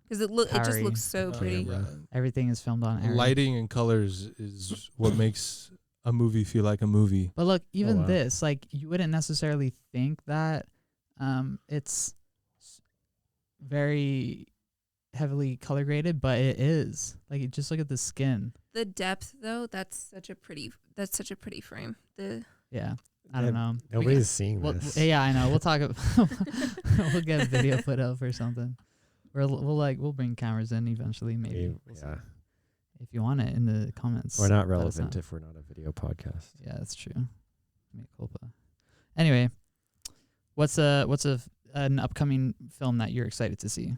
Speaker 2: Because it just
Speaker 1: Harry.
Speaker 2: looks so pretty.
Speaker 4: Yeah.
Speaker 1: everything is filmed on Arri.
Speaker 3: Lighting and colors is what makes a movie feel like a movie.
Speaker 1: But look, even
Speaker 4: wow.
Speaker 1: this, like, you wouldn't necessarily think that it's very heavily color graded, but it is. Like, just look at the skin.
Speaker 2: The depth though, that's such a pretty frame.
Speaker 1: Yeah, I don't know.
Speaker 4: Nobody's seeing
Speaker 1: Well,
Speaker 4: this.
Speaker 1: yeah, I know. We'll talk. We'll get a video put up or something. We'll bring cameras in eventually, maybe. We'll see.
Speaker 4: Yeah.
Speaker 1: If you want it in the comments.
Speaker 4: We're not
Speaker 1: let us
Speaker 4: relevant
Speaker 1: know.
Speaker 4: if we're not a video podcast.
Speaker 1: Yeah, that's true. Mea culpa. Anyway, what's an upcoming film that you're excited to see?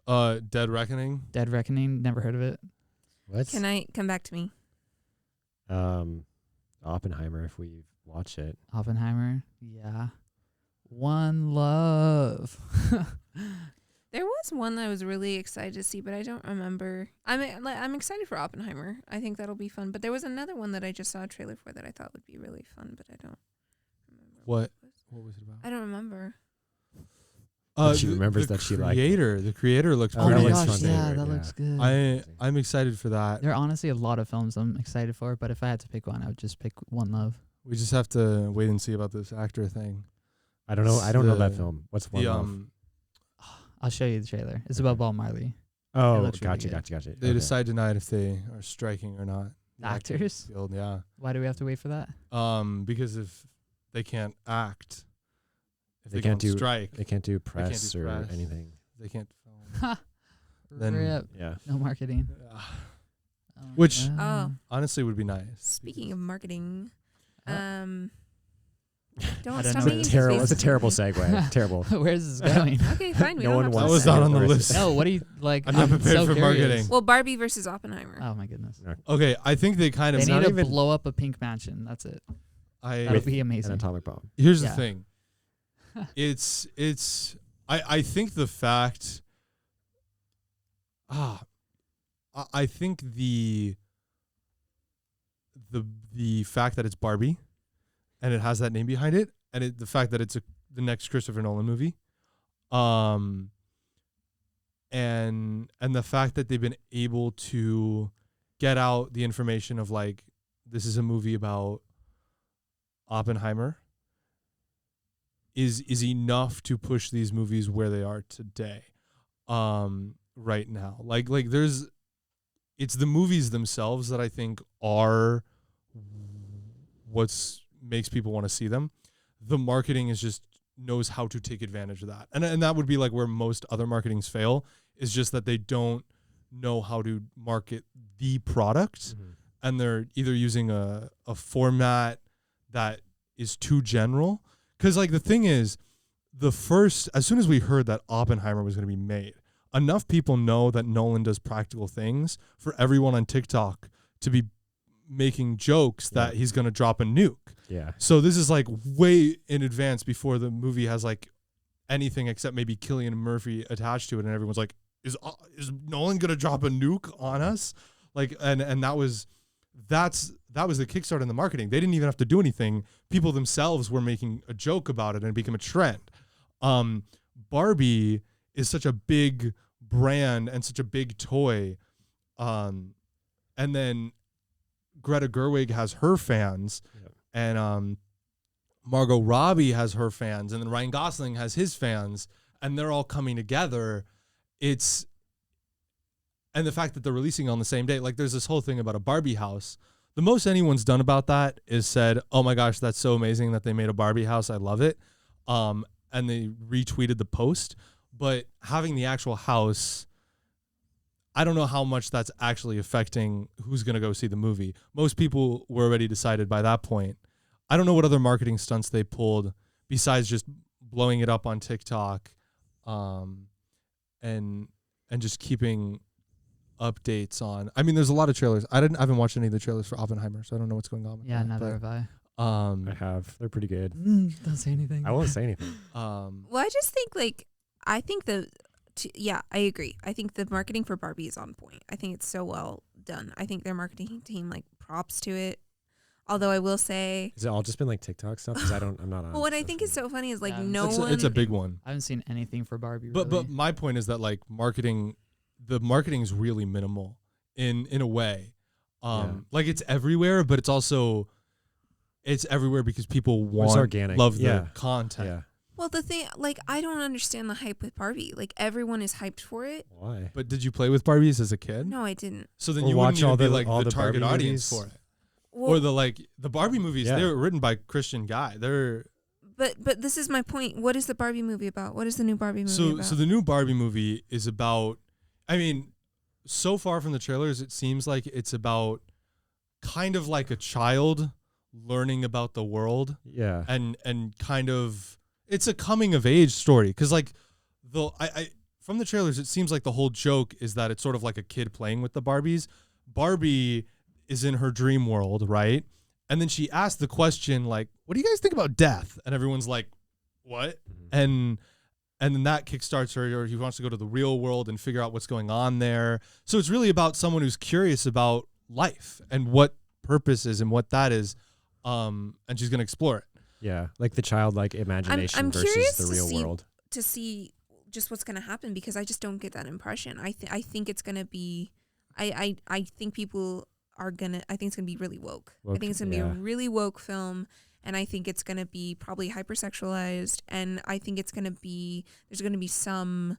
Speaker 3: Dead Reckoning.
Speaker 1: Dead Reckoning. Never heard of it.
Speaker 4: What?
Speaker 2: Can I come back to me?
Speaker 4: Oppenheimer, if we watch it.
Speaker 1: Oppenheimer. Yeah. One Love.
Speaker 2: There was one that I was really excited to see, but I don't remember. I'm excited for Oppenheimer. I think that'll be fun. But there was another one that I just saw a trailer for that I thought would be really fun, but I don't remember.
Speaker 3: What was it about?
Speaker 2: I don't remember.
Speaker 4: But she remembers that she liked it.
Speaker 3: The creator looks
Speaker 4: Oh,
Speaker 1: Oh
Speaker 4: that
Speaker 1: my
Speaker 3: pretty
Speaker 4: looks
Speaker 1: gosh,
Speaker 4: fun.
Speaker 1: yeah,
Speaker 4: Favorite,
Speaker 1: that
Speaker 4: yeah.
Speaker 1: looks good.
Speaker 3: I'm excited for that.
Speaker 1: There are honestly a lot of films I'm excited for, but if I had to pick one, I would just pick One Love.
Speaker 3: We just have to wait and see about this actor thing.
Speaker 4: I don't know. I don't know that
Speaker 3: The-
Speaker 4: film. What's One Love?
Speaker 1: I'll show you the trailer. It's
Speaker 4: Okay.
Speaker 1: about Bob Marley.
Speaker 4: Oh,
Speaker 1: looks really
Speaker 4: gotcha.
Speaker 1: good.
Speaker 3: They
Speaker 4: Okay.
Speaker 3: decide tonight if they are striking or not. The acting
Speaker 1: Actors?
Speaker 3: field, yeah.
Speaker 1: Why do we have to wait for that?
Speaker 3: Because if they can't act, if
Speaker 4: They
Speaker 3: they,
Speaker 4: can't
Speaker 3: go on
Speaker 4: do-
Speaker 3: strike,
Speaker 4: They can't do
Speaker 3: can't
Speaker 4: press
Speaker 3: do
Speaker 4: or
Speaker 3: press.
Speaker 4: anything.
Speaker 3: they can't film.
Speaker 1: Then
Speaker 3: Then-
Speaker 1: hurry up.
Speaker 4: Yeah.
Speaker 1: No marketing.
Speaker 3: Yeah.
Speaker 1: Oh my
Speaker 3: Which-
Speaker 1: God.
Speaker 3: Honestly, would be nice.
Speaker 2: Speaking of marketing,
Speaker 1: Huh?
Speaker 2: don't
Speaker 1: I don't
Speaker 2: stop
Speaker 1: know.
Speaker 2: making
Speaker 4: It's
Speaker 2: these
Speaker 4: a terrible. It's a
Speaker 2: faces.
Speaker 4: terrible segue. Terrible.
Speaker 1: Where's this going?
Speaker 2: Okay, fine. We
Speaker 4: No
Speaker 2: don't
Speaker 4: one
Speaker 2: have to
Speaker 4: wants
Speaker 3: That was
Speaker 2: say
Speaker 3: not
Speaker 2: it.
Speaker 3: on the
Speaker 4: Or is
Speaker 3: list.
Speaker 4: it-
Speaker 1: No, what do you like?
Speaker 3: I'm not prepared
Speaker 1: so
Speaker 3: for
Speaker 1: curious.
Speaker 3: marketing.
Speaker 2: Well, Barbie versus Oppenheimer.
Speaker 1: Oh my goodness.
Speaker 3: Okay, I think they kind
Speaker 1: They
Speaker 3: of.
Speaker 1: need
Speaker 4: not
Speaker 1: to
Speaker 4: even-
Speaker 1: blow up a pink mansion. That's it. That'll
Speaker 3: I
Speaker 1: be
Speaker 4: An
Speaker 1: amazing.
Speaker 4: atomic bomb.
Speaker 3: here's
Speaker 1: Yeah.
Speaker 3: the thing. It's. I think the fact. I think the fact that it's Barbie, and it has that name behind it, and the fact that it's the next Christopher Nolan movie, and the fact that they've been able to get out the information of like this is a movie about Oppenheimer is enough to push these movies where they are today, right now. Like it's the movies themselves that I think are what's makes people want to see them. The marketing is just knows how to take advantage of that. And that would be like where most other marketings fail, is just that they don't know how to market the product, and they're either using a format that is too general. Because like the thing is, as soon as we heard that Oppenheimer was going to be made, enough people know that Nolan does practical things for everyone on TikTok to be making jokes that he's going to drop a nuke.
Speaker 4: Yeah.
Speaker 3: So this is like way in advance before the movie has like anything except maybe Cillian Murphy attached to it, and everyone's like, is Nolan going to drop a nuke on us? Like, and that was the kickstart in the marketing. They didn't even have to do anything. People themselves were making a joke about it, and it became a trend. Barbie is such a big brand and such a big toy. And then Greta Gerwig has her fans, and Margot Robbie has her fans, and then Ryan Gosling has his fans, and they're all coming together. And the fact that they're releasing on the same day, like there's this whole thing about a Barbie house. The most anyone's done about that is said, oh my gosh, that's so amazing that they made a Barbie house. I love it. And they retweeted the post. But having the actual house, I don't know how much that's actually affecting who's going to go see the movie. Most people were already decided by that point. I don't know what other marketing stunts they pulled besides just blowing it up on TikTok, and just keeping updates on. I mean, there's a lot of trailers. I haven't watched any of the trailers for Oppenheimer, so I don't know what's going on with
Speaker 1: Yeah,
Speaker 3: that.
Speaker 1: neither have I.
Speaker 4: I have. They're pretty good.
Speaker 1: Don't say anything.
Speaker 4: I won't say anything.
Speaker 2: Well, I just think I think I agree. I think the marketing for Barbie is on point. I think it's so well done. I think their marketing team props to it. Although I will say,
Speaker 4: Has it all just been like TikTok stuff? Because I'm not on.
Speaker 2: well, what I think is so funny is
Speaker 3: it's a big one.
Speaker 1: I haven't seen anything for Barbie.
Speaker 3: But my point is that the marketing is really minimal in a way. Like it's everywhere, but it's also everywhere because people love the content.
Speaker 4: Yeah.
Speaker 2: Well, the thing, I don't understand the hype with Barbie. Everyone is hyped for it.
Speaker 4: Why?
Speaker 3: But did you play with Barbies as a kid?
Speaker 2: No, I didn't.
Speaker 3: So then
Speaker 4: Or
Speaker 3: you
Speaker 4: watch
Speaker 3: wouldn't even
Speaker 4: all
Speaker 3: be
Speaker 4: the
Speaker 3: the target
Speaker 4: Barbie
Speaker 3: audience
Speaker 4: movies?
Speaker 3: for it.
Speaker 2: Well,
Speaker 3: Or the Barbie movies, they're written by Christian Guy.
Speaker 2: But this is my point. What is the Barbie movie about? What is the new Barbie movie about?
Speaker 3: So the new Barbie movie is about, I mean, so far from the trailers, it seems like it's about kind of like a child learning about the world.
Speaker 4: Yeah.
Speaker 3: And kind of, it's a coming of age story. Cause from the trailers, it seems like the whole joke is that it's sort of like a kid playing with the Barbies. Barbie is in her dream world, right? And then she asked the question, what do you guys think about death? And everyone's like, what? And then that kickstarts her, or he wants to go to the real world and figure out what's going on there. So it's really about someone who's curious about life and what purpose is and what that is. And she's going to explore it.
Speaker 4: Yeah. Like the childlike imagination
Speaker 2: I'm
Speaker 4: versus
Speaker 2: curious
Speaker 4: the real world.
Speaker 2: to see just what's going to happen, because I just don't get that impression. I think it's going to be, I think people are going to, I think it's going to be really woke. I think it's going to be a really woke film. And I think it's going to be probably hypersexualized. And I think it's going to be, there's going to be some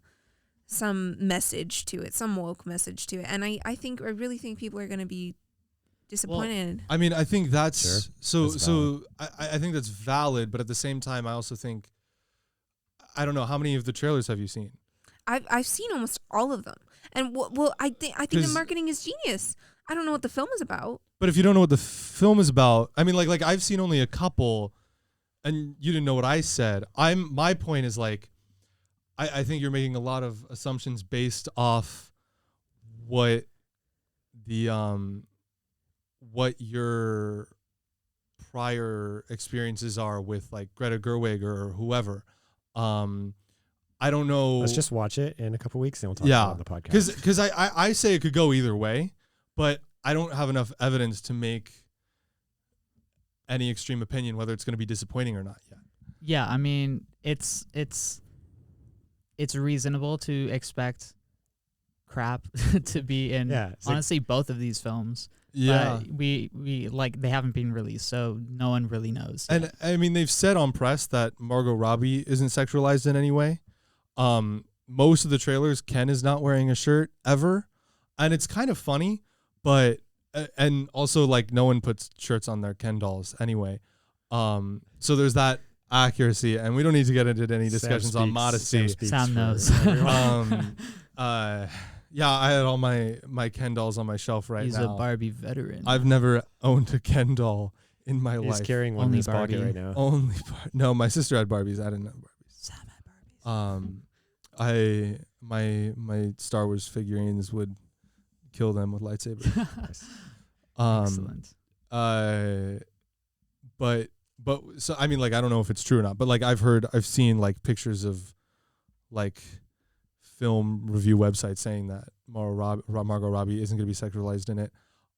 Speaker 2: message to it, some woke message to it. And I really think people are going to be disappointed.
Speaker 3: Well, I mean, I think that's,
Speaker 4: Sure.
Speaker 3: so I think that's valid. But at the same time, I also think, I don't know, how many of the trailers have you seen?
Speaker 2: I've seen almost all of them. And I think the marketing is genius. I don't know what the film is about.
Speaker 3: But if you don't know what the film is about, I mean, like I've seen only a couple, and you didn't know what I said. My point is I think you're making a lot of assumptions based off what your prior experiences are with Greta Gerwig or whoever. I don't know.
Speaker 4: Let's just watch it in a couple weeks and we'll talk about the podcast.
Speaker 3: Because I say it could go either way, but I don't have enough evidence to make any extreme opinion whether it's going to be disappointing or not yet.
Speaker 1: Yeah, I mean, it's reasonable to expect crap to be in honestly both of these films.
Speaker 3: Yeah.
Speaker 1: But we they haven't been released, so no one really knows.
Speaker 3: And I mean, they've said on press that Margot Robbie isn't sexualized in any way. Most of the trailers, Ken is not wearing a shirt ever, and it's kind of funny. But and also no one puts shirts on their Ken dolls anyway. So there's that accuracy, and we don't need to get into any discussions on modesty.
Speaker 1: Sam knows.
Speaker 3: Yeah, I had all my Ken dolls on my shelf right
Speaker 1: He's
Speaker 3: now.
Speaker 1: He's a Barbie veteran.
Speaker 3: I've never owned a Ken doll in my life.
Speaker 4: He's carrying one
Speaker 1: Only
Speaker 4: in his
Speaker 1: Barbie.
Speaker 4: pocket right now.
Speaker 3: No, my sister had Barbies. I didn't have Barbies.
Speaker 1: Sam had Barbies.
Speaker 3: My Star Wars figurines would kill them with lightsabers.
Speaker 1: Excellent.
Speaker 3: But so I mean, I don't know if it's true or not, but I've seen pictures of film review websites saying that Margot Robbie isn't going to be sexualized in it,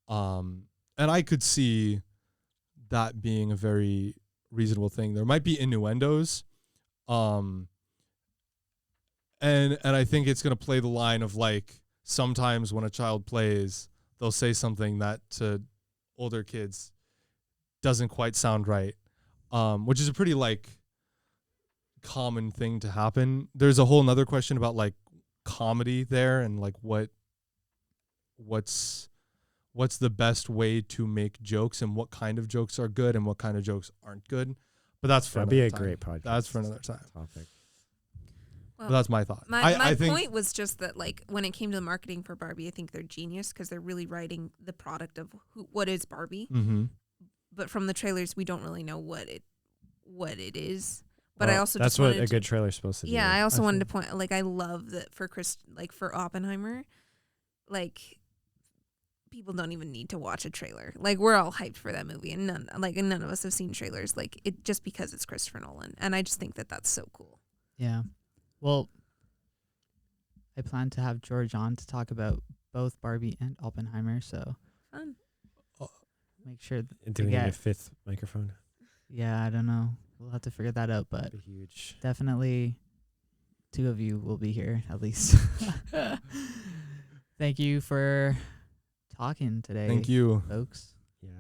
Speaker 3: and I could see that being a very reasonable thing. There might be innuendos, and And I think it's going to play the line of like sometimes when a child plays, they'll say something that to older kids doesn't quite sound right, which is a pretty like common thing to happen. There's a whole nother question about like comedy there and like what's the best way to make jokes and what kind of jokes are good and what kind of jokes aren't good. But that's for
Speaker 4: That'd be
Speaker 3: another
Speaker 4: a
Speaker 3: time.
Speaker 4: great podcast.
Speaker 3: That's for another time.
Speaker 4: Topic.
Speaker 2: Well,
Speaker 3: But that's my thought.
Speaker 2: My
Speaker 3: I think
Speaker 2: point was just that, like, when it came to the marketing for Barbie, I think they're genius because they're really writing the product of what is Barbie.
Speaker 3: Mm-hmm.
Speaker 2: But from the trailers, we don't really know what it is. But
Speaker 4: Well,
Speaker 2: I also
Speaker 4: that's
Speaker 2: just
Speaker 4: what
Speaker 2: wanted
Speaker 4: a good trailer's supposed to do.
Speaker 2: Yeah, I also
Speaker 3: I
Speaker 2: wanted to
Speaker 3: think-
Speaker 2: point, like, I love that for for Oppenheimer, like, people don't even need to watch a trailer. Like, we're all hyped for that movie, and none of us have seen trailers. Like, it just because it's Christopher Nolan, and I just think that that's so cool.
Speaker 1: Yeah. Well, I plan to have George on to talk about both Barbie and Oppenheimer, so
Speaker 2: Fun.
Speaker 1: make sure.
Speaker 4: Do we need a
Speaker 1: get-
Speaker 4: fifth microphone?
Speaker 1: Yeah, I don't know. We'll have to figure that out, but
Speaker 4: That'd be huge.
Speaker 1: definitely 2 of you will be here at least. Thank you for talking today.
Speaker 3: Thank you.
Speaker 1: folks.
Speaker 4: Yeah.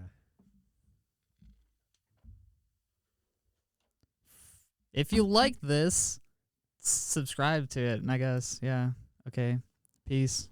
Speaker 1: If you like this, subscribe to it, and I guess, yeah. Okay. Peace.